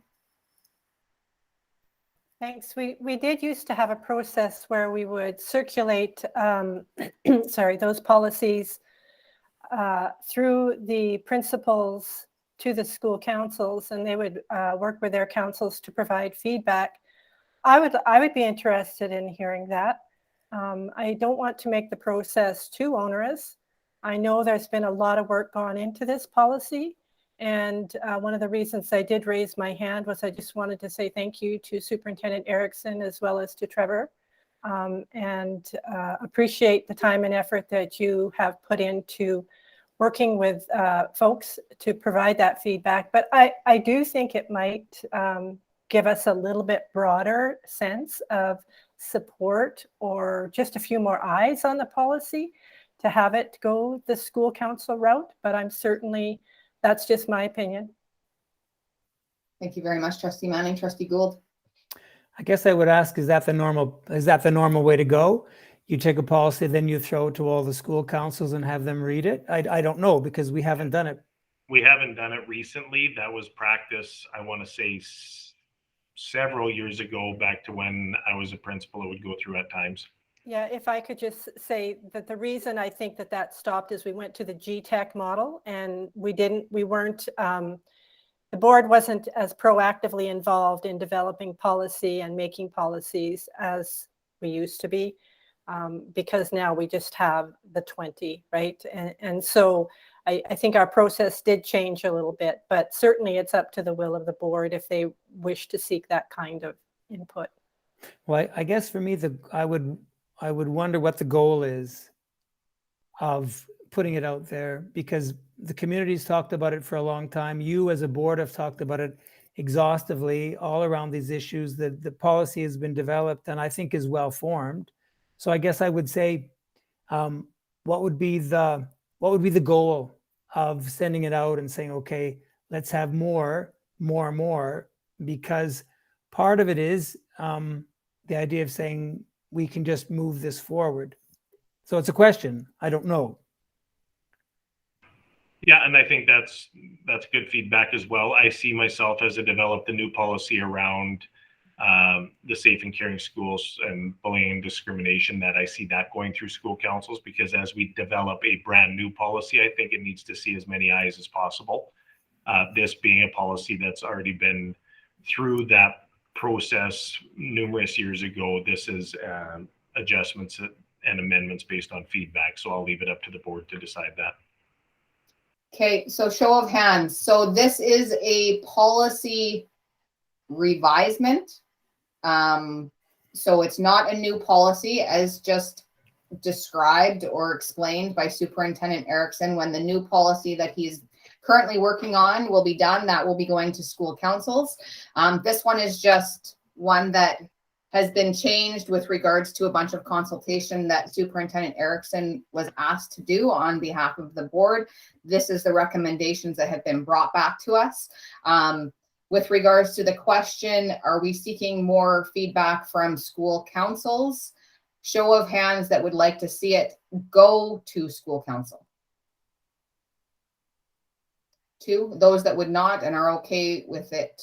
Thanks. We did used to have a process where we would circulate, those policies through the principals to the school councils, and they would work with their councils to provide feedback. I would be interested in hearing that. I don't want to make the process too onerous. I know there's been a lot of work gone into this policy, and one of the reasons I did raise my hand was I just wanted to say thank you to Superintendent Erickson as well as to Trevor, and appreciate the time and effort that you have put into working with folks to provide that feedback. But I do think it might give us a little bit broader sense of support or just a few more eyes on the policy to have it go the school council route. But that's just my opinion. Thank you very much, Trustee Manning. Trustee Gould? I guess I would ask, is that the normal way to go? You take a policy, then you throw it to all the school councils and have them read it? I don't know, because we haven't done it. We haven't done it recently. That was practice, I want to say, several years ago, back to when I was a principal, it would go through at times. Yeah, if I could just say that the reason I think that stopped is we went to the GTEC model, and the board wasn't as proactively involved in developing policy and making policies as we used to be, because now we just have the 20, right? And so I think our process did change a little bit, but certainly it's up to the will of the board if they wish to seek that kind of input. Well, I guess for me, I would wonder what the goal is of putting it out there, because the community's talked about it for a long time. You as a board have talked about it exhaustively all around these issues. The policy has been developed and I think is well formed. So I guess I would say, what would be the goal of sending it out and saying, okay, let's have more, because part of it is the idea of saying we can just move this forward. So it's a question. I don't know. Yeah, and I think that's good feedback as well. I see myself as I develop the new policy around the safe and caring schools and bullying and discrimination, that I see that going through school councils, because as we develop a brand new policy, I think it needs to see as many eyes as possible. This being a policy that's already been through that process numerous years ago, this is adjustments and amendments based on feedback. So I'll leave it up to the board to decide that. Okay, so show of hands. So this is a policy revisement. So it's not a new policy as just described or explained by Superintendent Erickson. When the new policy that he's currently working on will be done, that will be going to school councils. This one is just one that has been changed with regards to a bunch of consultation that Superintendent Erickson was asked to do on behalf of the board. This is the recommendations that have been brought back to us. With regards to the question, are we seeking more feedback from school councils? Show of hands that would like to see it go to school council. 2, those that would not and are okay with it.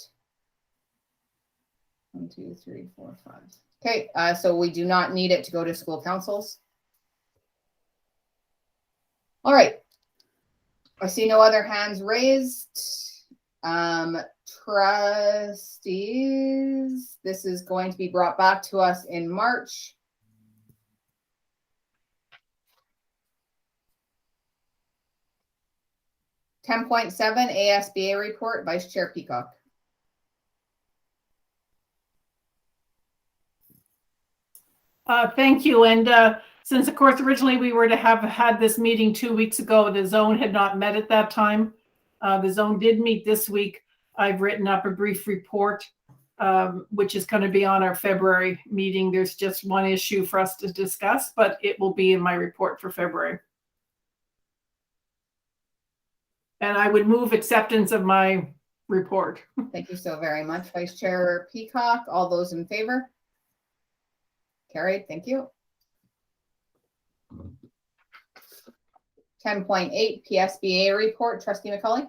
1, 2, 3, 4, 5. Okay, so we do not need it to go to school councils. All right. I see no other hands raised. Trustees, this is going to be brought back to us in March. .7 ASBA report, Vice Chair Peacock. Thank you. And since, of course, originally we were to have had this meeting 2 weeks ago, the zone had not met at that time. The zone did meet this week. I've written up a brief report, which is going to be on our February meeting. There's just one issue for us to discuss, but it will be in my report for February. And I would move acceptance of my report. Thank you so very much, Vice Chair Peacock. All those in favor? Carried. Thank you. 10.8 PSBA report, Trustee McCully.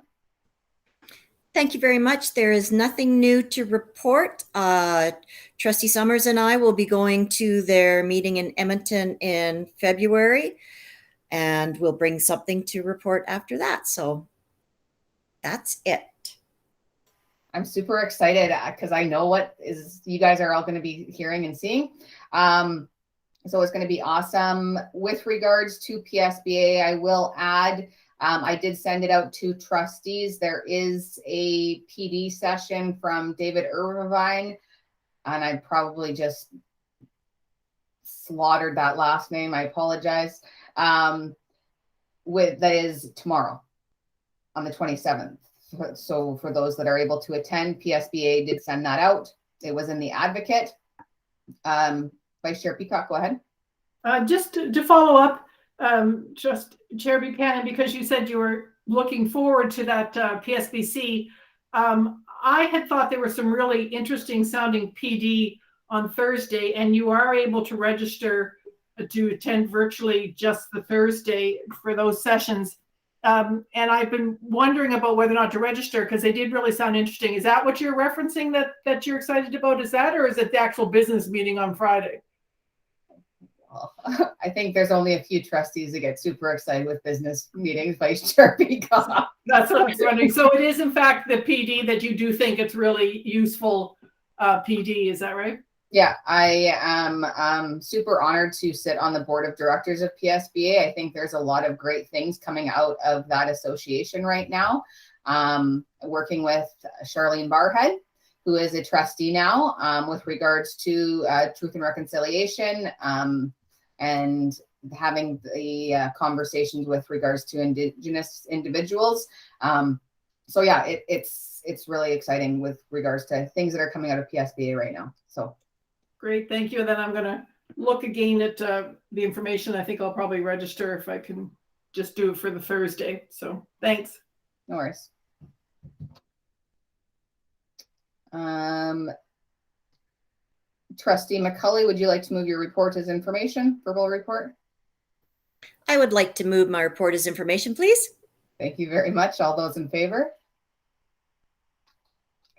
Thank you very much. There is nothing new to report. Trustee Summers and I will be going to their meeting in Edmonton in February, and we'll bring something to report after that. So that's it. I'm super excited because I know what is you guys are all going to be hearing and seeing. So it's going to be awesome. With regards to PSBA, I will add, I did send it out to trustees. There is a PD session from David Irvine, and I probably just slaughtered that last name. I apologize. That is tomorrow on the 27th. So for those that are able to attend, PSBA did send that out. It was in the Advocate. Vice Chair Peacock, go ahead. Just to follow up, just Chair Buchanan, because you said you were looking forward to that PSBC, I had thought there were some really interesting sounding PD on Thursday, and you are able to register to attend virtually just the Thursday for those sessions. And I've been wondering about whether or not to register because they did really sound interesting. Is that what you're referencing that you're excited about? Is that, or is it the actual business meeting on Friday? Well, I think there's only a few trustees that get super excited with business meetings, Vice Chair Peacock. That's what I was wondering. So it is in fact the PD that you do think it's really useful PD, is that right? Yeah, I am super honored to sit on the board of directors of PSBA. I think there's a lot of great things coming out of that association right now. Working with Charlene Barhead, who is a trustee now, with regards to Truth and Reconciliation, and having the conversations with regards to Indigenous individuals. So yeah, it's really exciting with regards to things that are coming out of PSBA right now. So. Great, thank you. And then I'm going to look again at the information. I think I'll probably register if I can just do it for the Thursday. So thanks. No worries. Trustee McCully, would you like to move your report as information, verbal report? I would like to move my report as information, please. Thank you very much. All those in favor?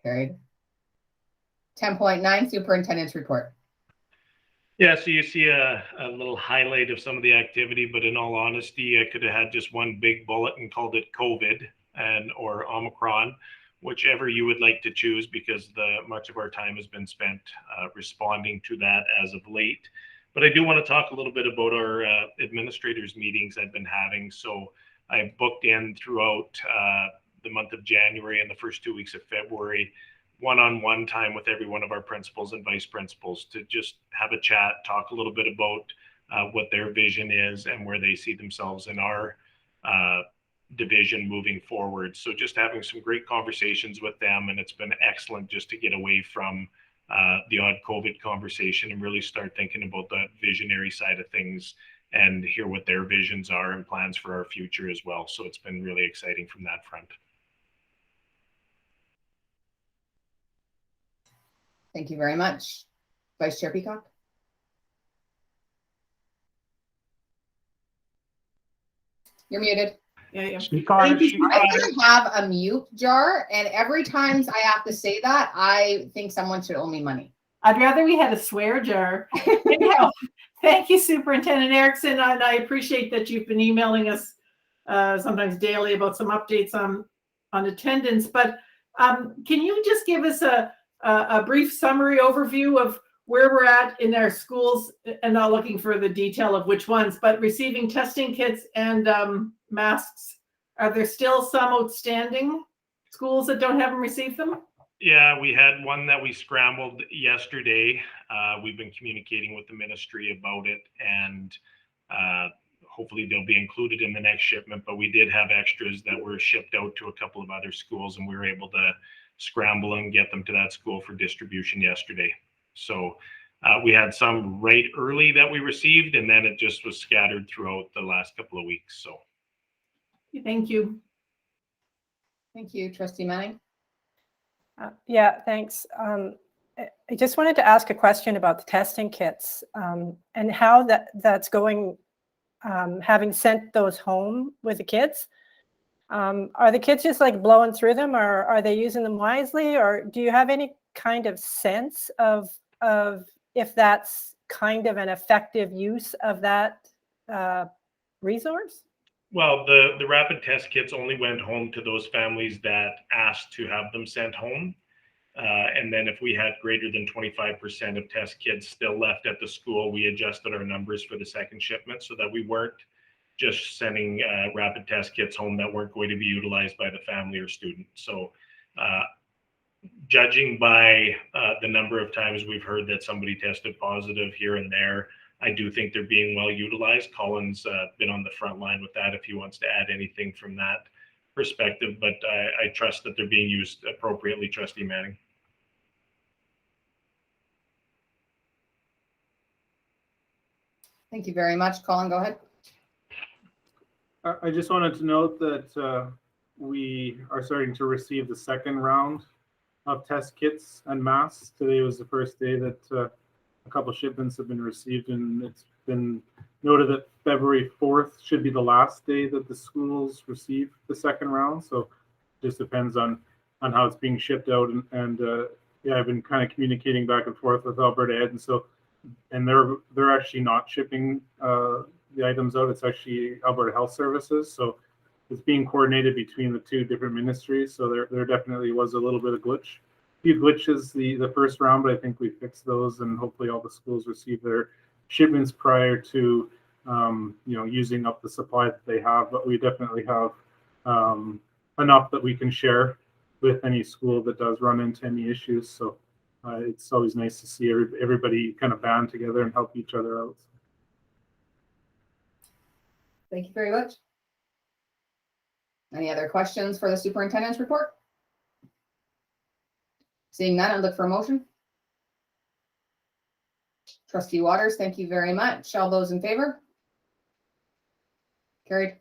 Carried. 10.9 Superintendent's report. Yeah, so you see a little highlight of some of the activity, but in all honesty, I could have had just one big bullet and called it COVID or Omicron, whichever you would like to choose, because much of our time has been spent responding to that as of late. But I do want to talk a little bit about our administrators meetings I've been having. So I booked in throughout the month of January and the first 2 weeks of February, one-on-one time with every one of our principals and vice principals to just have a chat, talk a little bit about what their vision is and where they see themselves in our division moving forward. So just having some great conversations with them, and it's been excellent just to get away from the odd COVID conversation and really start thinking about the visionary side of things and hear what their visions are and plans for our future as well. So it's been really exciting from that front. Thank you very much. Vice Chair Peacock. You're muted. Yeah. I have a mute jar, and every time I have to say that, I think someone should owe me money. I'd rather we had a swear jar. Anyhow, thank you, Superintendent Erickson, and I appreciate that you've been emailing us sometimes daily about some updates on attendance. But can you just give us a brief summary overview of where we're at in our schools, and not looking for the detail of which ones, but receiving testing kits and masks? Are there still some outstanding schools that don't have them received them? Yeah, we had one that we scrambled yesterday. We've been communicating with the ministry about it, and hopefully they'll be included in the next shipment. But we did have extras that were shipped out to a couple of other schools, and we were able to scramble and get them to that school for distribution yesterday. So we had some right early that we received, and then it just was scattered throughout the last couple of weeks. So thank you. Thank you, Trustee Manning. Yeah, thanks. I just wanted to ask a question about the testing kits and how that's going, having sent those home with the kids. Are the kids just like blowing through them, or are they using them wisely, or do you have any kind of sense of if that's kind of an effective use of that resource? Well, the rapid test kits only went home to those families that asked to have them sent home. And then if we had greater than 25% of test kits still left at the school, we adjusted our numbers for the second shipment so that we weren't just sending rapid test kits home that weren't going to be utilized by the family or student. So judging by the number of times we've heard that somebody tested positive here and there, I do think they're being well utilized. Colin's been on the front line with that if he wants to add anything from that perspective, but I trust that they're being used appropriately, Trustee Manning. Thank you very much. Colin, go ahead. I just wanted to note that we are starting to receive the second round of test kits and masks. Today was the first day that a couple of shipments have been received, and it's been noted that February 4th should be the last day that the schools receive the second round. So it just depends on how it's being shipped out. And yeah, I've been kind of communicating back and forth with Alberta Ed, and they're actually not shipping the items out. It's actually Alberta Health Services. So it's being coordinated between the two different ministries. So there definitely was a little bit of few glitches the first round, but I think we fixed those, and hopefully all the schools receive their shipments prior to using up the supply that they have. But we definitely have enough that we can share with any school that does run into any issues. So it's always nice to see everybody kind of band together and help each other out. Thank you very much. Any other questions for the superintendent's report? Seeing none, I'll look for a motion. Trustee Waters, thank you very much. All those in favor? Carried.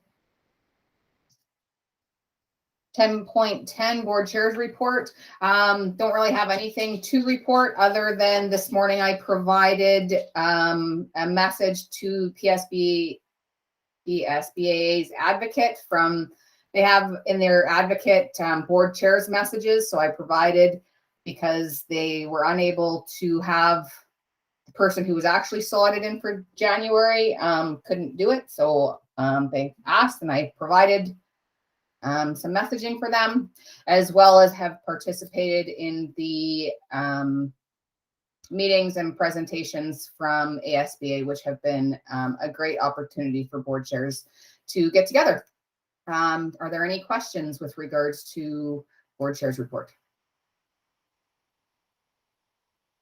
10.10 board chairs report. Don't really have anything to report other than this morning I provided a message to PSBA's advocate from, they have in their advocate board chairs messages. So I provided, because they were unable to have the person who was actually slotted in for January couldn't do it. So they asked, and I provided some messaging for them, as well as have participated in the meetings and presentations from ASBA, which have been a great opportunity for board chairs to get together. Are there any questions with regards to board chair's report?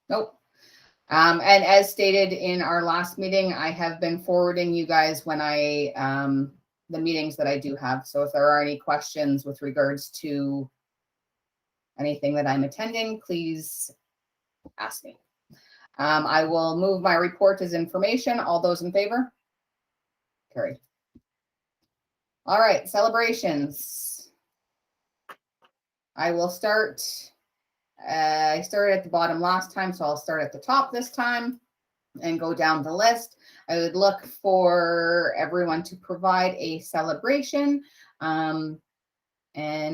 Nope. And as stated in our last meeting, I have been forwarding you guys when the meetings that I do have. So if there are any questions with regards to anything that I'm attending, please ask me. I will move my report as information. All those in favor? Carried. All right, celebrations. I will start. I started at the bottom last time, so I'll start at the top this time and go down the list. I would look for everyone to provide a celebration, and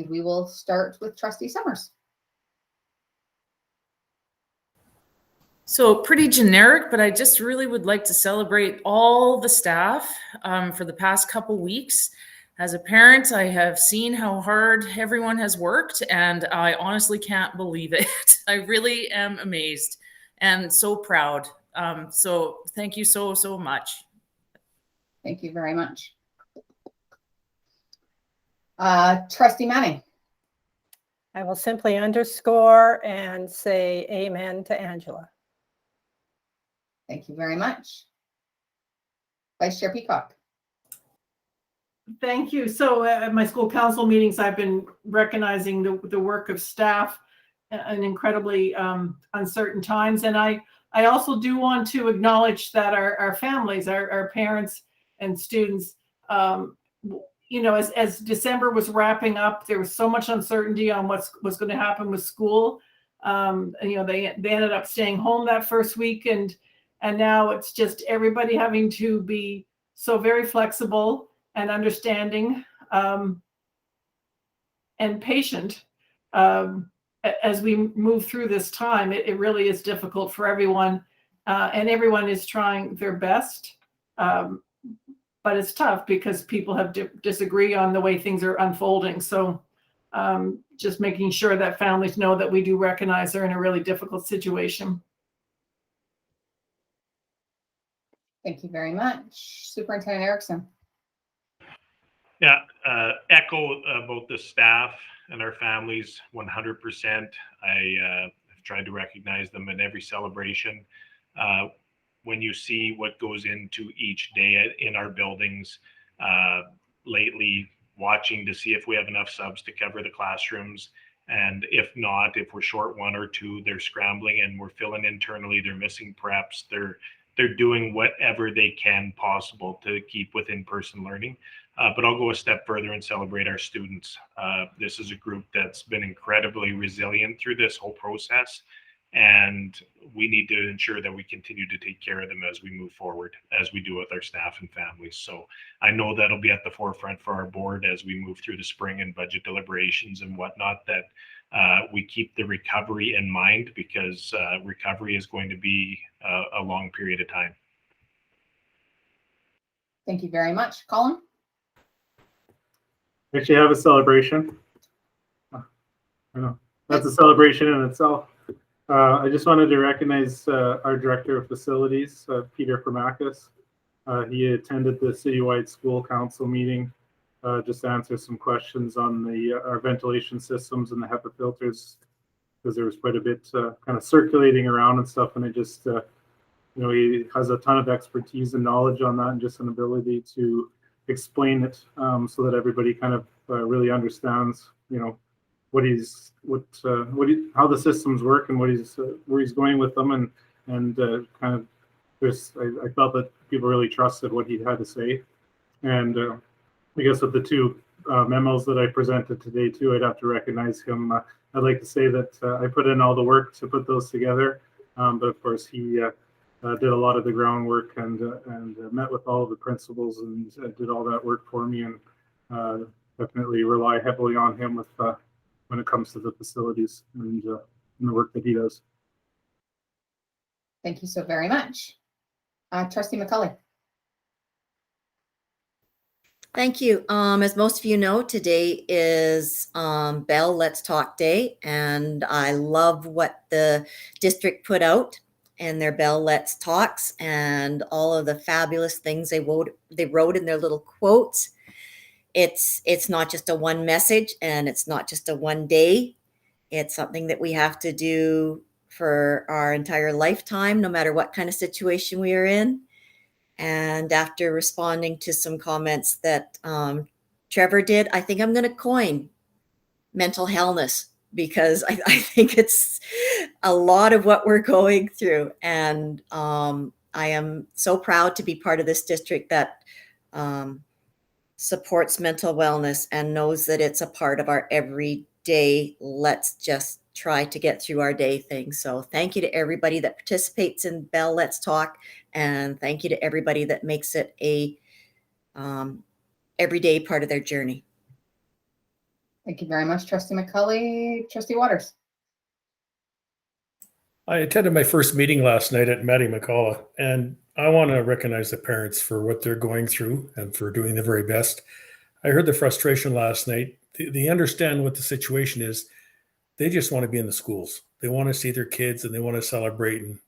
we will start with Trustee Summers. So pretty generic, but I just really would like to celebrate all the staff for the past couple weeks. As a parent, I have seen how hard everyone has worked, and I honestly can't believe it. I really am amazed and so proud. So thank you so much. Thank you very much. Trustee Manning. I will simply underscore and say amen to Angela. Thank you very much. Vice Chair Peacock. Thank you. So at my school council meetings, I've been recognizing the work of staff in incredibly uncertain times. And I also do want to acknowledge that our families, our parents and students, you know, as December was wrapping up, there was so much uncertainty on what's going to happen with school. And, you know, they ended up staying home that first week, and now it's just everybody having to be so very flexible and understanding and patient as we move through this time. It really is difficult for everyone, and everyone is trying their best. But it's tough because people have disagree on the way things are unfolding. So just making sure that families know that we do recognize they're in a really difficult situation. Thank you very much. Superintendent Erickson. Yeah, echo both the staff and our families 100%. I have tried to recognize them in every celebration. When you see what goes into each day in our buildings, lately watching to see if we have enough subs to cover the classrooms. And if not, if we're short one or two, they're scrambling and we're filling internally, they're missing preps, they're doing whatever they can possible to keep with in-person learning. But I'll go a step further and celebrate our students. This is a group that's been incredibly resilient through this whole process. And we need to ensure that we continue to take care of them as we move forward, as we do with our staff and families. So I know that'll be at the forefront for our board as we move through the spring and budget deliberations and whatnot, that we keep the recovery in mind, because recovery is going to be a long period of time. Thank you very much. Colin? Actually have a celebration. I know that's a celebration in itself. I just wanted to recognize our Director of Facilities, Peter Formakis. He attended the citywide school council meeting just to answer some questions on our ventilation systems and the HEPA filters, because there was quite a bit kind of circulating around and stuff. And I just, you know, he has a ton of expertise and knowledge on that, and just an ability to explain it so that everybody kind of really understands, you know, how the systems work and where he's going with them, and kind of I felt that people really trusted what he had to say. And I guess with the two memos that I presented today too, I'd have to recognize him. I'd like to say that I put in all the work to put those together, but of course he did a lot of the groundwork and met with all of the principals and did all that work for me, and definitely rely heavily on him with when it comes to the facilities and the work that he does. Thank you so very much. Trustee McCully. Thank you. As most of you know, today is Bell Let's Talk Day, and I love what the district put out and their Bell Let's Talks and all of the fabulous things they wrote in their little quotes. it's not just a one message, and it's not just a one day. It's something that we have to do for our entire lifetime, no matter what kind of situation we are in. And after responding to some comments that Trevor did, I think I'm going to coin mental illness, because I think it's a lot of what we're going through. And I am so proud to be part of this district that supports mental wellness and knows that it's a part of our everyday, let's just try to get through our day thing. So thank you to everybody that participates in Bell Let's Talk, and thank you to everybody that makes it a everyday part of their journey. Thank you very much, Trustee McCully. Trustee Waters. I attended my first meeting last night at Maddie McCullough, and I want to recognize the parents for what they're going through and for doing the very best. I heard the frustration last night. They understand what the situation is. They just want to be in the schools. They want to see their kids, and they want to celebrate and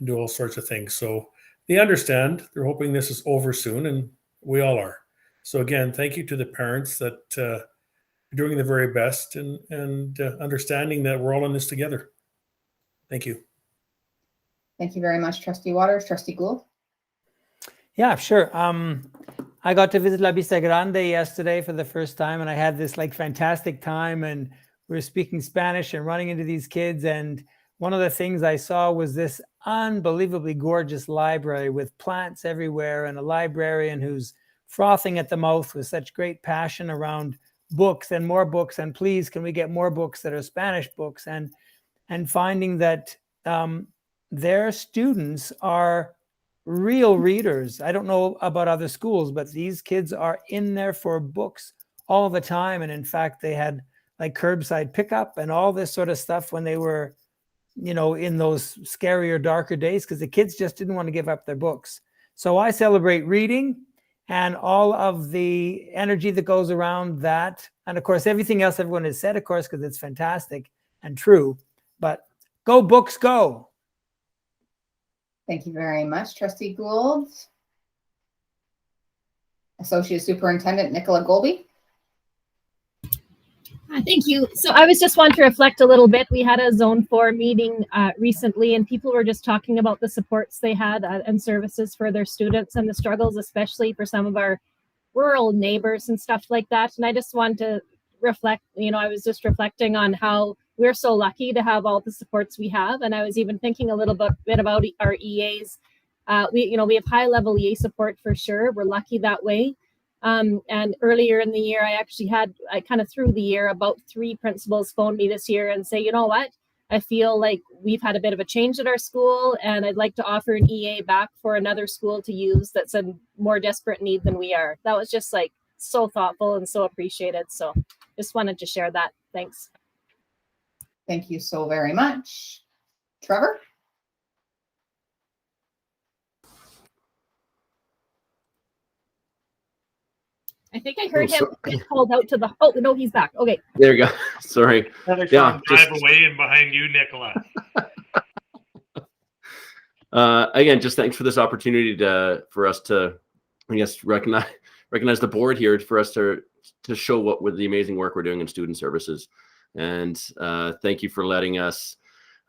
do all sorts of things. So they understand. They're hoping this is over soon, and we all are. So again, thank you to the parents that are doing the very best and understanding that we're all in this together. Thank you. Thank you very much, Trustee Waters. Trustee Gould. Yeah, sure. I got to visit La Vista Grande yesterday for the first time, and I had this like fantastic time, and we were speaking Spanish and running into these kids. And one of the things I saw was this unbelievably gorgeous library with plants everywhere, and a librarian who's frothing at the mouth with such great passion around books and more books, and please, can we get more books that are Spanish books, and finding that their students are real readers. I don't know about other schools, but these kids are in there for books all the time. And in fact, they had like curbside pickup and all this sort of stuff when they were, you know, in those scarier, darker days, because the kids just didn't want to give up their books. So I celebrate reading and all of the energy that goes around that. And of course, everything else everyone has said, of course, because it's fantastic and true. But go books, go. Thank you very much, Trustee Gould. Associate Superintendent Nicola Golby. Thank you. So I was just wanting to reflect a little bit. We had a Zone 4 meeting recently, and people were just talking about the supports they had and services for their students and the struggles, especially for some of our rural neighbors and stuff like that. And I just wanted to reflect, you know, I was just reflecting on how we're so lucky to have all the supports we have. And I was even thinking a little bit about our EAs. We have high level EA support for sure. We're lucky that way. And earlier in the year, I kind of through the year, about 3 principals phoned me this year and say, you know what, I feel like we've had a bit of a change at our school, and I'd like to offer an EA back for another school to use that's in more desperate need than we are. That was just like so thoughtful and so appreciated. So just wanted to share that. Thanks. Thank you so very much. Trevor? I think I heard him get called out to the. Oh no, he's back. Okay. There you go. Sorry. Yeah, drive away and behind you, Nicola. Again, just thanks for this opportunity for us to, I guess, recognize the board here, for us to show what with the amazing work we're doing in student services. And thank you for letting us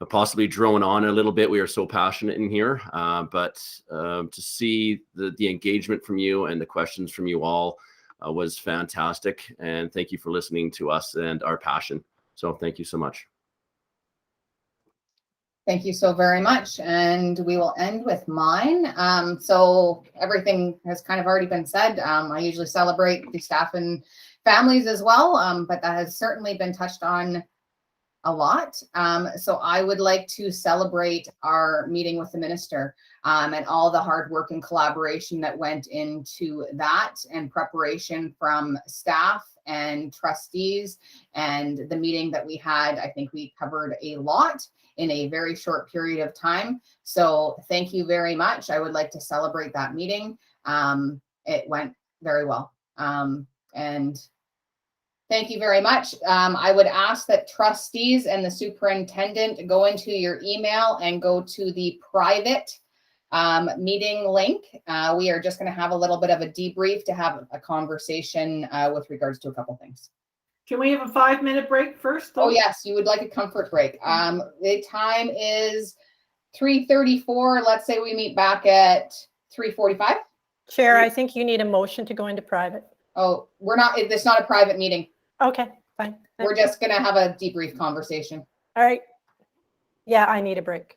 possibly drone on a little bit. We are so passionate in here, but to see the engagement from you and the questions from you all was fantastic. And thank you for listening to us and our passion. So thank you so much. Thank you so very much. And we will end with mine. So everything has kind of already been said. I usually celebrate the staff and families as well, but that has certainly been touched on a lot. So I would like to celebrate our meeting with the minister and all the hard work and collaboration that went into that, and preparation from staff and trustees, and the meeting that we had. I think we covered a lot in a very short period of time. So thank you very much. I would like to celebrate that meeting. It went very well. And thank you very much. I would ask that trustees and the superintendent go into your email and go to the private meeting link. We are just going to have a little bit of a debrief to have a conversation with regards to a couple things. Can we have a 5-minute break first? Oh yes, you would like a comfort break. The time is 3:34. Let's say we meet back at 3:45. Chair, I think you need a motion to go into private. Oh, we're not, it's not a private meeting. Okay, fine. We're just going to have a debrief conversation. All right. Yeah, I need a break.